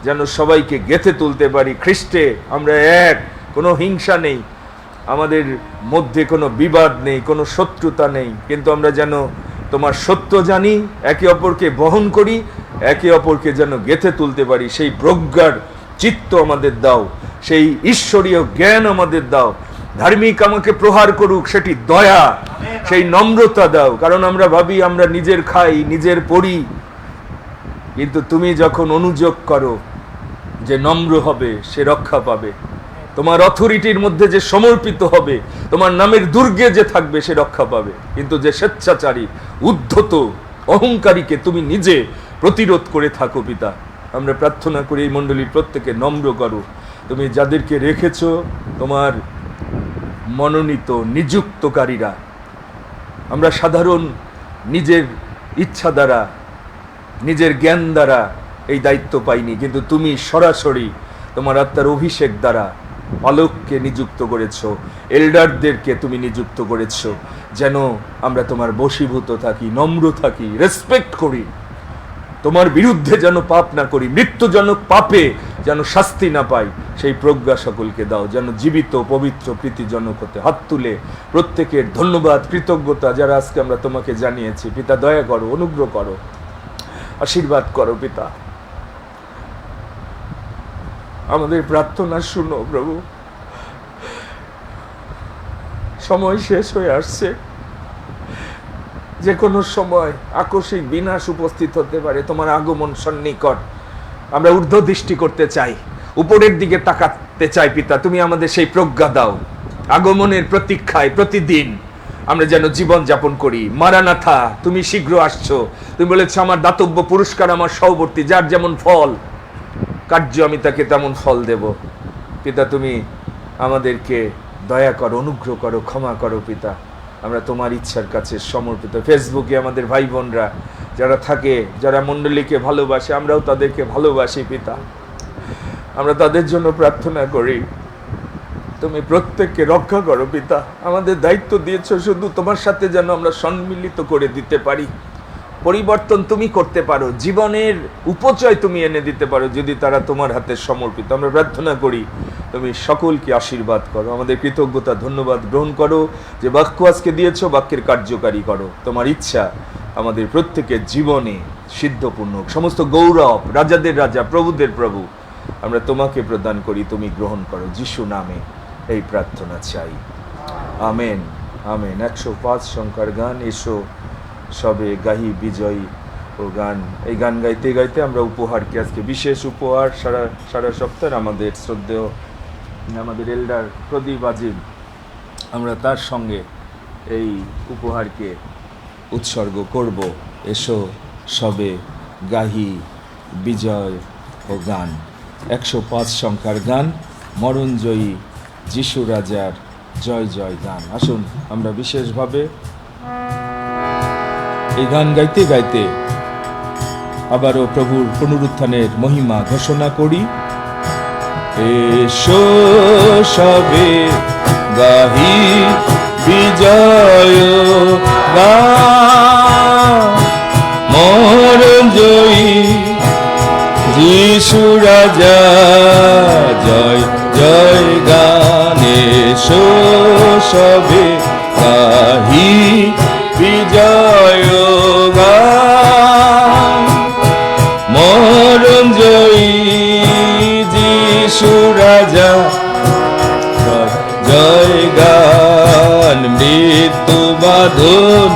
যেন সবাইকে গেঁথে তুলতে পারি খ্রিস্টে। আমরা এক, কোনো হিংসা নেই আমাদের মধ্যে, কোনো বিবাদ নেই, কোনো শত্রুতা নেই, কিন্তু আমরা যেন তোমার সত্য জানি, একে অপরকে বহন করি, একে অপরকে যেন গেঁথে তুলতে পারি। সেই প্রজ্ঞার চিত্ত আমাদের দাও, সেই ঈশ্বরীয় জ্ঞান আমাদের দাও। ধার্মিক আমাকে প্রহার করুক, সেটি দয়া, সেই নম্রতা দাও। কারণ আমরা ভাবি আমরা নিজের খাই, নিজের পড়ি, কিন্তু তুমি যখন অনুযোগ করো যে নম্র হবে সে রক্ষা পাবে, তোমার অথরিটির মধ্যে যে সমর্পিত হবে, তোমার নামের দুর্গে যে থাকবে সে রক্ষা পাবে। কিন্তু যে স্বেচ্ছাচারী, উদ্ধত, অহংকারীকে তুমি নিজে প্রতিরোধ করে থাকো পিতা। আমরা প্রার্থনা করি এই মণ্ডলীর প্রত্যেকে নম্র করো। তুমি যাদেরকে রেখেছো তোমার মনোনীত নিযুক্তকারীরা, আমরা সাধারণ নিজের ইচ্ছা দ্বারা, নিজের জ্ঞান দ্বারা এই দায়িত্ব পাইনি, কিন্তু তুমি সরাসরি তোমার আত্মার অভিষেক দ্বারা পালককে নিযুক্ত করেছো, এল্ডারদেরকে তুমি নিযুক্ত করেছো, যেন আমরা তোমার বশীভূত থাকি, নম্র থাকি, রেসপেক্ট করি, তোমার বিরুদ্ধে যেন পাপ না করি, মৃত্যুজনক পাপে যেন শাস্তি না পাই। সেই প্রজ্ঞা সকলকে দাও, যেন জীবিত, পবিত্র, প্রীতিজনক হতে। হাত তুলে প্রত্যেকের ধন্যবাদ, কৃতজ্ঞতা যারা আজকে আমরা তোমাকে জানিয়েছি। পিতা দয়া করো, অনুগ্রহ করো, আশীর্বাদ করো পিতা। আমাদের প্রার্থনা শুনো প্রভু। সময় শেষ হয়ে আসছে, যে কোনো সময় আকস্মিক বিনাশ উপস্থিত হতে পারে। তোমার আগমন সন্নিকট, আমরা ঊর্ধ্ব দৃষ্টি করতে চাই। উপরের দিকে তাকাতে চাই পিতা। তুমি আমাদের সেই প্রজ্ঞা দাও, আগমনের প্রতীক্ষায় প্রতিদিন আমরা যেন জীবন যাপন করি। মারানাথা, তুমি শীঘ্র আসছো। তুমি বলেছো আমার দাতব্য পুরস্কার আমার সহবর্তী, যার যেমন ফল কার্য আমি তাকে তেমন ফল দেব। পিতা, তুমি আমাদেরকে দয়া করো, অনুগ্রহ করো, ক্ষমা করো পিতা। আমরা তোমার ইচ্ছার কাছে সমর্পিত। ফেসবুকে আমাদের ভাই বোনরা যারা থাকে, যারা মণ্ডলীকে ভালোবাসে, আমরাও তাদেরকে ভালোবাসি পিতা। আমরা তাদের জন্য প্রার্থনা করি, তুমি প্রত্যেককে রক্ষা করো পিতা। আমাদের দায়িত্ব দিয়েছো শুধু তোমার সাথে যেন আমরা সম্মিলিত করে দিতে পারি। পরিবর্তন তুমি করতে পারো, জীবনের উপচয় তুমি এনে দিতে পারো যদি তারা তোমার হাতে সমর্পিত। আমরা প্রার্থনা করি তুমি সকলকে আশীর্বাদ করো। আমাদের কৃতজ্ঞতা ধন্যবাদ গ্রহণ করো যে বাক্য আজকে দিয়েছো, বাক্যের কার্যকারী করো। তোমার ইচ্ছা আমাদের প্রত্যেকের জীবনে সিদ্ধপূর্ণ। সমস্ত গৌরব, রাজাদের রাজা, প্রভুদের প্রভু আমরা তোমাকে প্রদান করি, তুমি গ্রহণ করো। যিশু নামে এই প্রার্থনা চাই, আমেন আমেন। 105 সংখ্যার গান এসো সবে গাহি বিজয়ী ও গান। এই গান গাইতে গাইতে আমরা উপহারকে, আজকে বিশেষ উপহার সারা সপ্তাহে আমাদের শ্রদ্ধেয় আমাদের এল্ডার প্রদীপ আজিম, আমরা তার সঙ্গে এই উপহারকে উৎসর্গ করব। এসো সবে গাহি বিজয় ও গান, 105 সংখ্যার গান, মরণজয়ী যিশু রাজার জয় জয় গান। আসুন আমরা বিশেষভাবে এই গান গাইতে গাইতে আবারও প্রভুর পুনরুত্থানের মহিমা ঘোষণা করি। এসো সবে গাহি বিজয় গান, মরণজয়ী যিশু রাজা জয় জয় গান। এসো সবে গাহি বিজয় গান, মরণজয়ী যিশু রাজা জয় জয় গান। মৃত্যু বাঁধন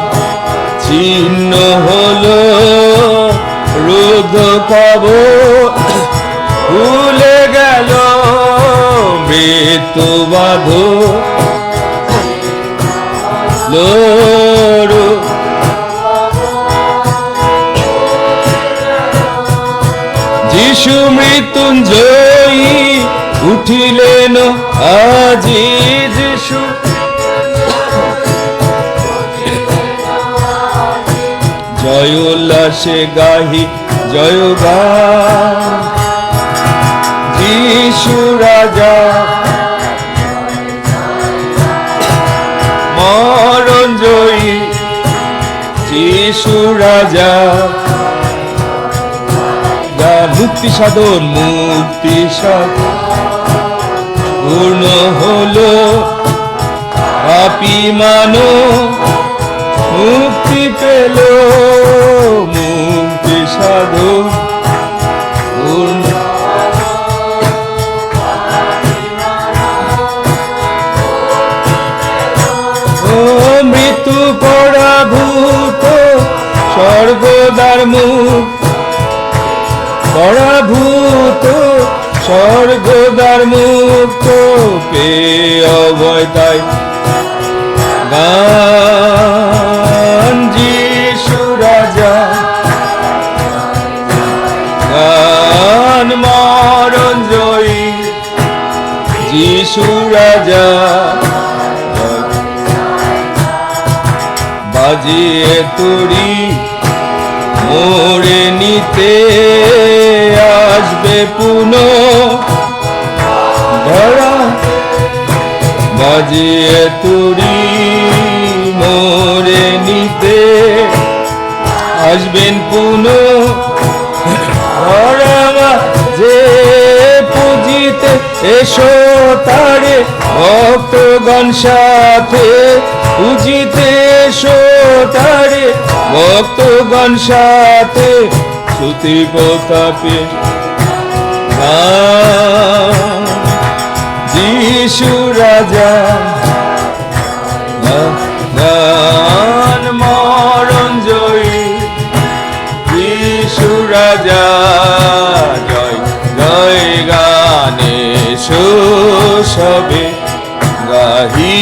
ছিন্ন হলো, রুদ্ধ কবর ভুলে গেল, মৃত্যু বাঁধন লোরু যিশু মৃত্যুঞ্জয়ী উঠিলেন আজি। যিশু জয় উল্লাসে গাহি জয় গান, যিশু রাজা মরণজয়ী যিশু রাজা। মুক্তি সাধন, মুক্তি সাধন পূর্ণ হলো, পাপী মানব মুক্তি পেল, মুক্তি সাধন পূর্ণ। ও মৃত্যু পরাভূত স্বর্গদ্বার মুখ, পরাভূত স্বর্গদ্বার মুক্ত পেয়ে অভয় তাই গান। যিশু রাজা গান, মরণজয়ী যিশু রাজা। বাজিয়ে তুরি মোরে নিতে আসবে পুনঃ ধরা, বাজিয়ে তুরি মোরে নিতে আসবেন পুনঃ ধরা। যে পুজিতে এসো তারে ভক্তগণ সাথে, পুজিতে এসো তারে ভক্তগণ সাথে, শ্রুতি প্রতাপে যিশু রাজা গান, মরণজয়ী যিশু রাজা জয় জয় গান। উৎসবে গাহি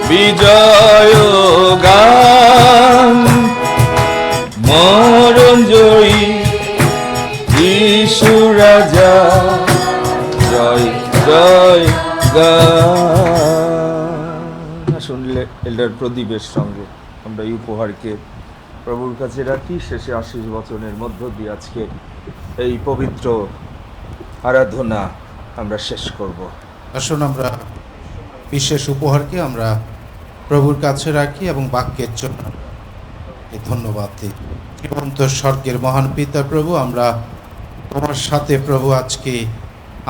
বিজয় গান, মরণ জয়ী যিশু রাজা, জয় জয় গান। শুনলে এল্ডার প্রদীপের সঙ্গে আমরা এই উপহারকে প্রভুর কাছে রাখি। শেষে আশীষ বচনের মধ্য দিয়ে আজকে এই পবিত্র আরাধনা আমরা শেষ করব। আসুন আমরা বিশেষ উপহারকে আমরা প্রভুর কাছে রাখি এবং বাক্যের জন্য ধন্যবাদ দিই। জীবন্ত স্বর্গের মহান পিতা প্রভু, আমরা তোমার সাথে প্রভু আজকে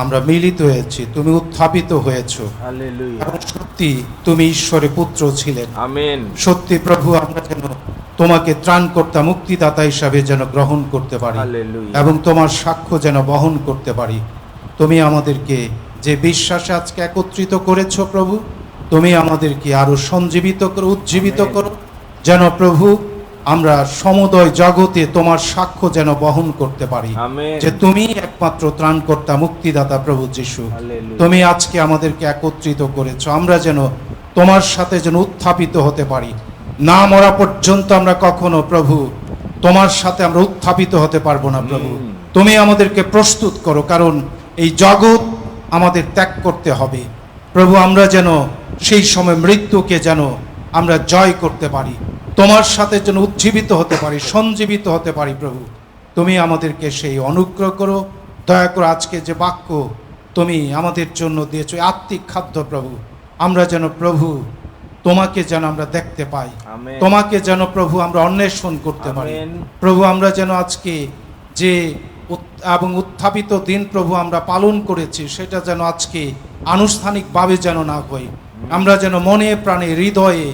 আমরা মিলিত হয়েছি, তুমি উত্থাপিত হয়েছো হালেলুয়া, এবং সত্যি তুমি ঈশ্বরের পুত্র ছিলেন। আমেন। সত্যি প্রভু, আমরা যেন তোমাকে ত্রাণকর্তা মুক্তিদাতা হিসাবে যেন গ্রহণ করতে পারি হালেলুয়া, এবং তোমার সাক্ষ্য যেন বহন করতে পারি। তুমি আমাদেরকে যে বিশ্বাসে আজকে একত্রিত করেছো প্রভু, তুমি আমাদেরকে আরো সঞ্জীবিত করো, উজ্জীবিত করো, যেন প্রভু আমরা সমুদয় জগতে তোমার সাক্ষ্য যেন বহন করতে পারি আমেন। যে তুমি একমাত্র ত্রাণকর্তা মুক্তিদাতা প্রভু যিশু। হালেলুয়া, তুমি আজকে আমাদেরকে একত্রিত করেছো, আমরা যেন তোমার সাথে যেন উত্থাপিত হতে পারি। না মরা পর্যন্ত আমরা কখনো প্রভু তোমার সাথে আমরা উত্থাপিত হতে পারবো না প্রভু। তুমি আমাদেরকে প্রস্তুত করো, কারণ এই জগৎ আমাদের ত্যাগ করতে হবে প্রভু। আমরা যেন সেই সময় মৃত্যুকে যেন আমরা জয় করতে পারি, তোমার সাথে যেন উজ্জীবিত হতে পারি, সঞ্জীবিত হতে পারি প্রভু। তুমি আমাদেরকে সেই অনুগ্রহ করো, দয়া করো। আজকে যে বাক্য তুমি আমাদের জন্য দিয়েছো, আত্মিক খাদ্য প্রভু, আমরা যেন প্রভু তোমাকে যেন আমরা দেখতে পাই, আমেন। তোমাকে যেন প্রভু আমরা অন্বেষণ করতে পারি আমেন। প্রভু। আমরা যেন আজকে যে এবং উত্থাপিত দিন প্রভু আমরা পালন করেছি, সেটা যেন আজকে আনুষ্ঠানিকভাবে যেন না হয়, আমরা যেন মনে প্রাণে হৃদয়ে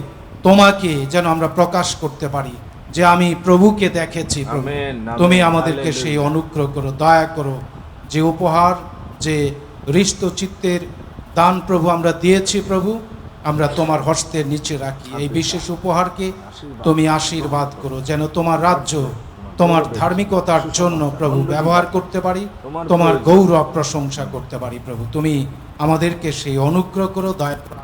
তোমাকে যেন আমরা প্রকাশ করতে পারি যে আমি প্রভুকে দেখেছি প্রভু। আমেন, আমেন, তুমি আমাদেরকে হালেলুয়া। সেই অনুগ্রহ করো, দয়া করো। যে উপহার, যে হৃষ্ট চিত্তের দান প্রভু আমরা দিয়েছি প্রভু, আমরা তোমার হস্তের নিচে রাখি। এই বিশেষ উপহারকে তুমি আশীর্বাদ করো, যেন তোমার রাজ্য, তোমার ধার্মিকতার জন্য প্রভু ব্যবহার করতে পারি, তোমার গৌরব প্রশংসা করতে পারি প্রভু। তুমি আমাদেরকে সেই অনুগ্রহ করো, দয়া করো।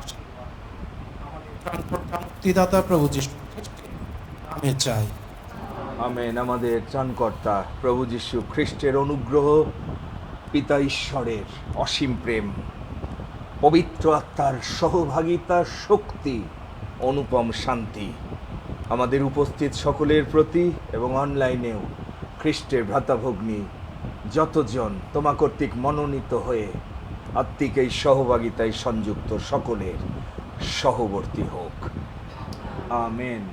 মুক্তিদাতা প্রভু যিশু আমি চাই। আমেন। আমাদের ত্রাণকর্তা প্রভু যীশু খ্রিস্টের অনুগ্রহ, পিতা ঈশ্বরের অসীম প্রেম, পবিত্র আত্মার সহভাগিতা, শক্তি, অনুপম শান্তি আমাদের উপস্থিত সকলের প্রতি এবং অনলাইনেও খ্রিস্টের ভ্রাতাভগ্নী যতজন তোমা কর্তৃক মনোনীত হয়ে আত্মিক এই সহভাগিতায় সংযুক্ত সকলের সহবর্তী হোক। আমেন।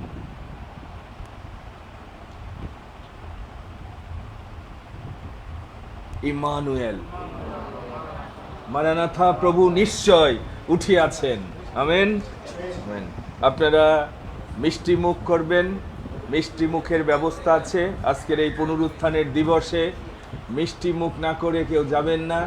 ইমানুয়েল, মারানাথা, প্রভু নিশ্চয় উঠিয়াছেন। Amen, amen. আপনারা মিষ্টি মুখ করবেন, মিষ্টি মুখের ব্যবস্থা আছে। আজকের এই পুনরুত্থানের দিবসে মিষ্টি মুখ না করে কেউ যাবেন না।